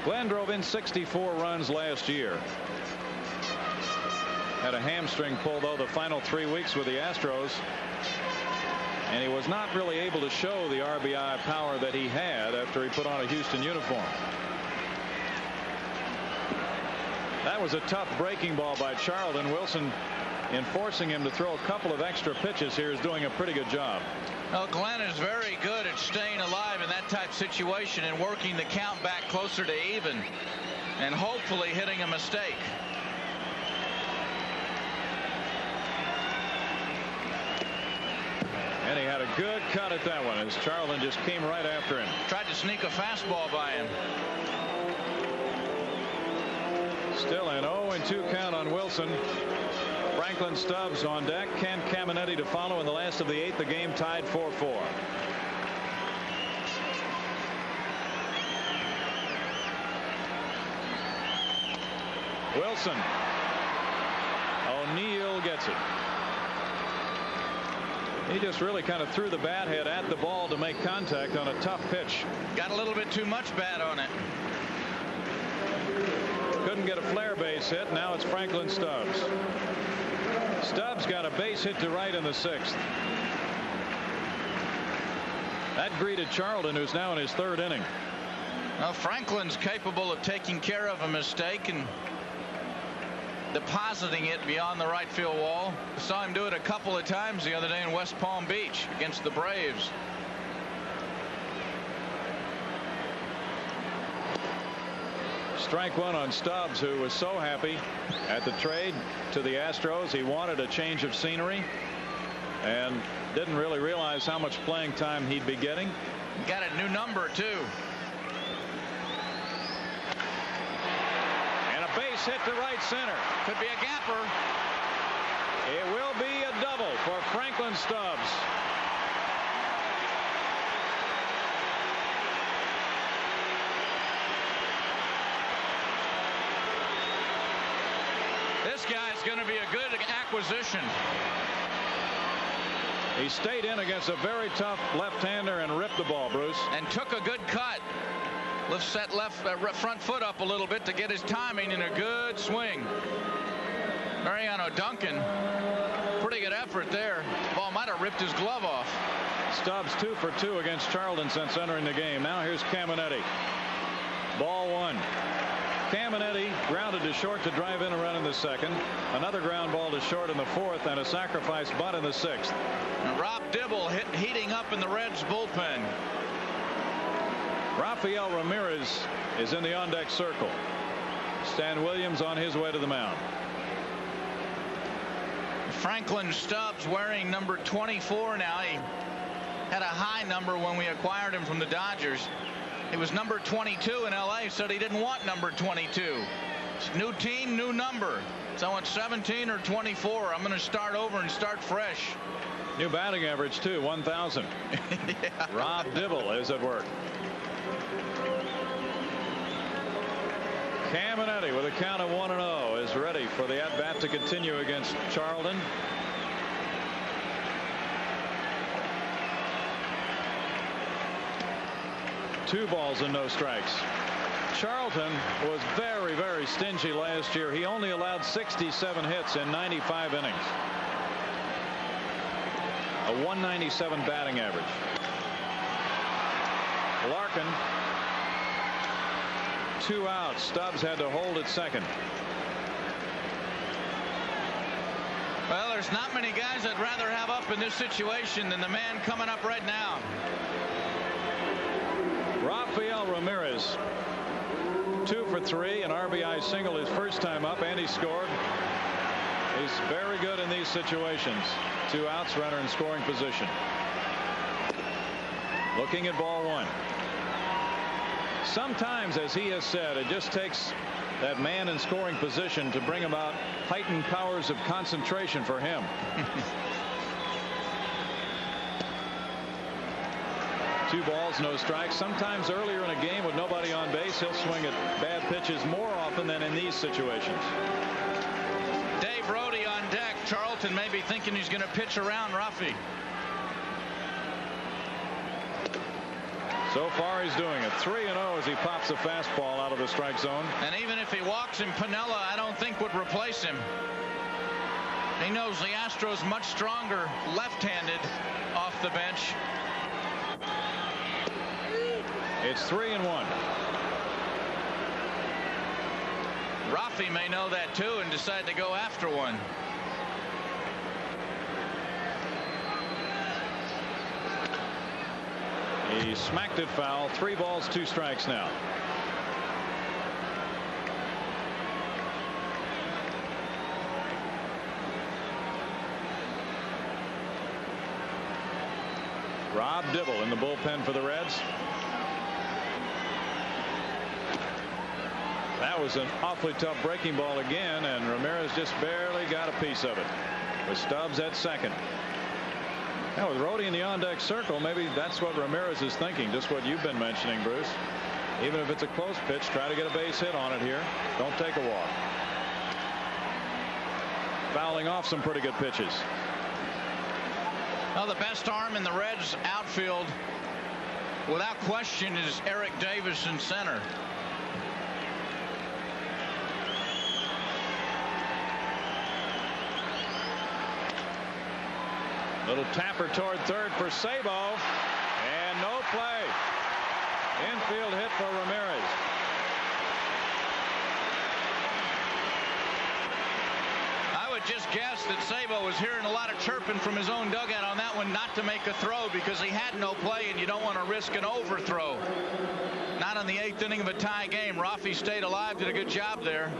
Glenn drove in 64 runs last year. Had a hamstring pull, though, the final 3 weeks with the Astros. And he was not really able to show the RBI power that he had after he put on a Houston uniform. That was a tough breaking ball by Charlton. Wilson, in forcing him to throw a couple of extra pitches here, is doing a pretty good job. Well, Glenn is very good at staying alive in that type situation and working the count back closer to even and hopefully hitting a mistake. And he had a good cut at that one as Charlton just came right after him. Tried to sneak a fastball by him. Still an 0-2 count on Wilson. Franklin Stubbs on deck. Ken Caminetti to follow in the last of the 8th. The game tied 4-4. Wilson. O'Neill gets it. He just really kind of threw the bat head at the ball to make contact on a tough pitch. Got a little bit too much bat on it. Couldn't get a flare base hit. Now it's Franklin Stubbs. Stubbs got a base hit to right in the 6th. That greeted Charlton, who's now in his 3rd inning. Well, Franklin's capable of taking care of a mistake and depositing it beyond the right field wall. Saw him do it a couple of times the other day in West Palm Beach against the Braves. Strike one on Stubbs, who was so happy at the trade to the Astros. He wanted a change of scenery and didn't really realize how much playing time he'd be getting. Got a new number too. And a base hit to right center. Could be a gapper. It will be a double for Franklin Stubbs. This guy's going to be a good acquisition. He stayed in against a very tough left-hander and ripped the ball, Bruce. And took a good cut. Lifts that front foot up a little bit to get his timing in a good swing. Mariano Duncan, pretty good effort there. Ball might have ripped his glove off. Stubbs 2 for 2 against Charlton since entering the game. Now here's Caminetti. Ball 1. Caminetti grounded to short to drive in a run in the 2nd. Another ground ball to short in the 4th, and a sacrifice bunt in the 6th. And Rob Dibble heating up in the Reds bullpen. Rafael Ramirez is in the on-deck circle. Stan Williams on his way to the mound. Franklin Stubbs wearing number 24 now. He had a high number when we acquired him from the Dodgers. He was number 22 in LA, said he didn't want number 22. It's new team, new number. So I want 17 or 24. I'm going to start over and start fresh. New batting average too, 1,000. Yeah. Rob Dibble is at work. Caminetti with a count of 1-0 is ready for the at-bat to continue against Charlton. Two balls and no strikes. Charlton was very, very stingy last year. He only allowed 67 hits in 95 innings. A 197 batting average. Larkin. 2 outs. Stubbs had to hold at second. Well, there's not many guys I'd rather have up in this situation than the man coming up right now. Rafael Ramirez, 2 for 3, an RBI single his first time up, and he scored. He's very good in these situations. 2 outs, runner in scoring position. Looking at ball 1. Sometimes, as he has said, it just takes that man in scoring position to bring about heightened powers of concentration for him. 2 balls, no strikes. Sometimes earlier in a game with nobody on base, he'll swing at bad pitches more often than in these situations. Dave Brody on deck. Charlton may be thinking he's going to pitch around Ruffy. So far he's doing it. 3-0 as he pops a fastball out of the strike zone. And even if he walks him, Piniella, I don't think would replace him. He knows the Astros much stronger left-handed off the bench. It's 3-1. Rafi may know that too and decide to go after one. He smacked it foul. 3 balls, 2 strikes now. Rob Dibble in the bullpen for the Reds. That was an awfully tough breaking ball again, and Ramirez just barely got a piece of it. With Stubbs at second. Now with Rhodey in the on-deck circle, maybe that's what Ramirez is thinking, just what you've been mentioning, Bruce. Even if it's a close pitch, try to get a base hit on it here. Don't take a walk. Fouling off some pretty good pitches. Well, the best arm in the Reds outfield, without question, is Eric Davis in center. Little tapper toward third for Sabo, and no play. Infield hit for Ramirez. I would just guess that Sabo was hearing a lot of chirping from his own dugout on that one, not to make a throw because he had no play, and you don't want to risk an overthrow. Not in the 8th inning of a tie game. Rafi stayed alive, did a good job there.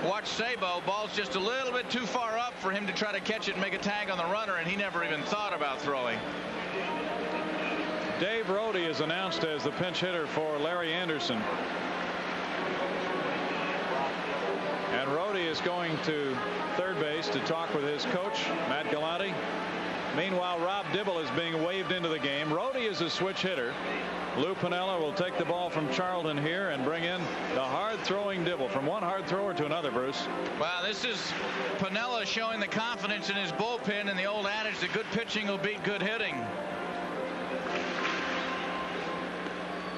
Watch Sabo. Ball's just a little bit too far up for him to try to catch it and make a tag on the runner, and he never even thought about throwing. Dave Rhodey is announced as the pinch hitter for Larry Anderson. And Rhodey is going to third base to talk with his coach, Matt Galante. Meanwhile, Rob Dibble is being waved into the game. Rhodey is a switch hitter. Lou Piniella will take the ball from Charlton here and bring in the hard-throwing Dibble. From one hard thrower to another, Bruce. Wow, this is Piniella showing the confidence in his bullpen and the old adage that good pitching will beat good hitting.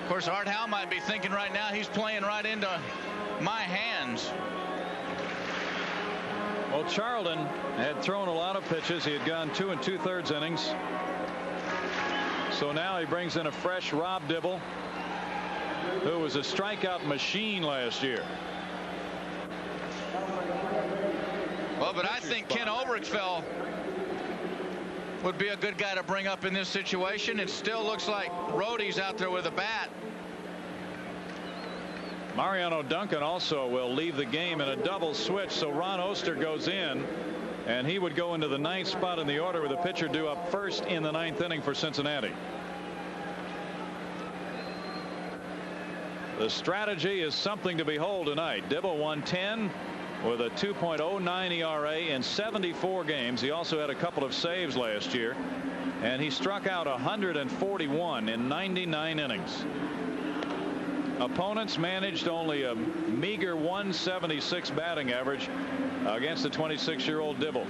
Of course, Art Howe might be thinking right now he's playing right into my hands. Well, Charlton had thrown a lot of pitches. He had gone 2 2/3 innings. So now he brings in a fresh Rob Dibble, who was a strikeout machine last year. Well, but I think Ken Oberkfell would be a good guy to bring up in this situation. It still looks like Rhodey's out there with a bat. Mariano Duncan also will leave the game in a double switch, so Ron Oster goes in, and he would go into the 9th spot in the order with a pitcher due up first in the 9th inning for Cincinnati. The strategy is something to behold tonight. Dibble 110 with a 2.09 ERA in 74 games. He also had a couple of saves last year, and he struck out 141 in 99 innings. Opponents managed only a meager 176 batting average against the 26-year-old Dibble.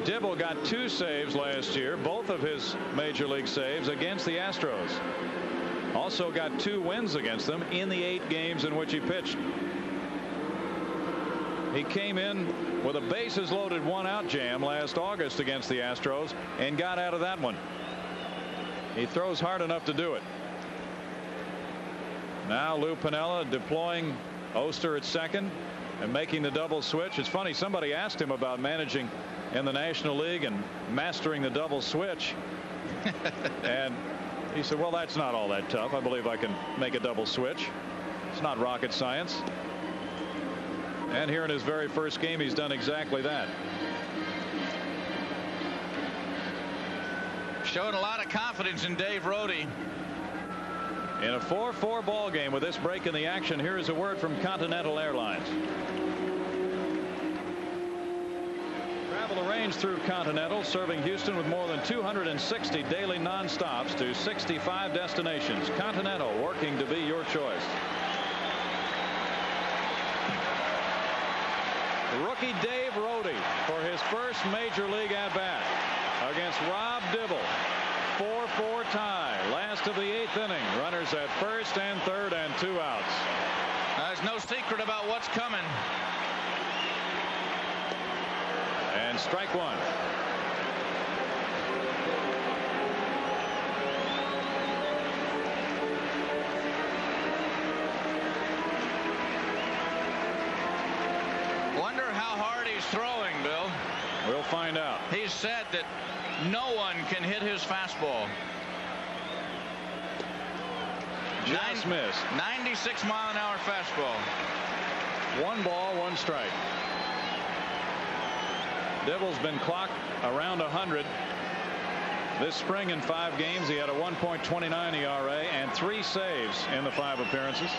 Dibble got 2 saves last year, both of his major league saves against the Astros. Also got 2 wins against them in the 8 games in which he pitched. He came in with a bases loaded 1-out jam last August against the Astros and got out of that one. He throws hard enough to do it. Now Lou Piniella deploying Oster at second and making the double switch. It's funny, somebody asked him about managing in the National League and mastering the double switch. And he said, well, that's not all that tough. I believe I can make a double switch. It's not rocket science. And here in his very first game, he's done exactly that. Showing a lot of confidence in Dave Rhodey. In a 4-4 ball game with this break in the action, here is a word from Continental Airlines. Travel arranged through Continental, serving Houston with more than 260 daily non-stops to 65 destinations. Continental, working to be your choice. Rookie Dave Rhodey for his first major league at-bat against Rob Dibble. 4-4 tie. Last of the 8th inning. Runners at first and third and 2 outs. There's no secret about what's coming. And strike 1. Wonder how hard he's throwing, Bill. We'll find out. He said that no one can hit his fastball. Just missed. 96-mile-an-hour fastball. 1 ball, 1 strike. Dibble's been clocked around 100 this spring in 5 games. He had a 1.29 ERA and 3 saves in the 5 appearances.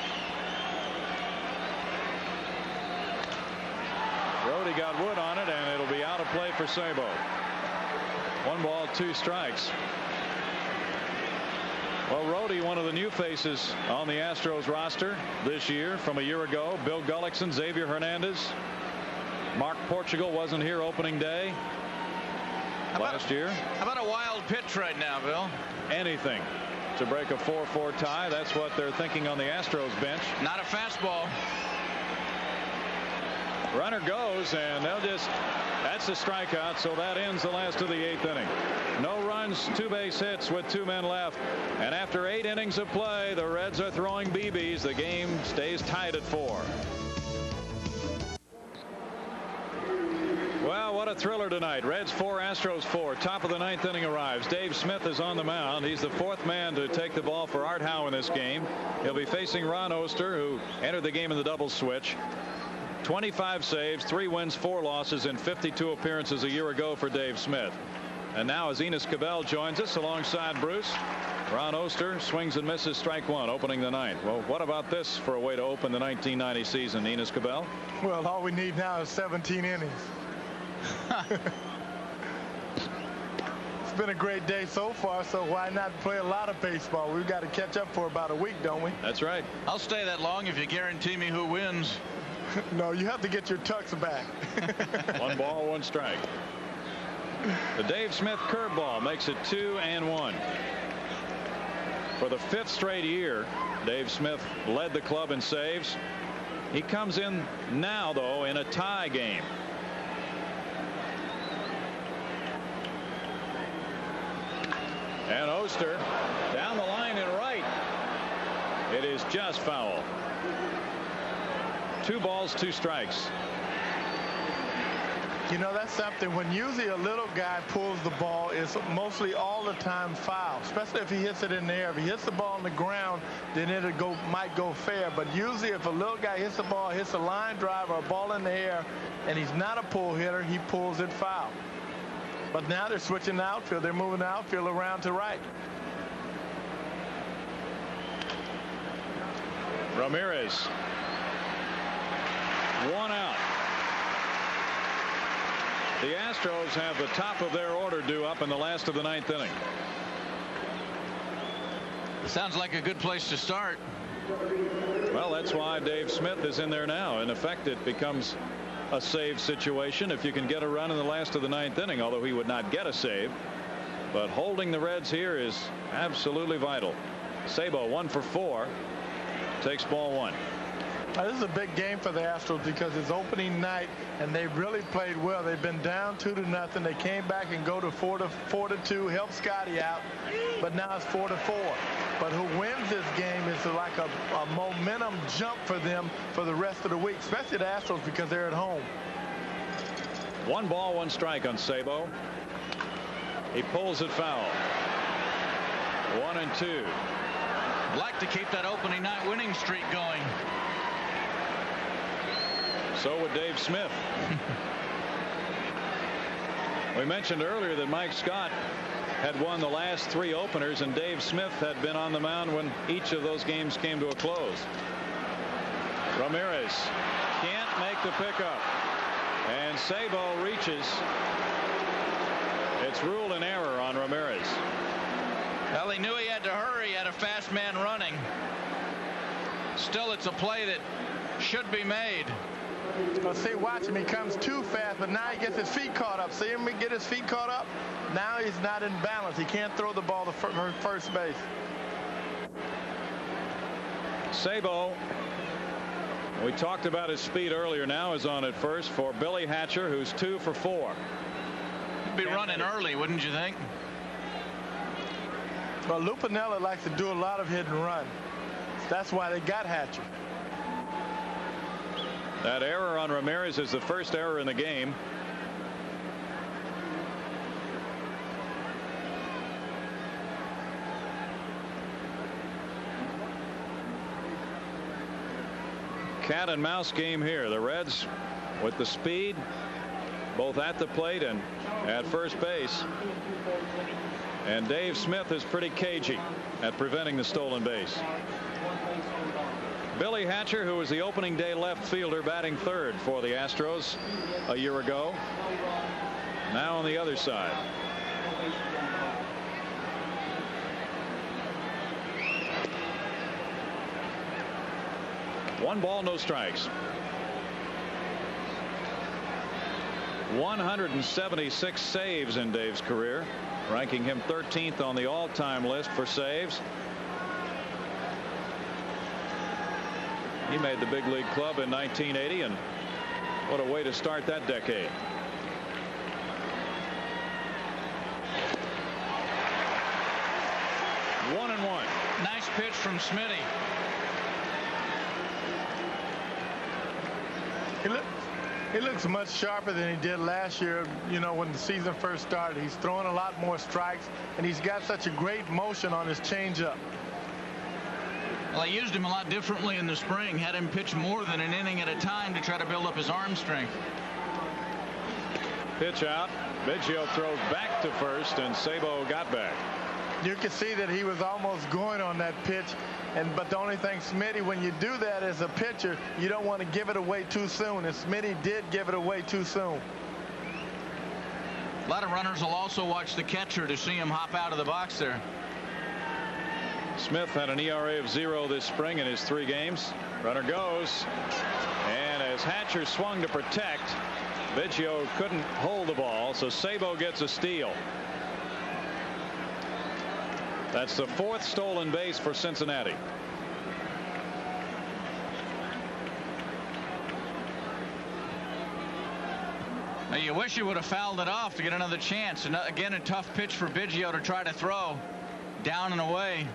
Brody got wood on it, and it'll be out of play for Sabo. 1 ball, 2 strikes. Well, Rhodey, one of the new faces on the Astros roster this year from a year ago. Bill Gullickson, Xavier Hernandez. Mark Portugal wasn't here opening day last year. How about a wild pitch right now, Bill? Anything to break a 4-4 tie. That's what they're thinking on the Astros bench. Not a fastball. Runner goes, and they'll just, that's a strikeout, so that ends the last of the 8th inning. No runs, 2 base hits with 2 men left. And after 8 innings of play, the Reds are throwing BBs. The game stays tied at 4. Well, what a thriller tonight. Reds 4, Astros 4. Top of the 9th inning arrives. Dave Smith is on the mound. He's the 4th man to take the ball for Art Howe in this game. He'll be facing Ron Oster, who entered the game in the double switch. 25 saves, 3 wins, 4 losses in 52 appearances a year ago for Dave Smith. And now as Enos Cabell joins us alongside Bruce, Ron Oster swings and misses strike 1 opening the 9th. Well, what about this for a way to open the 1990 season, Enos Cabell? Well, all we need now is 17 innings. It's been a great day so far, so why not play a lot of baseball? We've got to catch up for about a week, don't we? That's right. I'll stay that long if you guarantee me who wins. No, you have to get your tucks back. 1 ball, 1 strike. The Dave Smith curveball makes it 2-1. For the 5th straight year, Dave Smith led the club in saves. He comes in now, though, in a tie game. And Oster down the line and right. It is just foul. 2 balls, 2 strikes. You know, that's something. When usually a little guy pulls the ball, it's mostly all the time foul, especially if he hits it in the air. If he hits the ball on the ground, then it might go fair. But usually if a little guy hits the ball, hits a line drive or a ball in the air, and he's not a pull hitter, he pulls it foul. But now they're switching the outfield. They're moving the outfield around to right. Ramirez. 1 out. The Astros have the top of their order due up in the last of the 9th inning. Sounds like a good place to start. Well, that's why Dave Smith is in there now. In effect, it becomes a save situation if you can get a run in the last of the 9th inning, although he would not get a save. But holding the Reds here is absolutely vital. Sabo 1 for 4. Takes ball 1. This is a big game for the Astros because it's opening night and they really played well. They've been down 2-0. They came back and go to 4-2, help Scotty out, but now it's 4-4. But who wins this game is like a momentum jump for them for the rest of the week, especially the Astros because they're at home. 1 ball, 1 strike on Sabo. He pulls it foul. 1-2. I'd like to keep that opening night winning streak going. So would Dave Smith. We mentioned earlier that Mike Scott had won the last 3 openers, and Dave Smith had been on the mound when each of those games came to a close. Ramirez can't make the pickup, and Sabo reaches. It's ruled an error on Ramirez. Well, he knew he had to hurry. He had a fast man running. Still, it's a play that should be made. Well, see, watch him. He comes too fast, but now he gets his feet caught up. See him get his feet caught up? Now he's not in balance. He can't throw the ball to first base. Sabo, we talked about his speed earlier, now is on at first for Billy Hatcher, who's 2 for 4. He'd be running early, wouldn't you think? Well, Lupinella likes to do a lot of hit and run. That's why they got Hatcher. That error on Ramirez is the first error in the game. cat and mouse game here. The Reds with the speed both at the plate and at first base. And Dave Smith is pretty cagey at preventing the stolen base. Billy Hatcher, who was the opening day left fielder, batting third for the Astros a year ago, now on the other side. One ball, no strikes. 176 saves in Dave's career, ranking him 13th on the all-time list for saves. He made the big league club in 1980, and what a way to start that decade. One and one. Nice pitch from Smitty. He looks much sharper than he did last year, you know, when the season first started. He's throwing a lot more strikes, and he's got such a great motion on his changeup. Well, they used him a lot differently in the spring, had him pitch more than an inning at a time to try to build up his arm strength. Pitch out. Biggio throws back to first, and Sabo got back. You can see that he was almost going on that pitch, but the only thing, Smitty, when you do that as a pitcher, you don't want to give it away too soon, and Smitty did give it away too soon. A lot of runners will also watch the catcher to see him hop out of the box there. Smith had an ERA of 0 this spring in his 3 games. Runner goes, and as Hatcher swung to protect, Biggio couldn't hold the ball, so Sabo gets a steal. That's the 4th stolen base for Cincinnati. Now you wish you would have fouled it off to get another chance. And again, a tough pitch for Biggio to try to throw down and away.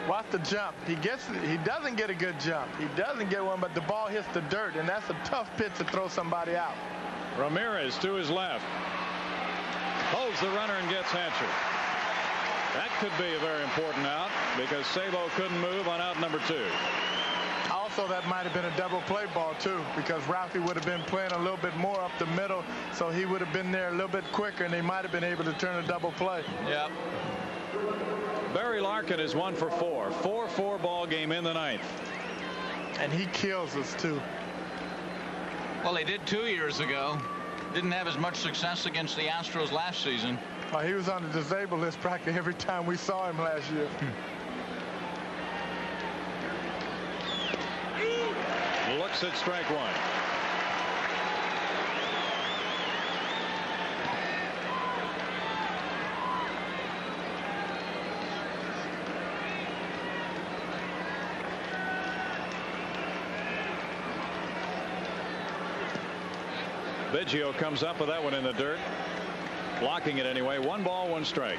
Watch the jump. He doesn't get a good jump. He doesn't get one, but the ball hits the dirt, and that's a tough pitch to throw somebody out. Ramirez to his left. Holds the runner and gets Hatcher. That could be a very important out because Sabo couldn't move on out number 2. Also, that might have been a double play ball too, because Ralphie would have been playing a little bit more up the middle, so he would have been there a little bit quicker, and they might have been able to turn a double play. Yep. Barry Larkin is 1 for 4. 4-4 ball game in the 9th. And he kills us too. Well, he did 2 years ago. Didn't have as much success against the Astros last season. He was on the disabled list practically every time we saw him last year. Looks at strike 1. Biggio comes up with that one in the dirt, blocking it anyway. 1 ball, 1 strike.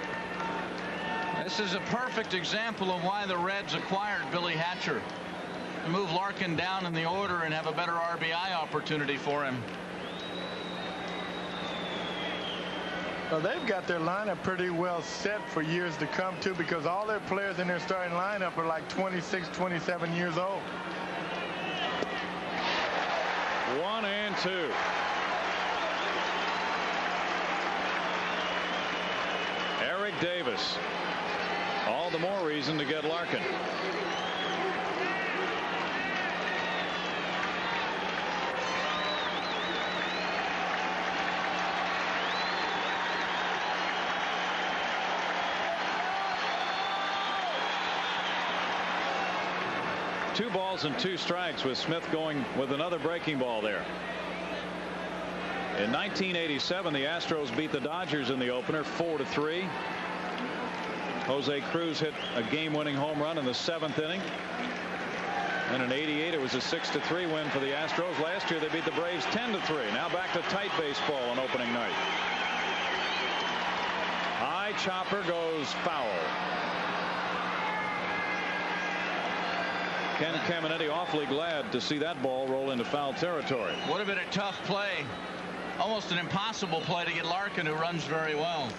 This is a perfect example of why the Reds acquired Billy Hatcher, to move Larkin down in the order and have a better RBI opportunity for him. Well, they've got their lineup pretty well set for years to come too, because all their players in their starting lineup are like 26, 27 years old. 1 and 2. Eric Davis. All the more reason to get Larkin. Two balls and 2 strikes with Smith going with another breaking ball there. In 1987, the Astros beat the Dodgers in the opener 4-3. Jose Cruz hit a game-winning home run in the 7th inning. And in '88, it was a 6-3 win for the Astros. Last year, they beat the Braves 10-3. Now back to tight baseball on opening night. High chopper goes foul. Ken Caminetti awfully glad to see that ball roll into foul territory. Would have been a tough play. Almost an impossible play to get Larkin, who runs very well.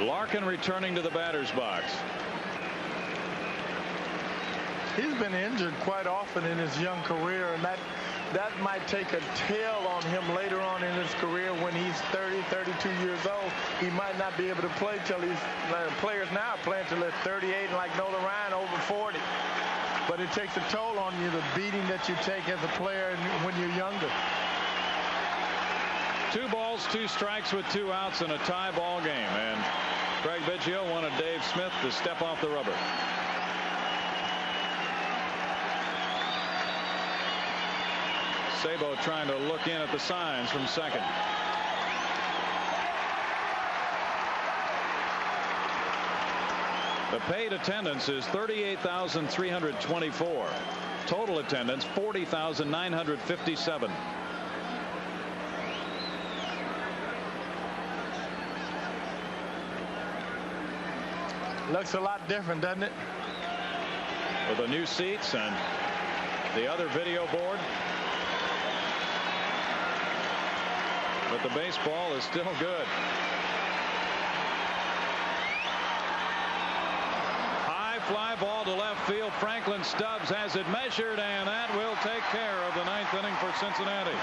Larkin returning to the batter's box. He's been injured quite often in his young career, and that might take a toll on him later on in his career when he's 30, 32 years old. He might not be able to play till he's players now are playing till they're 38, and like Nolan Ryan over 40. But it takes a toll on you, the beating that you take as a player when you're younger. 2 balls, 2 strikes with 2 outs in a tie ball game, and Craig Biggio wanted Dave Smith to step off the rubber. Sabo trying to look in at the signs from second. The paid attendance is 38,324. Total attendance 40,957. Looks a lot different, doesn't it? With the new seats and the other video board. But the baseball is still good. High fly ball to left field. Franklin Stubbs has it measured, and that will take care of the 9th inning for Cincinnati.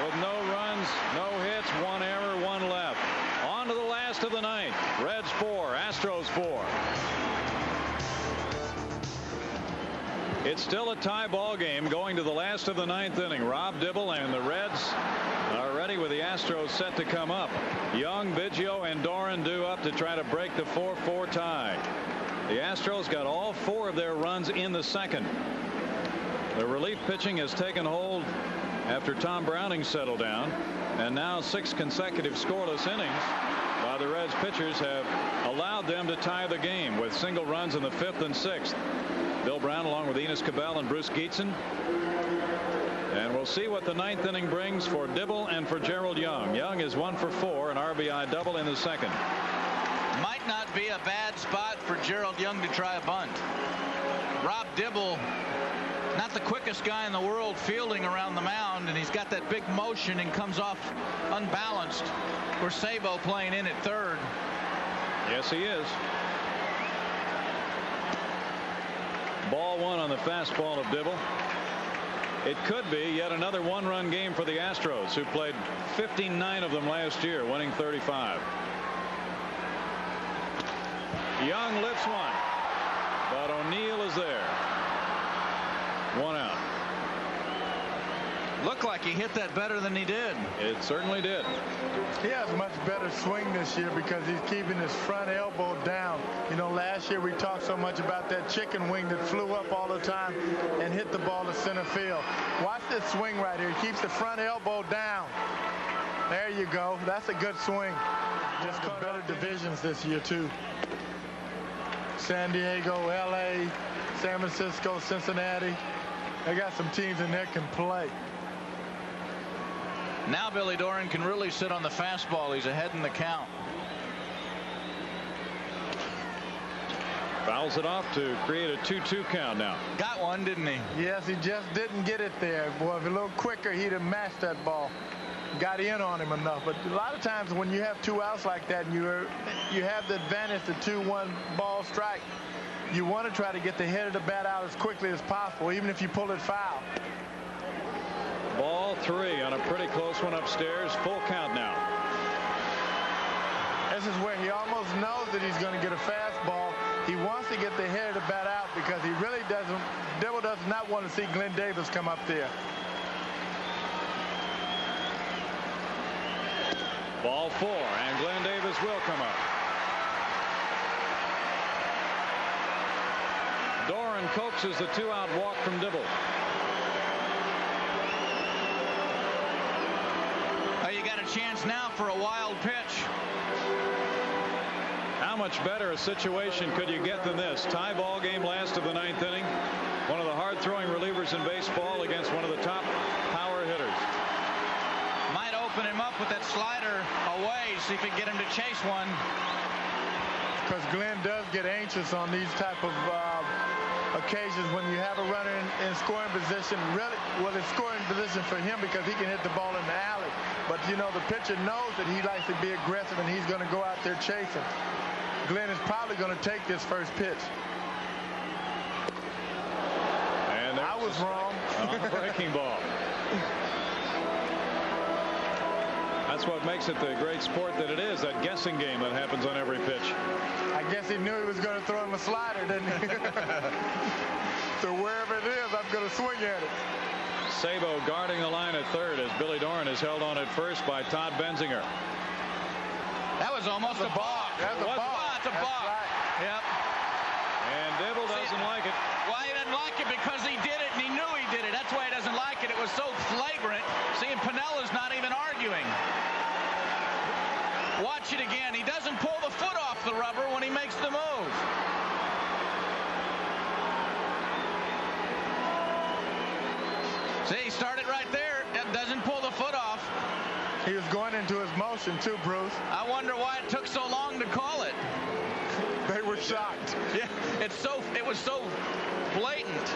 With no runs, no hits, 1 error, 1 left. On to the last of the 9th. Reds 4, Astros 4. It's still a tie ball game going to the last of the 9th inning. Rob Dibble and the Reds are ready with the Astros set to come up. Young, Biggio, and Doran due up to try to break the 4-4 tie. The Astros got all 4 of their runs in the second. The relief pitching has taken hold after Tom Browning settled down, and now 6 consecutive scoreless innings while the Reds pitchers have allowed them to tie the game with single runs in the 5th and 6th. Bill Brown along with Enos Cabell and Bruce Gietzen. And we'll see what the 9th inning brings for Dibble and for Gerald Young. Young is 1 for 4, an RBI double in the second. Might not be a bad spot for Gerald Young to try a bunt. Rob Dibble, not the quickest guy in the world fielding around the mound, and he's got that big motion and comes off unbalanced. For Sabo playing in at third. Yes, he is. Ball 1 on the fastball of Dibble. It could be yet another 1-run game for the Astros, who played 59 of them last year, winning 35. Young lifts one, but O'Neill is there. 1 out. Looked like he hit that better than he did. It certainly did. He has a much better swing this year because he's keeping his front elbow down. You know, last year we talked so much about that chicken wing that flew up all the time and hit the ball to center field. Watch this swing right here. He keeps the front elbow down. There you go. That's a good swing. Just the better divisions this year, too. San Diego, L.A., San Francisco, Cincinnati. They got some teams in there can play. Now Billy Doran can really sit on the fastball. He's ahead in the count. Fouls it off to create a 2-2 count now. Got one, didn't he? Yes, he just didn't get it there. Boy, if a little quicker, he'd have matched that ball. Got in on him enough. But a lot of times when you have 2 outs like that and you have the advantage, the 2-1 ball strike, you want to try to get the head of the bat out as quickly as possible, even if you pull it foul. Ball 3 on a pretty close one upstairs. Full count now. This is where he almost knows that he's going to get a fastball. He wants to get the head of the bat out because he really doesn't. Dibble does not want to see Glenn Davis come up there. Ball 4, and Glenn Davis will come up. Doran coaxes the 2-out walk from Dibble. Oh, you got a chance now for a wild pitch. How much better a situation could you get than this? Tie ball game, last of the 9th inning. One of the hard-throwing relievers in baseball against one of the top power hitters. Might open him up with that slider away, see if he can get him to chase one. Because Glenn does get anxious on these type of occasions when you have a runner in scoring position. Really, well, it's scoring position for him because he can hit the ball in the alley. But, you know, the pitcher knows that he likes to be aggressive and he's going to go out there chasing. Glenn is probably going to take this first pitch. And I was wrong. On the breaking ball. That's what makes it the great sport that it is, that guessing game that happens on every pitch. I guess he knew he was going to throw him a slider, didn't he? So wherever it is, I'm going to swing at it. Sabo guarding the line at third as Billy Doran is held on at first by Todd Benzinger. That was almost a balk. That's a balk. It's a balk. Right. Yep. And Dibble doesn't like it. Why he doesn't like it? Because he did it and he knew he did it. That's why he doesn't like it. It was so flagrant. See, and Pinella's not even arguing. Watch it again. He doesn't pull the foot off the rubber when he makes the move. See, he started right there. Doesn't pull the foot off. He was going into his motion too, Bruce. I wonder why it took so long to call it. They were shocked. Yeah, it was so blatant.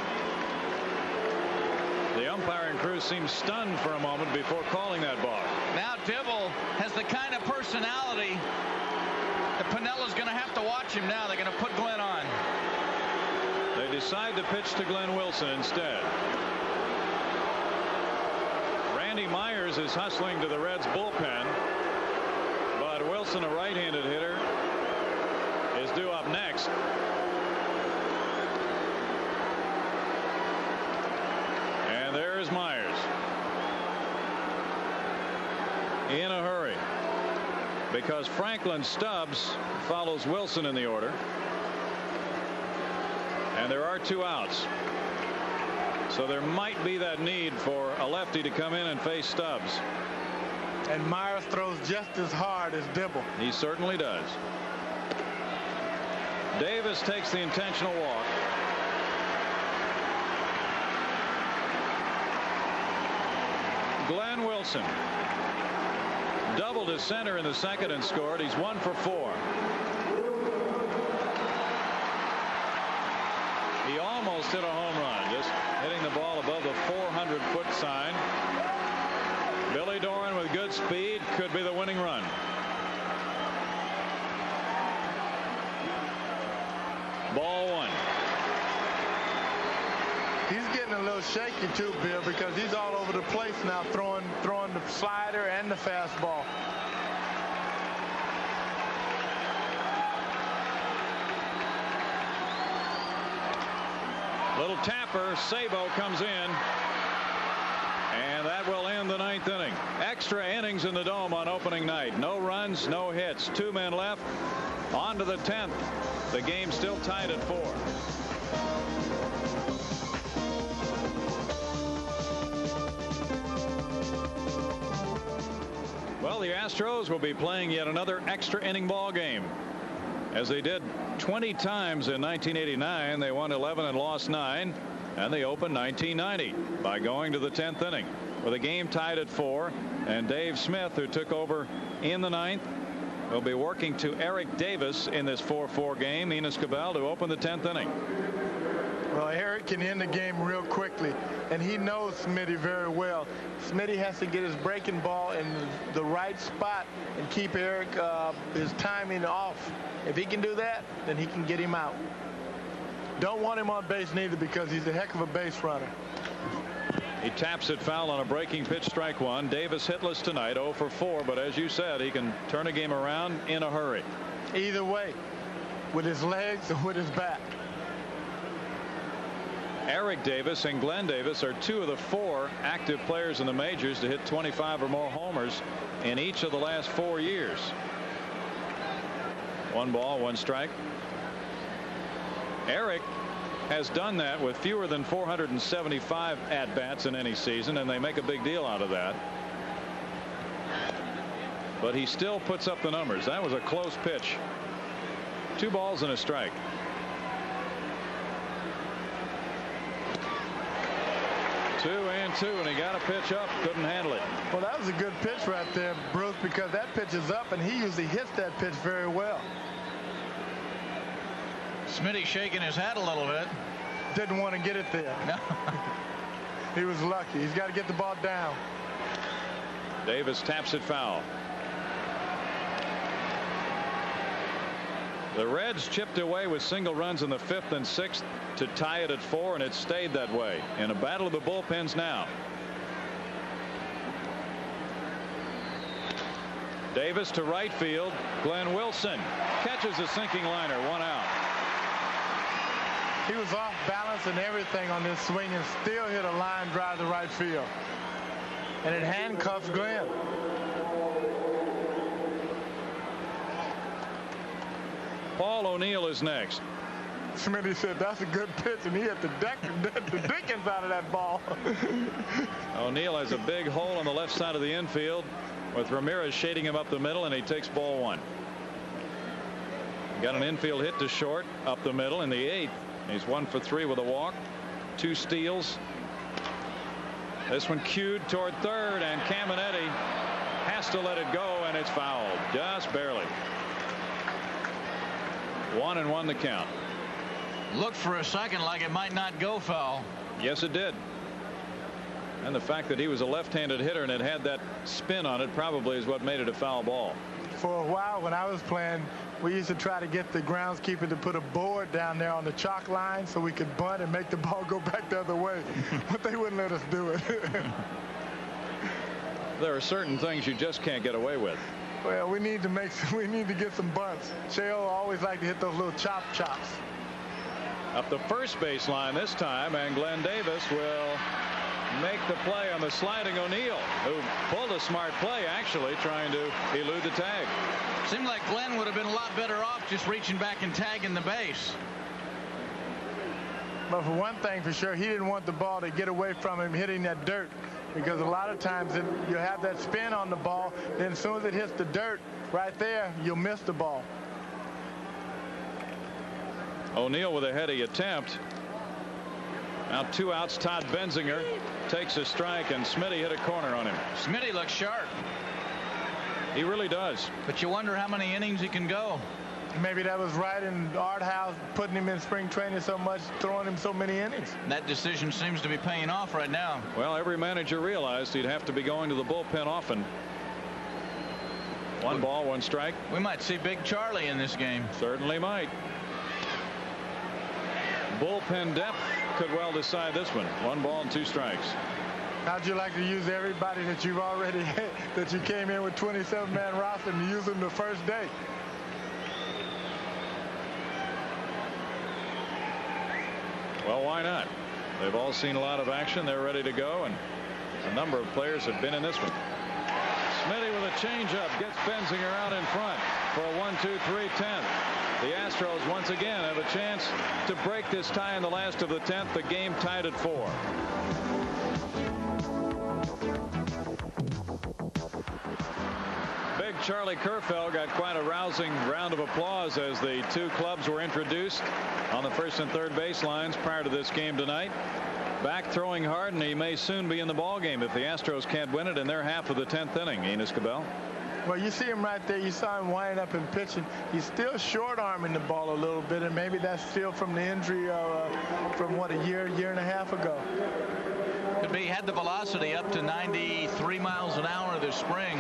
The umpiring crew seemed stunned for a moment before calling that ball. Now Dibble has the kind of personality that Pinella's going to have to watch him now. They're going to put Glenn on. They decide to pitch to Glenn Wilson instead. Randy Myers is hustling to the Reds bullpen, but Wilson, a right-handed hitter, is due up next. And there's Myers in a hurry because Franklin Stubbs follows Wilson in the order, and there are 2 outs. So there might be that need for a lefty to come in and face Stubbs. And Myers throws just as hard as Dibble. He certainly does. Davis takes the intentional walk. Glenn Wilson doubled his center in the second and scored. He's 1 for 4. He almost hit a home run, just hitting the ball above the 400-foot sign. Billy Doran with good speed could be the winning run. Ball 1. He's getting a little shaky too, Bill, because he's all over the place now, throwing the slider and the fastball. Little tapper. Sabo comes in, and that will end the 9th inning. Extra innings in the Dome on opening night. No runs, no hits. 2 men left. On to the 10th. The game still tied at 4. Well, the Astros will be playing yet another extra inning ball game. As they did 20 times in 1989, they won 11 and lost 9, and they opened 1990 by going to the 10th inning with a game tied at 4. And Dave Smith, who took over in the 9th, will be working to Eric Davis in this 4-4 game. Enos Cabell to open the 10th inning. Well, Eric can end the game real quickly, and he knows Smitty very well. Smitty has to get his breaking ball in the right spot and keep Eric his timing off. If he can do that, then he can get him out. Don't want him on base neither, because he's a heck of a base runner. He taps it foul on a breaking pitch, strike 1. Davis hitless tonight, 0 for 4, but as you said, he can turn a game around in a hurry. Either way, with his legs or with his bat. Eric Davis and Glenn Davis are 2 of the 4 active players in the majors to hit 25 or more homers in each of the last 4 years. 1 ball, 1 strike. Eric has done that with fewer than 475 at-bats in any season, and they make a big deal out of that. But he still puts up the numbers. That was a close pitch. 2 balls and a strike. Two and two, and he got a pitch up, couldn't handle it. Well, that was a good pitch right there, Bruce, because that pitch is up, and he usually hits that pitch very well. Smitty shaking his head a little bit. Didn't want to get it there. No. He was lucky. He's got to get the ball down. Davis taps it foul. The Reds chipped away with single runs in the 5th and 6th to tie it at 4, and it stayed that way in a battle of the bullpens now. Davis to right field. Glenn Wilson catches a sinking liner. 1 out. He was off balance and everything on this swing and still hit a line drive to right field. And it handcuffs Glenn. Paul O'Neill is next. Smitty said that's a good pitch, and he hit the Dickens out of that ball. O'Neill has a big hole on the left side of the infield with Ramirez shading him up the middle, and he takes ball 1. Got an infield hit to short up the middle in the 8th. He's 1 for 3 with a walk, 2 steals. This one cued toward third, and Caminetti has to let it go, and it's fouled just barely. 1-1 the count. Looked for a second like it might not go foul. Yes, it did. And the fact that he was a left-handed hitter and it had that spin on it probably is what made it a foul ball. For a while when I was playing, we used to try to get the groundskeeper to put a board down there on the chalk line so we could bunt and make the ball go back the other way. But they wouldn't let us do it. There are certain things you just can't get away with. Well, we need to get some bunts. Shale always like to hit those little chops. Up the first base line this time, and Glenn Davis will make the play on the sliding O'Neill, who pulled a smart play actually trying to elude the tag. Seemed like Glenn would have been a lot better off just reaching back and tagging the base. But for one thing for sure, he didn't want the ball to get away from him hitting that dirt, because a lot of times you have that spin on the ball, then as soon as it hits the dirt right there, you'll miss the ball. O'Neill with a heady attempt. Now 2 outs. Todd Benzinger takes a strike, and Smitty hit a corner on him. Smitty looks sharp. He really does. But you wonder how many innings he can go. Maybe that was right in Art House, putting him in spring training so much, throwing him so many innings. That decision seems to be paying off right now. Well, every manager realized he'd have to be going to the bullpen often. 1 ball, 1 strike. We might see Big Charlie in this game. Certainly might. Bullpen depth could well decide this one. 1 ball and 2 strikes. How'd you like to use everybody that you've already hit, that you came in with 27-man roster and use them the first day? Well, why not? They've all seen a lot of action. They're ready to go, and a number of players have been in this one. Smitty with a changeup gets Benzinger out in front for a 1-2-3 10th. The Astros once again have a chance to break this tie in the last of the 10th. The game tied at 4. Big Charlie Kerfeld got quite a rousing round of applause as the 2 clubs were introduced on the first and third base lines prior to this game tonight. Back throwing hard, and he may soon be in the ball game if the Astros can't win it in their half of the 10th inning. Enos Cabell. Well, you see him right there. You saw him winding up and pitching. He's still short-arming the ball a little bit, and maybe that's still from the injury from what, a year and a half ago. Could be. He had the velocity up to 93 miles an hour this spring.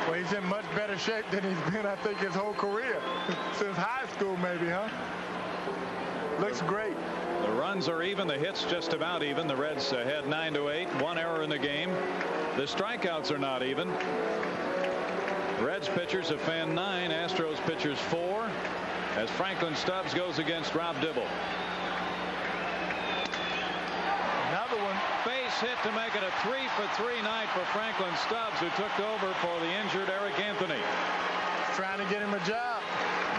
Well, he's in much better shape than he's been, I think, his whole career. Since high school, maybe, huh? Looks great. The runs are even. The hits just about even. The Reds had 9-8. 1 error in the game. The strikeouts are not even. Reds pitchers have fanned 9. Astros pitchers 4. As Franklin Stubbs goes against Rob Dibble. Another one. Base hit to make it a 3-for-3 night for Franklin Stubbs, who took over for the injured Eric Anthony. Trying to get him a job.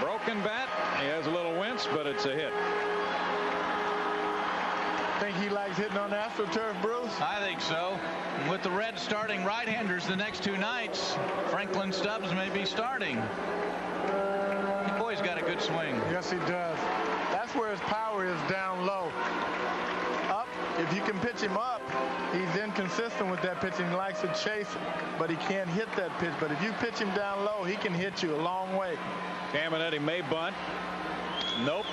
Broken bat. He has a little wince, but it's a hit. Think he likes hitting on the AstroTurf, Bruce? I think so. With the Reds starting right-handers the next 2 nights, Franklin Stubbs may be starting. The boy's got a good swing. Yes, he does. That's where his power is, down low. Up, if you can pitch him up, he's inconsistent with that pitching. He likes to chase it, but he can't hit that pitch. But if you pitch him down low, he can hit you a long way. Caminetti may bunt. Nope.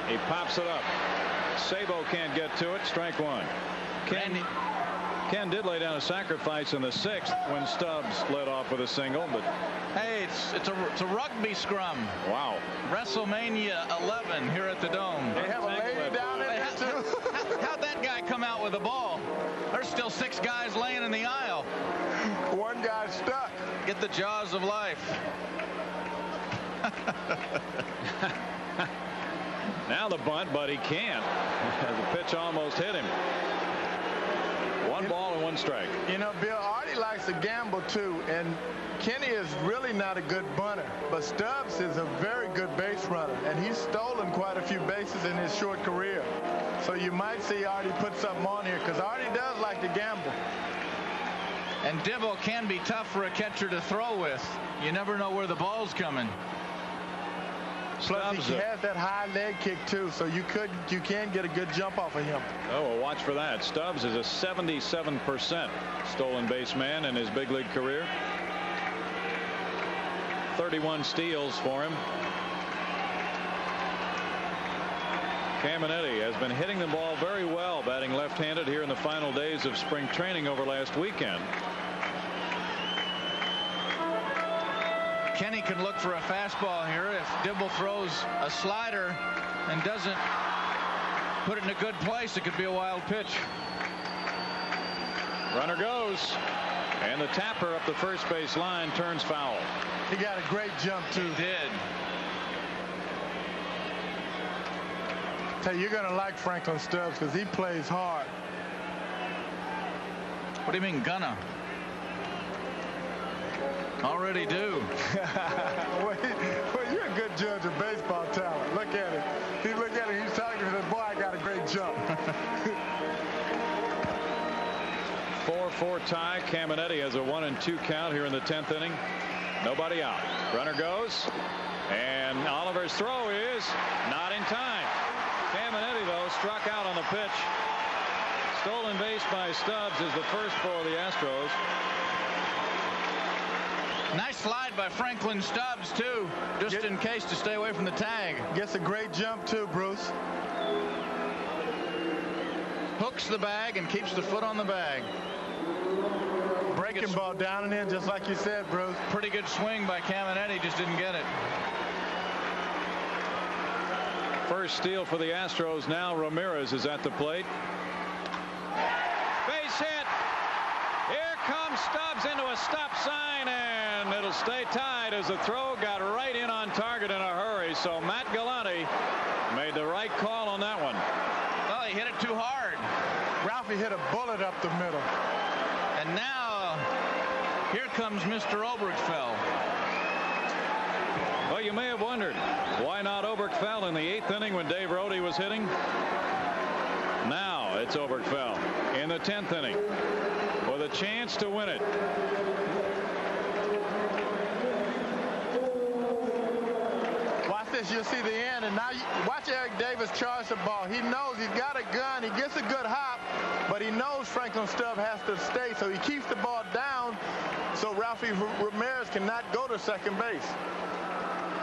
He pops it up. Sabo can't get to it. Strike 1. Ken did lay down a sacrifice in the 6th when Stubbs led off with a single, but hey, it's a rugby scrum. Wow. WrestleMania 11 here at the Dome. They have a lady down there too. How'd that guy come out with the ball? There's still 6 guys laying in the aisle. One guy stuck. Get the jaws of life. Now the bunt, but he can't. The pitch almost hit him. 1 ball and 1 strike. You know, Bill, Artie likes to gamble too, and Kenny is really not a good bunter, but Stubbs is a very good base runner, and he's stolen quite a few bases in his short career. So you might see Artie put something on here, because Artie does like to gamble. And Dibble can be tough for a catcher to throw with. You never know where the ball's coming. Plus, he has that high leg kick too, so you can get a good jump off of him. Oh, well, watch for that. Stubbs is a 77% stolen base man in his big league career. 31 steals for him. Caminetti has been hitting the ball very well, batting left-handed here in the final days of spring training over last weekend. Kenny can look for a fastball here. If Dibble throws a slider and doesn't put it in a good place, it could be a wild pitch. Runner goes, and the tapper up the first base line turns foul. He got a great jump too. He did. Tell you, you're going to like Franklin Stubbs because he plays hard. What do you mean gonna? Already do. Well, you're a good judge of baseball talent. Look at him. He's talking to him. Boy, I got a great jump. 4-4 tie. Caminetti has a 1-2 count here in the 10th inning. Nobody out. Runner goes, and Oliver's throw is not in time. Caminetti, though, struck out on the pitch. Stolen base by Stubbs is the first for the Astros. Nice slide by Franklin Stubbs, too, just in case to stay away from the tag. Gets a great jump, too, Bruce. Hooks the bag and keeps the foot on the bag. Breaking ball down and in, just like you said, Bruce. Pretty good swing by Caminetti, just didn't get it. First steal for the Astros now. Ramirez is at the plate. Base hit. Here comes Stubbs into a stop sign, and it'll stay tied as the throw got right in on target in a hurry. So Matt Galante made the right call on that one. Well, he hit it too hard. Ralphie hit a bullet up the middle. And now here comes Mr. Oberkfell. Well, you may have wondered, why not Oberkfell in the 8th inning when Dave Rohde was hitting? Now it's Oberkfell in the 10th inning with a chance to win it. Watch this, you'll see the end, and now watch Eric Davis charge the ball. He knows he's got a gun, he gets a good hop, but he knows Franklin Stubbs has to stay, so he keeps the ball down so Ralphie Ramirez cannot go to second base.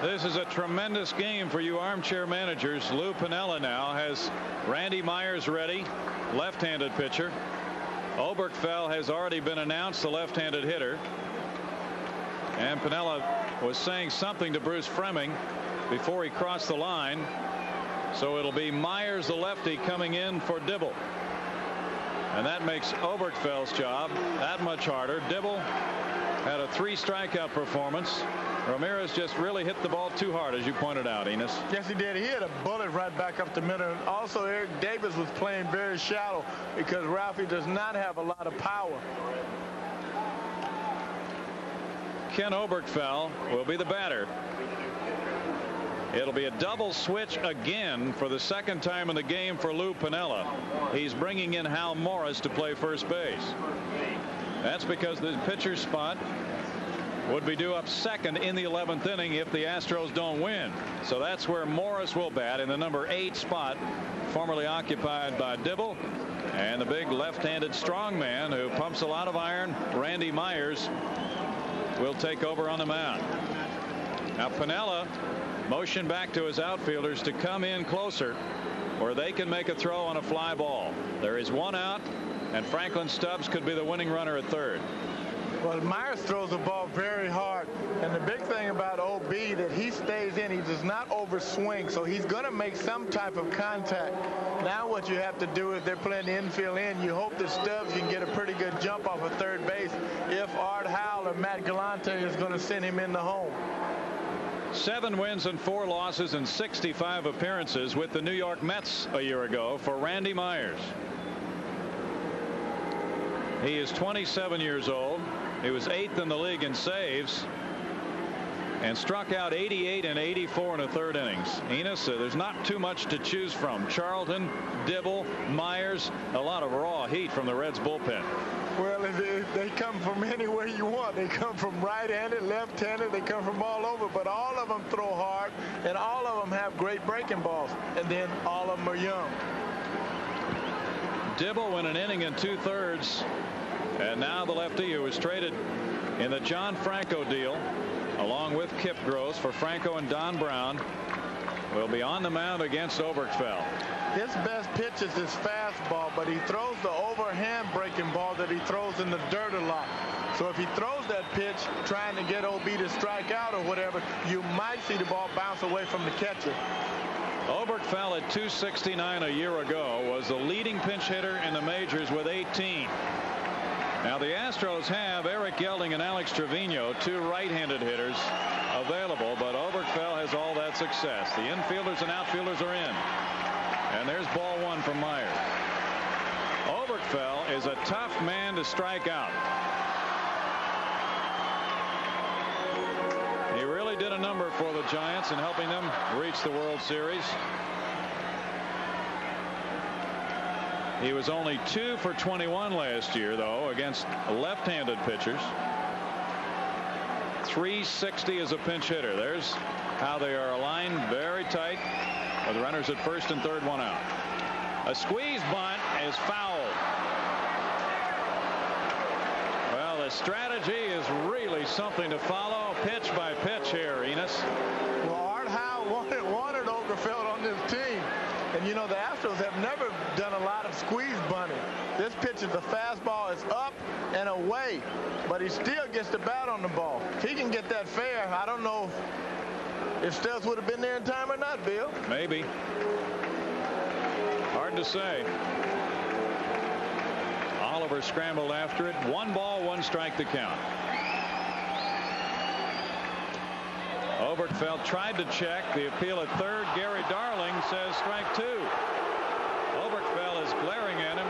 This is a tremendous game for you armchair managers. Lou Piniella now has Randy Myers ready, left-handed pitcher. Oberkfell has already been announced, the left-handed hitter. And Piniella was saying something to Bruce Fremming before he crossed the line. So it'll be Myers, the lefty, coming in for Dibble. And that makes Oberkfell's job that much harder. Dibble had a 3 strikeout performance. Ramirez just really hit the ball too hard, as you pointed out, Enos. Yes, he did. He hit a bullet right back up the middle. And also, Eric Davis was playing very shallow because Ralphie does not have a lot of power. Ken Oberkfell will be the batter. It'll be a double switch again for the 2nd time in the game for Lou Piniella. He's bringing in Hal Morris to play first base. That's because the pitcher's spot would be due up 2nd in the 11th inning if the Astros don't win. So that's where Morris will bat in the number 8 spot, formerly occupied by Dibble. And the big left-handed strongman who pumps a lot of iron, Randy Myers, will take over on the mound. Now Piniella motioned back to his outfielders to come in closer where they can make a throw on a fly ball. There is 1 out and Franklin Stubbs could be the winning runner at third. Well, Myers throws the ball very hard, and the big thing about OB that he stays in, he does not overswing, so he's going to make some type of contact. Now what you have to do is they're playing the infield in. You hope that Stubbs can get a pretty good jump off of third base if Art Howell or Matt Galante is going to send him in the home. 7 wins and 4 losses in 65 appearances with the New York Mets a year ago for Randy Myers. He is 27 years old. He was 8th in the league in saves and struck out 88 and 84 in the third innings. Enos, there's not too much to choose from. Charlton, Dibble, Myers, a lot of raw heat from the Reds bullpen. Well, they come from anywhere you want. They come from right-handed, left-handed. They come from all over, but all of them throw hard, and all of them have great breaking balls, and then all of them are young. Dibble went an inning and 2/3. And now the lefty who was traded in the John Franco deal along with Kip Gross for Franco and Don Brown will be on the mound against Oberkfell. His best pitch is his fastball, but he throws the overhand breaking ball that he throws in the dirt a lot. So if he throws that pitch trying to get OB to strike out or whatever, you might see the ball bounce away from the catcher. Oberkfell at .269 a year ago was the leading pinch hitter in the majors with 18. Now the Astros have Eric Yelding and Alex Trevino, 2 right-handed hitters available, but Oberkfell has all that success. The infielders and outfielders are in. And there's ball 1 from Myers. Oberkfell is a tough man to strike out. He really did a number for the Giants in helping them reach the World Series. He was only 2 for 21 last year, though, against left-handed pitchers. .360 as a pinch hitter. There's how they are aligned, very tight, with runners at first and third, 1 out. A squeeze bunt is fouled. Well, the strategy is really something to follow, pitch by pitch here, Enos. Well, Art Howell wanted Oberkfell on this team. And you know, the Astros have never done a lot of squeeze bunting. This pitch is a fastball. It's up and away, but he still gets the bat on the ball. If he can get that fair, I don't know if Stubbs would have been there in time or not, Bill. Maybe. Hard to say. Oliver scrambled after it. 1 ball, 1 strike to count. Oberkfell tried to check the appeal at third. Gary Darling says strike 2. Oberkfell is glaring at him,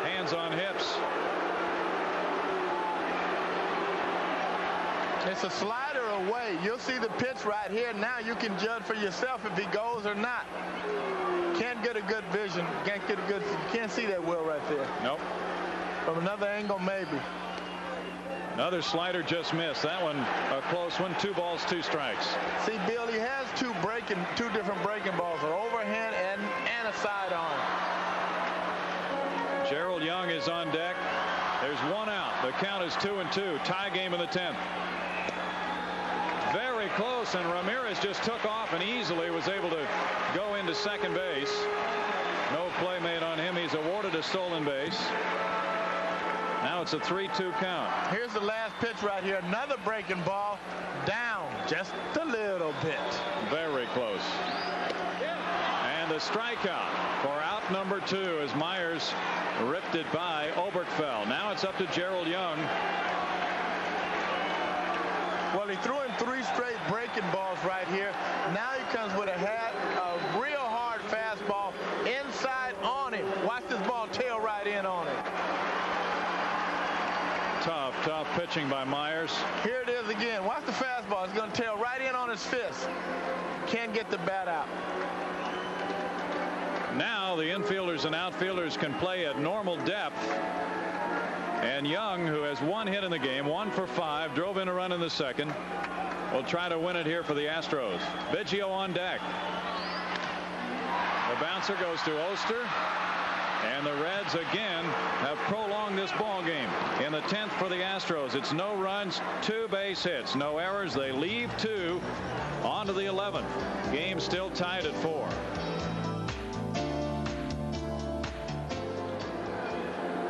hands on hips. It's a slider away. You'll see the pitch right here. Now you can judge for yourself if he goes or not. Can't get a good vision. You can't see that well right there. Nope. From another angle, maybe. Another slider just missed. That one a close one. 2 balls, 2 strikes. See, Bill, he has two different breaking balls, an overhand and a sidearm. Gerald Young is on deck. There's 1 out. The count is 2-2. Tie game in the 10th. Very close, and Ramirez just took off and easily was able to go into second base. No play made on him. He's awarded a stolen base. Now it's a 3-2 count. Here's the last pitch right here. Another breaking ball down just a little bit. Very close. And the strikeout for out number 2 as Myers ripped it by Oberkfell. Now it's up to Gerald Young. Well, he threw him 3 straight breaking balls right here. Now he comes with a real hard fastball inside on him. Watch this ball tail right in on it. Tough pitching by Myers. Here it is again. Watch the fastball. It's going to tail right in on his fist. Can't get the bat out. Now the infielders and outfielders can play at normal depth. And Young, who has 1 hit in the game, 1 for 5, drove in a run in the second, will try to win it here for the Astros. Biggio on deck. The bouncer goes to Oster. And the Reds again have prolonged this ball game. In the 10th for the Astros, it's no runs, 2 base hits, no errors. They leave 2 on to the 11th. Game still tied at 4.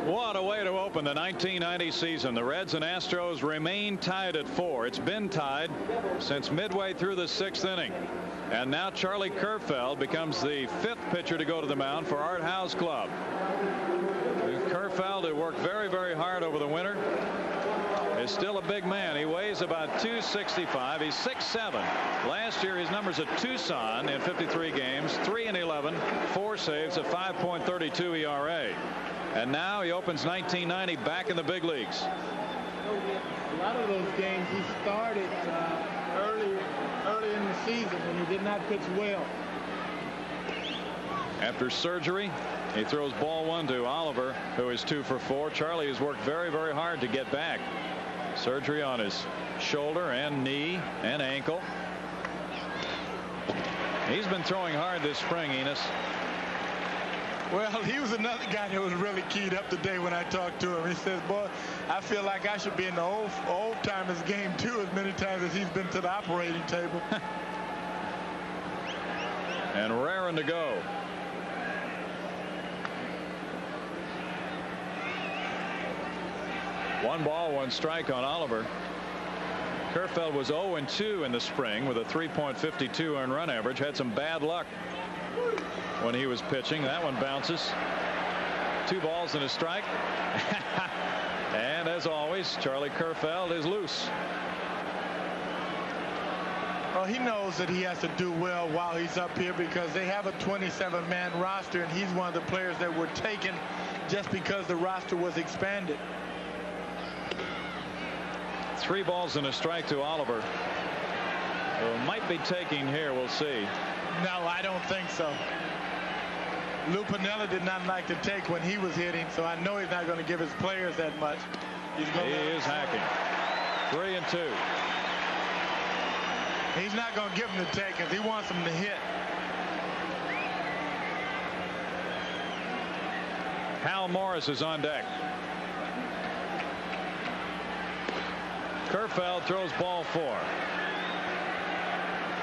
What a way to open the 1990 season. The Reds and Astros remain tied at 4. It's been tied since midway through the 6th inning. And now Charlie Kerfeld becomes the 5th pitcher to go to the mound for Art Howe's club. Kerfeld, who worked very, very hard over the winter, is still a big man. He weighs about 265. He's 6'7". Last year his numbers at Tucson in 53 games, 3-11, 4 saves, a 5.32 ERA. And now he opens 1990 back in the big leagues. A lot of those games he started early in the season when he did not pitch well. After surgery, he throws ball 1 to Oliver, who is 2 for 4. Charlie has worked very, very hard to get back. Surgery on his shoulder and knee and ankle. He's been throwing hard this spring, Enos. Well, he was another guy that was really keyed up today when I talked to him. He says, boy, I feel like I should be in the old timers game too, as many times as he's been to the operating table. And raring to go. One ball, 1 strike on Oliver. Kerfeld was 0-2 in the spring with a 3.52 earned run average. Had some bad luck when he was pitching. That one bounces. 2 balls and a strike. And as always, Charlie Kerfeld is loose. Well, he knows that he has to do well while he's up here because they have a 27-man roster, and he's one of the players that were taken just because the roster was expanded. 3 balls and a strike to Oliver. So might be taking here. We'll see. No, I don't think so. Lou Piniella did not like to take when he was hitting, so I know he's not going to give his players that much. He is hacking. 3-2. He's not going to give them the take because he wants them to hit. Hal Morris is on deck. Kerfeld throws ball 4.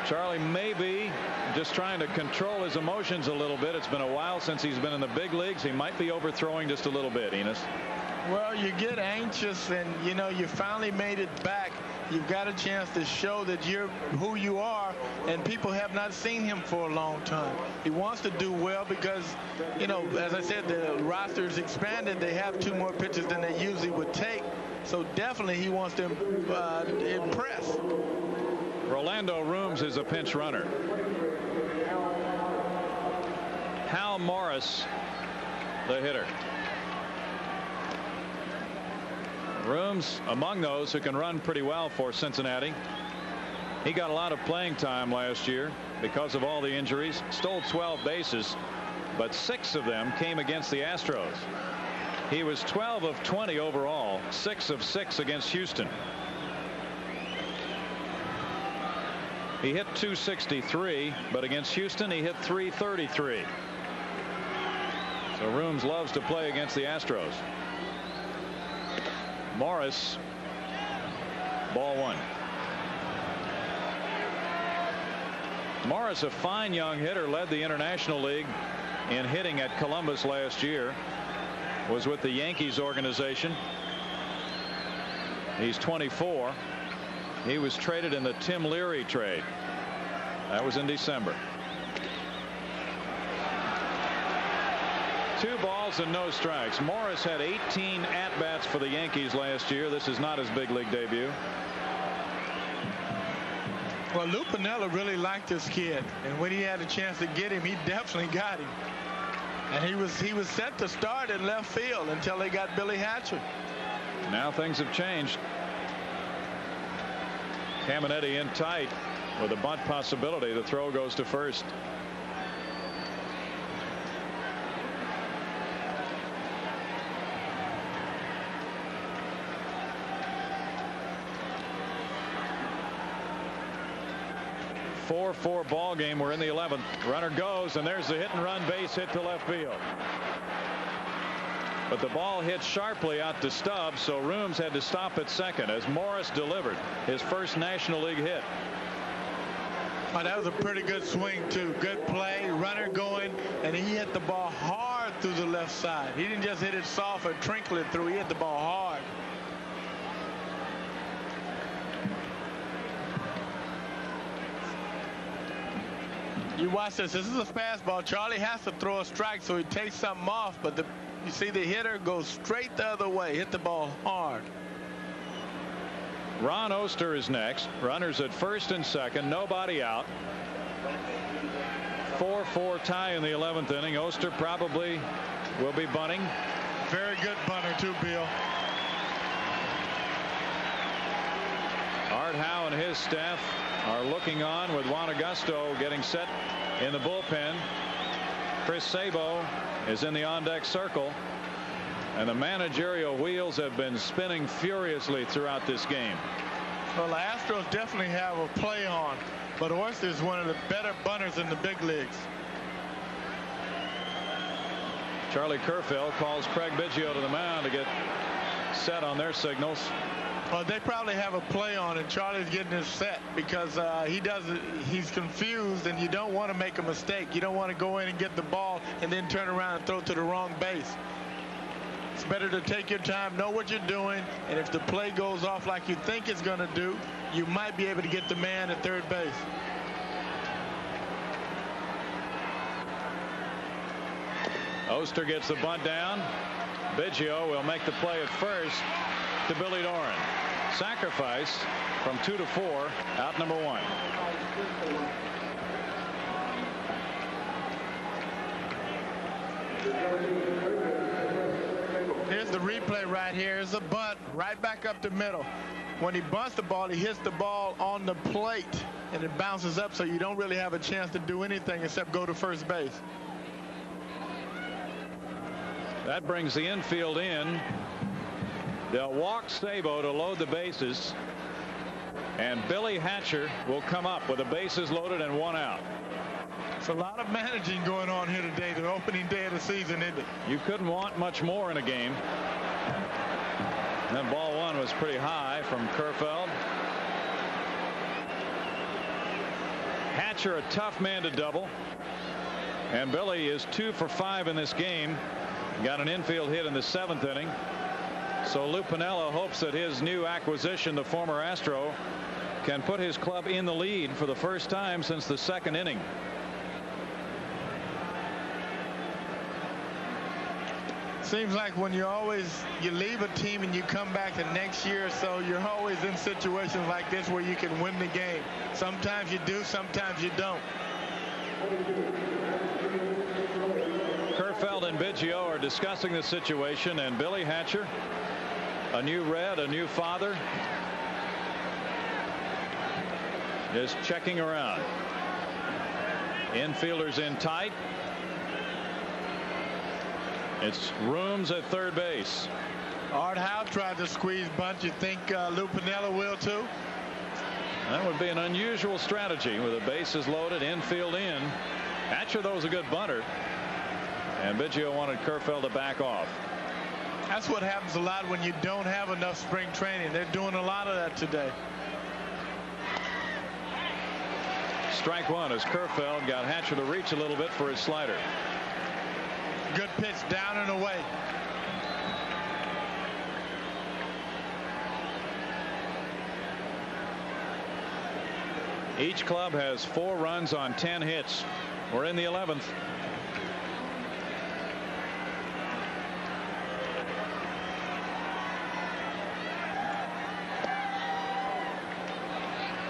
Charlie may be just trying to control his emotions a little bit. It's been a while since he's been in the big leagues. He might be overthrowing just a little bit, Enos. Well, you get anxious and, you know, you finally made it back. You've got a chance to show that you're who you are, and people have not seen him for a long time. He wants to do well because, you know, as I said, the roster is expanded. They have 2 more pitchers than they usually would take. So definitely he wants to impress. Rolando Rooms is a pinch runner. Hal Morris, the hitter. Rooms among those who can run pretty well for Cincinnati. He got a lot of playing time last year because of all the injuries. Stole 12 bases, but 6 of them came against the Astros. He was 12 of 20 overall, 6 of 6 against Houston. He hit .263, but against Houston he hit .333. So Rooms loves to play against the Astros. Morris, ball 1. Morris, a fine young hitter, led the International League in hitting at Columbus last year. Was with the Yankees organization. He's 24. He was traded in the Tim Leary trade. That was in December. 2 balls and no strikes. Morris had 18 at-bats for the Yankees last year. This is not his big league debut. Well, Lou Piniella really liked this kid, and when he had a chance to get him, he definitely got him. And he was set to start in left field until they got Billy Hatcher. Now things have changed. Caminetti in tight with a bunt possibility. The throw goes to first. Four ball game. We're in the 11th. Runner goes, and there's the hit and run base hit to left field. But the ball hit sharply out to Stubbs, so Rooms had to stop at second as Morris delivered his first National League hit. Oh, that was a pretty good swing too. Good play, runner going, and he hit the ball hard through the left side. He didn't just hit it soft or trinkle it through. He hit the ball hard. You watch this. This is a fastball. Charlie has to throw a strike so he takes something off, but you see the hitter goes straight the other way. Hit the ball hard. Ron Oster is next. Runners at first and second. Nobody out. 4-4 tie in the 11th inning. Oster probably will be bunting. Very good bunter too, Bill. Art Howe and his staff are looking on with Juan Augusto getting set in the bullpen. Chris Sabo is in the on-deck circle. And the managerial wheels have been spinning furiously throughout this game. Well, the Astros definitely have a play on, but Oyster is one of the better bunters in the big leagues. Charlie Kerfeld calls Craig Biggio to the mound to get set on their signals. Well, they probably have a play on, and Charlie's getting his set because he's confused, and you don't want to make a mistake. You don't want to go in and get the ball and then turn around and throw to the wrong base. It's better to take your time, know what you're doing, and if the play goes off like you think it's going to do, you might be able to get the man at third base. Oster gets the bunt down. Biggio will make the play at first to Billy Doran. Sacrifice from 2 to 4, out number 1. Here's the replay right here. Here's a bunt right back up the middle. When he bunts the ball, he hits the ball on the plate and it bounces up, so you don't really have a chance to do anything except go to first base. That brings the infield in. They'll walk Sabo to load the bases, and Billy Hatcher will come up with the bases loaded and 1 out. It's a lot of managing going on here today, the opening day of the season, isn't it? You couldn't want much more in a game. And then ball 1 was pretty high from Kerfeld. Hatcher, a tough man to double, and Billy is 2 for 5 in this game. Got an infield hit in the 7th inning. So Lou Piniella hopes that his new acquisition, the former Astro, can put his club in the lead for the first time since the 2nd inning. Seems like when you leave a team and you come back the next year or so, you're always in situations like this where you can win the game. Sometimes you do, sometimes you don't. Kerfeld and Biggio are discussing the situation, and Billy Hatcher, a new Red, a new father, is checking around. Infielders in tight. It's Rooms at third base. Art Howe tried to squeeze bunt. You think Lou Piniella will too? That would be an unusual strategy with the bases loaded, infield in. Hatcher, though, was a good bunter, and Biggio wanted Kerfeld to back off. That's what happens a lot when you don't have enough spring training. They're doing a lot of that today. Strike 1 as Kerfeld got Hatcher to reach a little bit for his slider. Good pitch down and away. Each club has 4 runs on 10 hits. We're in the 11th.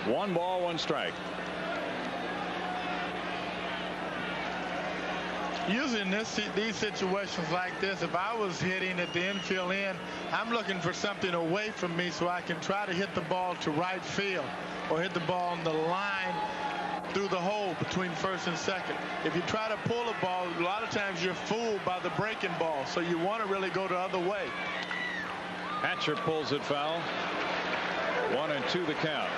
One ball, 1 strike. Usually in these situations like this, if I was hitting at the infield end, I'm looking for something away from me so I can try to hit the ball to right field or hit the ball on the line through the hole between first and second. If you try to pull a ball, a lot of times you're fooled by the breaking ball, so you want to really go the other way. Hatcher pulls it foul. 1-2 the count.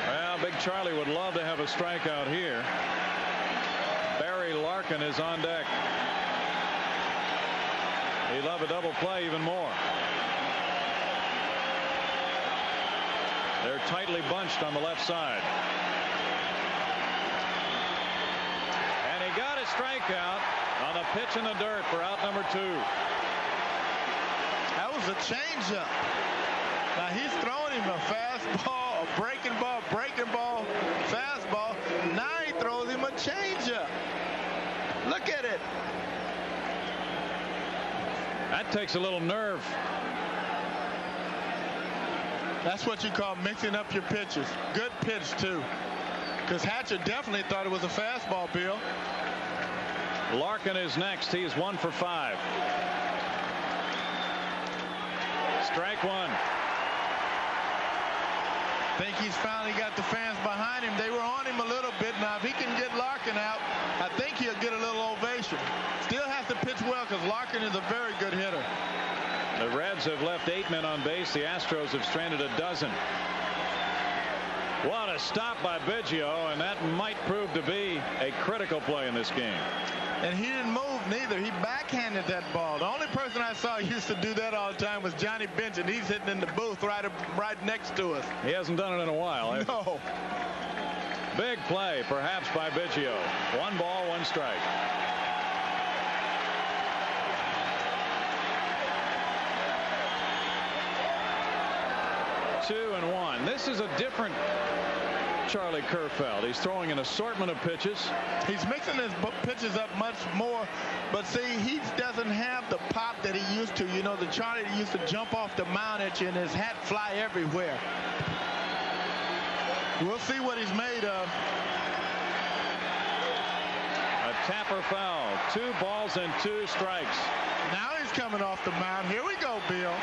Well, Big Charlie would love to have a strikeout here. Barry Larkin is on deck. He'd love a double play even more. They're tightly bunched on the left side. a strikeout on a pitch in the dirt for out number 2. That was a changeup. Now he's throwing him a fastball, a breaking ball, fastball. Now he throws him a changeup. Look at it. That takes a little nerve. That's what you call mixing up your pitches. Good pitch, too. Because Hatcher definitely thought it was a fastball, Bill. Larkin is next. He is 1 for 5. Strike 1. Think he's finally got the fans behind him. They were on him a little bit. Now, if he can get Larkin out, I think he'll get a little ovation. Still has to pitch well because Larkin is a very good hitter. The Reds have left 8 men on base. The Astros have stranded a dozen. What a stop by Biggio, and that might prove to be a critical play in this game. And he didn't move neither. He backhanded that ball. The only person I saw used to do that all the time was Johnny Bench, and he's hitting in the booth right next to us. He hasn't done it in a while. No. Big play, perhaps, by Biggio. 1 ball, 1 strike. Two and 1. This is a different Charlie Kerfeld. He's throwing an assortment of pitches. He's mixing his pitches up much more, but see, he doesn't have the pop that he used to. You know, the Charlie that used to jump off the mound at you and his hat fly everywhere. We'll see what he's made of. A tapper foul. 2 balls and 2 strikes. Now he's coming off the mound. Here we go, Bill.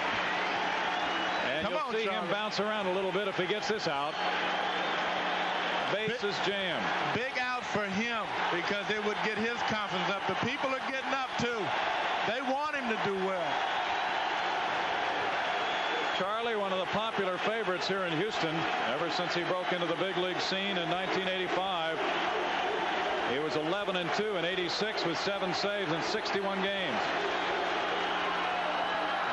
And Come you'll on, see Charlie. him bounce around a little bit if he gets this out. Base is jammed. Big out for him because it would get his confidence up. The people are getting up too. They want him to do well. Charlie, one of the popular favorites here in Houston ever since he broke into the big league scene in 1985. He was 11-2 in '86 with 7 saves in 61 games.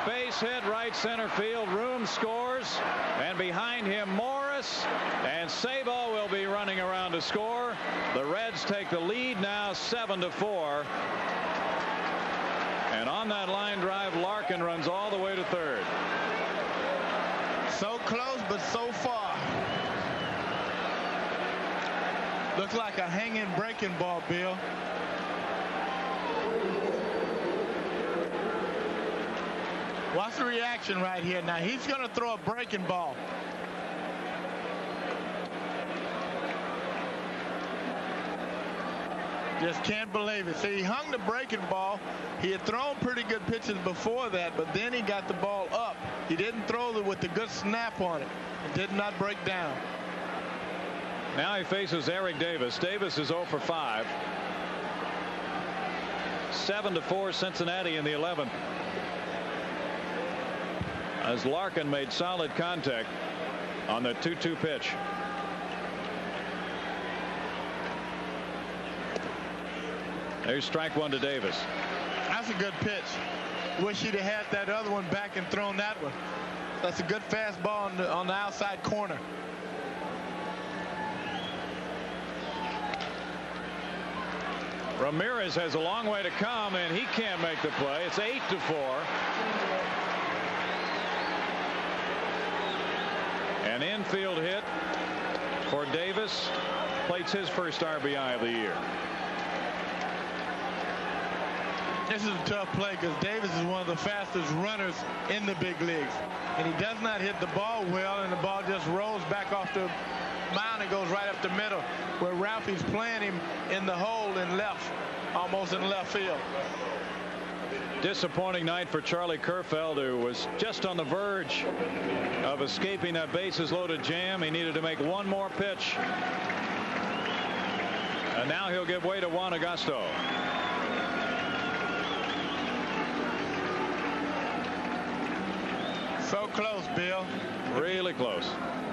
Base hit right center field. Room scores, and behind him Morris, and Sabo will be running around to score. The Reds take the lead now 7-4, and on that line drive Larkin runs all the way to third. So close but so far. Looks like a hanging breaking ball, Bill. Watch the reaction right here. Now he's going to throw a breaking ball. Just can't believe it. See, he hung the breaking ball. He had thrown pretty good pitches before that, but then he got the ball up. He didn't throw it with a good snap on it. It did not break down. Now he faces Eric Davis. Davis is 0 for 5. 7-4 Cincinnati in the 11th. As Larkin made solid contact on the 2-2 pitch. There's strike 1 to Davis. That's a good pitch. Wish he'd have had that other one back and thrown that one. That's a good fastball on the outside corner. Ramirez has a long way to come, and he can't make the play. It's 8-4. An infield hit for Davis. Plates his first RBI of the year. This is a tough play because Davis is one of the fastest runners in the big leagues. And he does not hit the ball well, and the ball just rolls back off the mound and goes right up the middle, where Ralphie's playing him in the hole in left, almost in left field. Disappointing night for Charlie Kerfeld, who was just on the verge of escaping that bases loaded jam. He needed to make one more pitch. And now he'll give way to Juan Agosto. So close, Bill. Really close.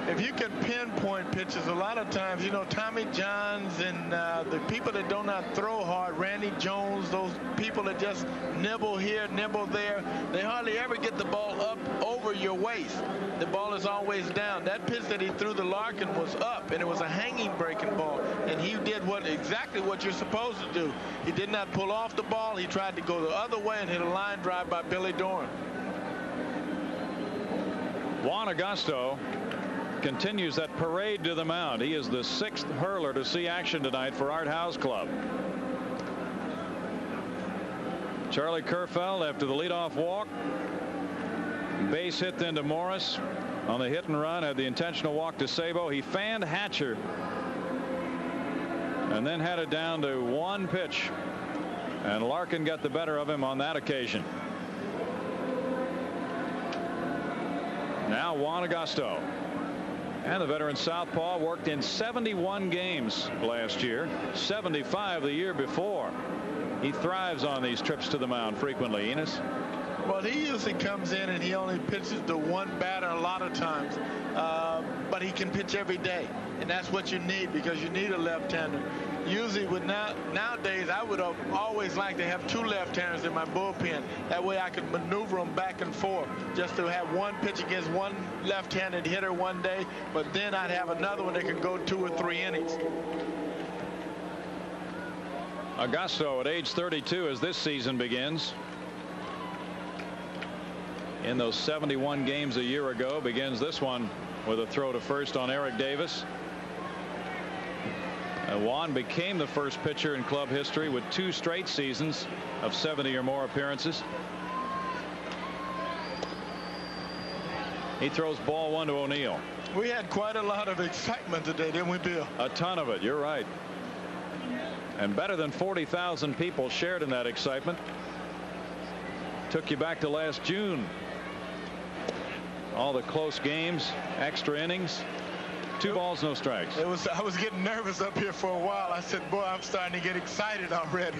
If you can pinpoint pitches, a lot of times, you know, Tommy Johns and the people that do not throw hard, Randy Jones, those people that just nibble here, nibble there, they hardly ever get the ball up over your waist. The ball is always down. That pitch that he threw to Larkin was up, and it was a hanging breaking ball, and he did exactly what you're supposed to do. He did not pull off the ball. He tried to go the other way and hit a line drive by Billy Doran. Juan Agosto continues that parade to the mound. He is the 6th hurler to see action tonight for Art House Club. Charlie Kerfeld after the leadoff walk. Base hit then to Morris on the hit and run, had the intentional walk to Sabo. He fanned Hatcher and then had it down to one pitch, and Larkin got the better of him on that occasion. Now Juan Agosto. And the veteran southpaw worked in 71 games last year, 75 the year before. He thrives on these trips to the mound frequently. Enos? Well, he usually comes in and he only pitches to one batter a lot of times, but he can pitch every day, and that's what you need, because you need a left-hander. Usually nowadays I would have always liked to have 2 left-handers in my bullpen. That way I could maneuver them back and forth, just to have one pitch against one left-handed hitter one day, but then I'd have another one that could go 2 or 3 innings. Agosto at age 32 as this season begins. In those 71 games a year ago, begins this one with a throw to first on Eric Davis. Juan became the first pitcher in club history with 2 straight seasons of 70 or more appearances. He throws ball 1 to O'Neill. We had quite a lot of excitement today, didn't we, Bill? A ton of it. You're right. And better than 40,000 people shared in that excitement. Took you back to last June. All the close games, extra innings. 2 balls, no strikes. I was getting nervous up here for a while. I said, boy, I'm starting to get excited already.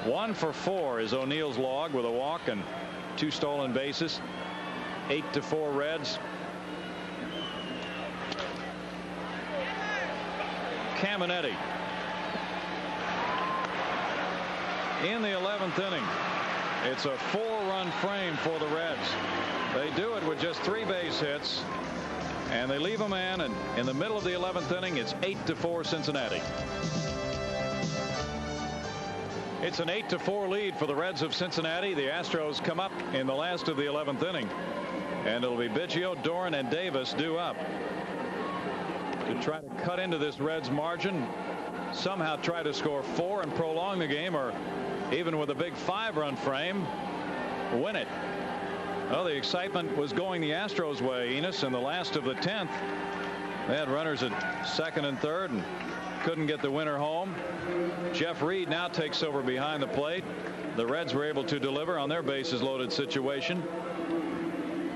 1 for 4 is O'Neill's log with a walk and 2 stolen bases. 8-4 Reds. Caminetti in the 11th inning. It's a 4-run frame for the Reds. They do it with just 3 base hits, and they leave a man, and in the middle of the 11th inning, it's 8-4 Cincinnati. It's an 8-4 lead for the Reds of Cincinnati. The Astros come up in the last of the 11th inning, and it'll be Biggio, Doran, and Davis due up to try to cut into this Reds margin, somehow try to score 4 and prolong the game, or even with a big 5-run frame, win it. Well, the excitement was going the Astros way, Enos, in the last of the 10th. They had runners at 2nd and 3rd and couldn't get the winner home. Jeff Reed now takes over behind the plate. The Reds were able to deliver on their bases loaded situation.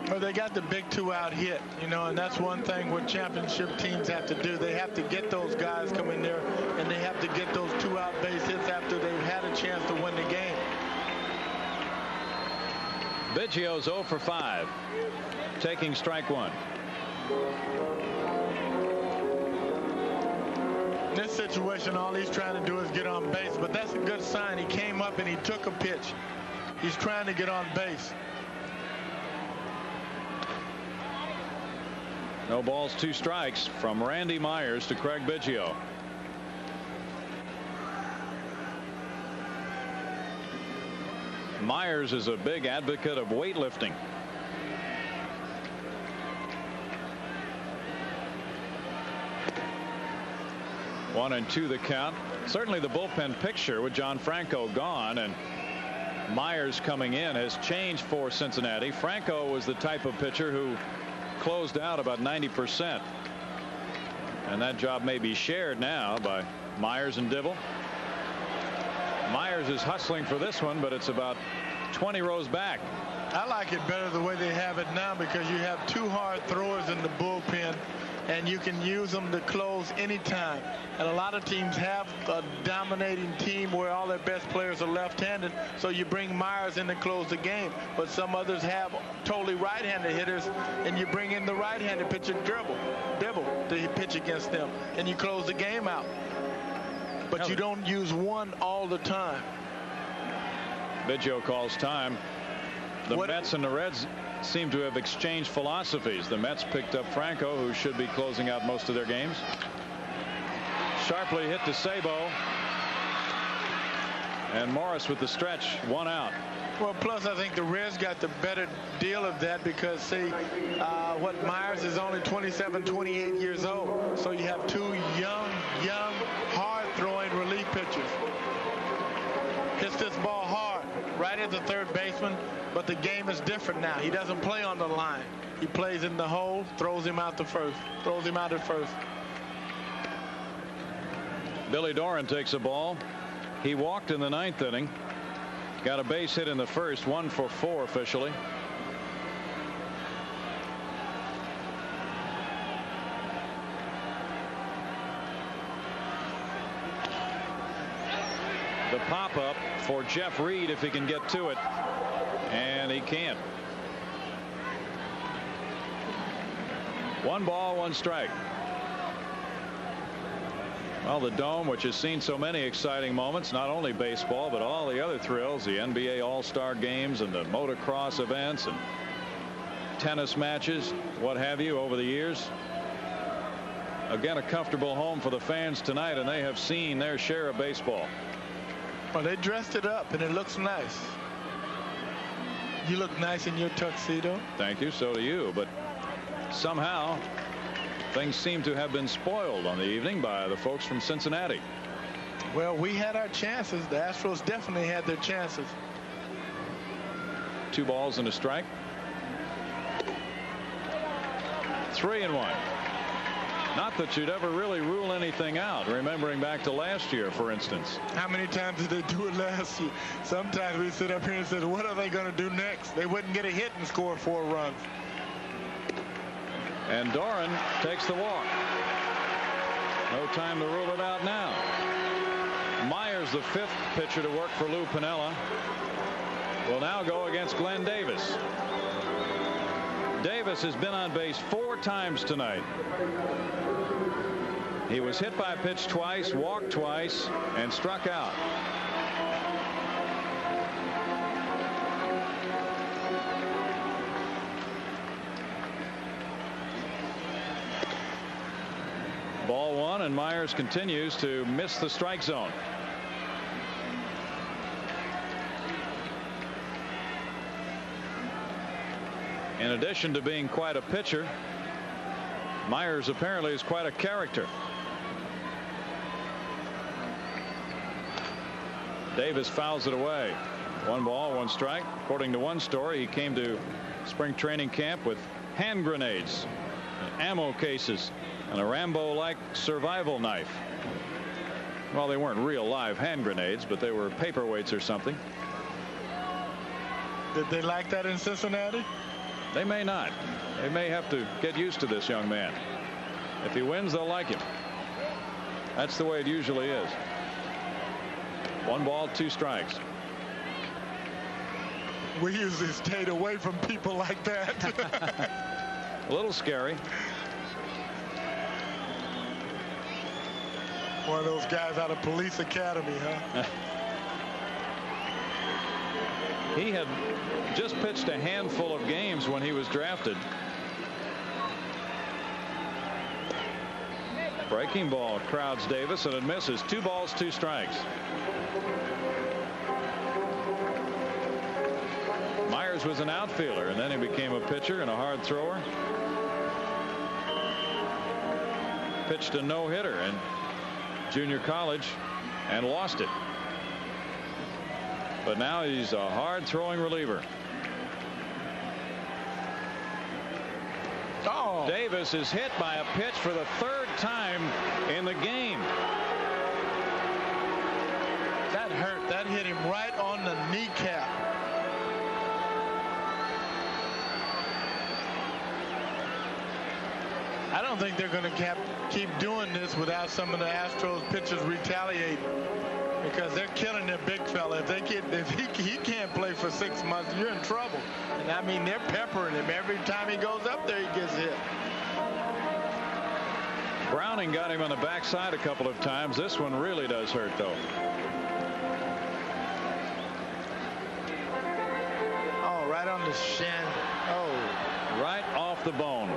Well, they got the big 2-out hit, you know, and that's one thing what championship teams have to do. They have to get those guys coming there, and they have to get those 2-out base hits after they've had a chance to win the game. Biggio's 0 for 5, taking strike 1. In this situation, all he's trying to do is get on base, but that's a good sign. He came up and he took a pitch. He's trying to get on base. No balls, 2 strikes from Randy Myers to Craig Biggio. Myers is a big advocate of weightlifting. One and 2 the count. Certainly the bullpen picture with John Franco gone and Myers coming in has changed for Cincinnati. Franco was the type of pitcher who closed out about 90%, and that job may be shared now by Myers and Dibble. Myers is hustling for this one, but it's about 20 rows back. I like it better the way they have it now because you have 2 hard throwers in the bullpen and you can use them to close anytime. And a lot of teams have a dominating team where all their best players are left-handed, so you bring Myers in to close the game. But some others have totally right-handed hitters, and you bring in the right-handed pitcher Dibble to pitch against them, and you close the game out. But you don't use one all the time. Biggio calls time. The Mets and the Reds seem to have exchanged philosophies. The Mets picked up Franco, who should be closing out most of their games. Sharply hit to Sabo. And Morris with the stretch, 1 out. Well, plus I think the Reds got the better deal of that because, see, Myers is only 27, 28 years old. So you have 2 young, hard-throwing relief pitchers. Hits this ball hard, right at the third baseman, but the game is different now. He doesn't play on the line. He plays in the hole, throws him out to first, throws him out at first. Billy Doran takes a ball. He walked in the 9th inning. Got a base hit in the first, 1 for 4 officially. The pop-up for Jeff Reed if he can get to it, and he can't. 1 ball, 1 strike. Well, the Dome, which has seen so many exciting moments, not only baseball but all the other thrills, the NBA All-Star games and the motocross events and tennis matches, what have you, over the years. Again, a comfortable home for the fans tonight, and they have seen their share of baseball. Well, they dressed it up, and it looks nice. You look nice in your tuxedo. Thank you. So do you. But somehow things seem to have been spoiled on the evening by the folks from Cincinnati. Well, we had our chances. The Astros definitely had their chances. 2 balls and a strike. 3-1. Not that you'd ever really rule anything out, remembering back to last year, for instance. How many times did they do it last year? Sometimes we sit up here and say, what are they going to do next? They wouldn't get a hit and score 4 runs. And Doran takes the walk. No time to rule it out now. Myers, the 5th pitcher to work for Lou Piniella, will now go against Glenn Davis. Davis has been on base 4 times tonight. He was hit by a pitch twice, walked twice, and struck out. Ball 1, and Myers continues to miss the strike zone. In addition to being quite a pitcher, Myers apparently is quite a character. Davis fouls it away. 1 ball, 1 strike. According to one story, he came to spring training camp with hand grenades, and ammo cases, and a Rambo-like survival knife. Well, they weren't real live hand grenades, but they were paperweights or something. Did they like that in Cincinnati? They may not. They may have to get used to this young man. If he wins, they'll like him. That's the way it usually is. 1 ball, 2 strikes. We usually stayed away from people like that. A little scary. One of those guys out of Police Academy, huh? He had just pitched a handful of games when he was drafted. Breaking ball crowds Davis, and it misses. 2 balls, 2 strikes. Myers was an outfielder, and then he became a pitcher and a hard thrower. Pitched a no-hitter in junior college and lost it. But now he's a hard throwing reliever. Oh. Davis is hit by a pitch for the 3rd time in the game. That hurt. That hit him right on the kneecap. I don't think they're going to keep doing this without some of the Astros pitchers retaliating, because they're killing their big fella. If he can't play for 6 months, you're in trouble. And I mean, they're peppering him every time he goes up there. He gets hit. Browning got him on the backside a couple of times. This one really does hurt, though. Oh, right on the shin. Oh, right off the bone.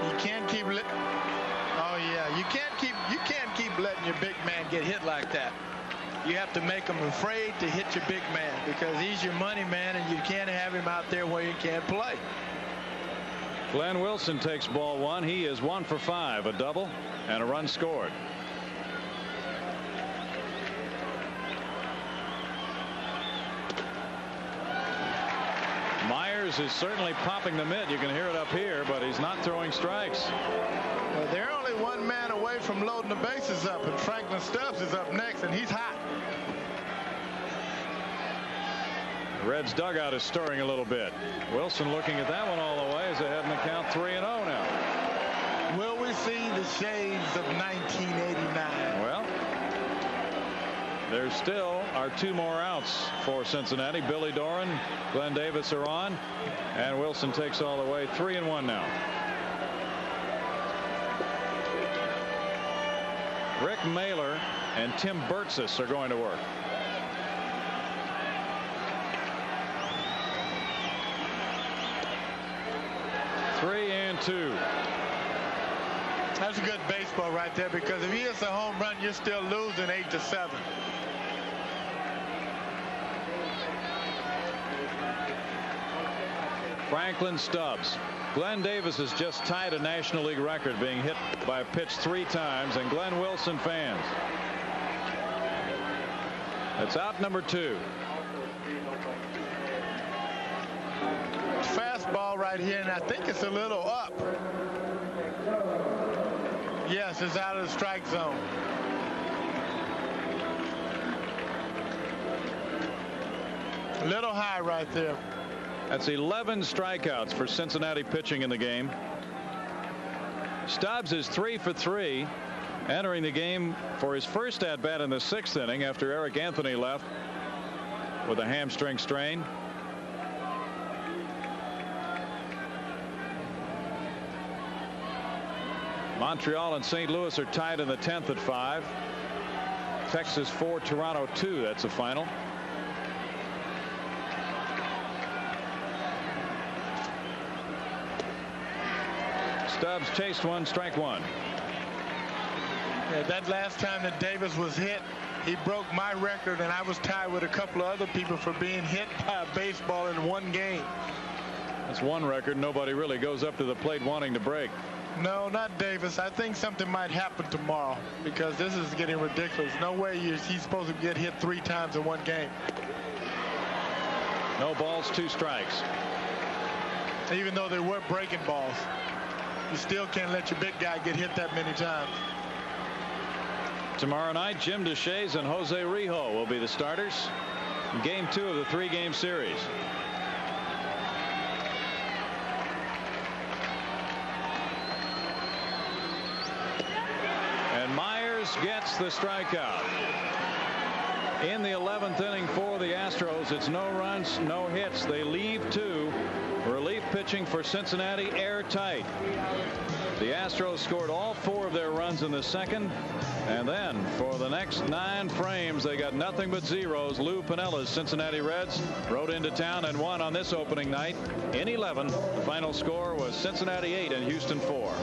You can't keep. Oh yeah, you can't keep letting your big man get hit like that. You have to make him afraid to hit your big man, because he's your money man, and you can't have him out there where he can't play. Glenn Wilson takes ball one. He is 1 for 5, a double and a run scored. Myers is certainly popping the mitt. You can hear it up here, but he's not throwing strikes. Well, they're only one man away from loading the bases up, and Franklin Stubbs is up next, and he's hot. The Reds dugout is stirring a little bit. Wilson looking at that one all the way, is ahead in the count 3-0 now. Will we see the shades of 1989? Well, there still are 2 more outs for Cincinnati. Billy Doran, Glenn Davis are on, and Wilson takes all the way. 3-1 now. Rick Mailer and Tim Burtsis are going to work. Three and 2. That's a good baseball right there, because if he hits a home run, you're still losing 8-7. Franklin Stubbs. Glenn Davis has just tied a National League record, being hit by a pitch 3 times, and Glenn Wilson fans. That's out number 2. Fastball right here, and I think it's a little up. Yes, it's out of the strike zone. A little high right there. That's 11 strikeouts for Cincinnati pitching in the game. Stubbs is 3 for 3, entering the game for his first at bat in the 6th inning after Eric Anthony left with a hamstring strain. Montreal and St. Louis are tied in the 10th at 5. Texas 4, Toronto 2. That's the final. Stubbs chased one, strike 1. Yeah, that last time that Davis was hit, he broke my record, and I was tied with a couple of other people for being hit by a baseball in one game. That's one record nobody really goes up to the plate wanting to break. No, not Davis. I think something might happen tomorrow, because this is getting ridiculous. No way he's supposed to get hit 3 times in one game. No balls, 2 strikes. Even though they were breaking balls, you still can't let your big guy get hit that many times. Tomorrow night, Jim Deshaies and Jose Rijo will be the starters in game 2 of the 3-game series. And Myers gets the strikeout. In the 11th inning for the Astros, it's no runs, no hits. They leave 2. Relief pitching for Cincinnati, airtight. The Astros scored all 4 of their runs in the 2nd, and then for the next 9 frames they got nothing but zeros. Lou Pinella's Cincinnati Reds rode into town and won on this opening night in 11. The final score was Cincinnati 8 and Houston 4.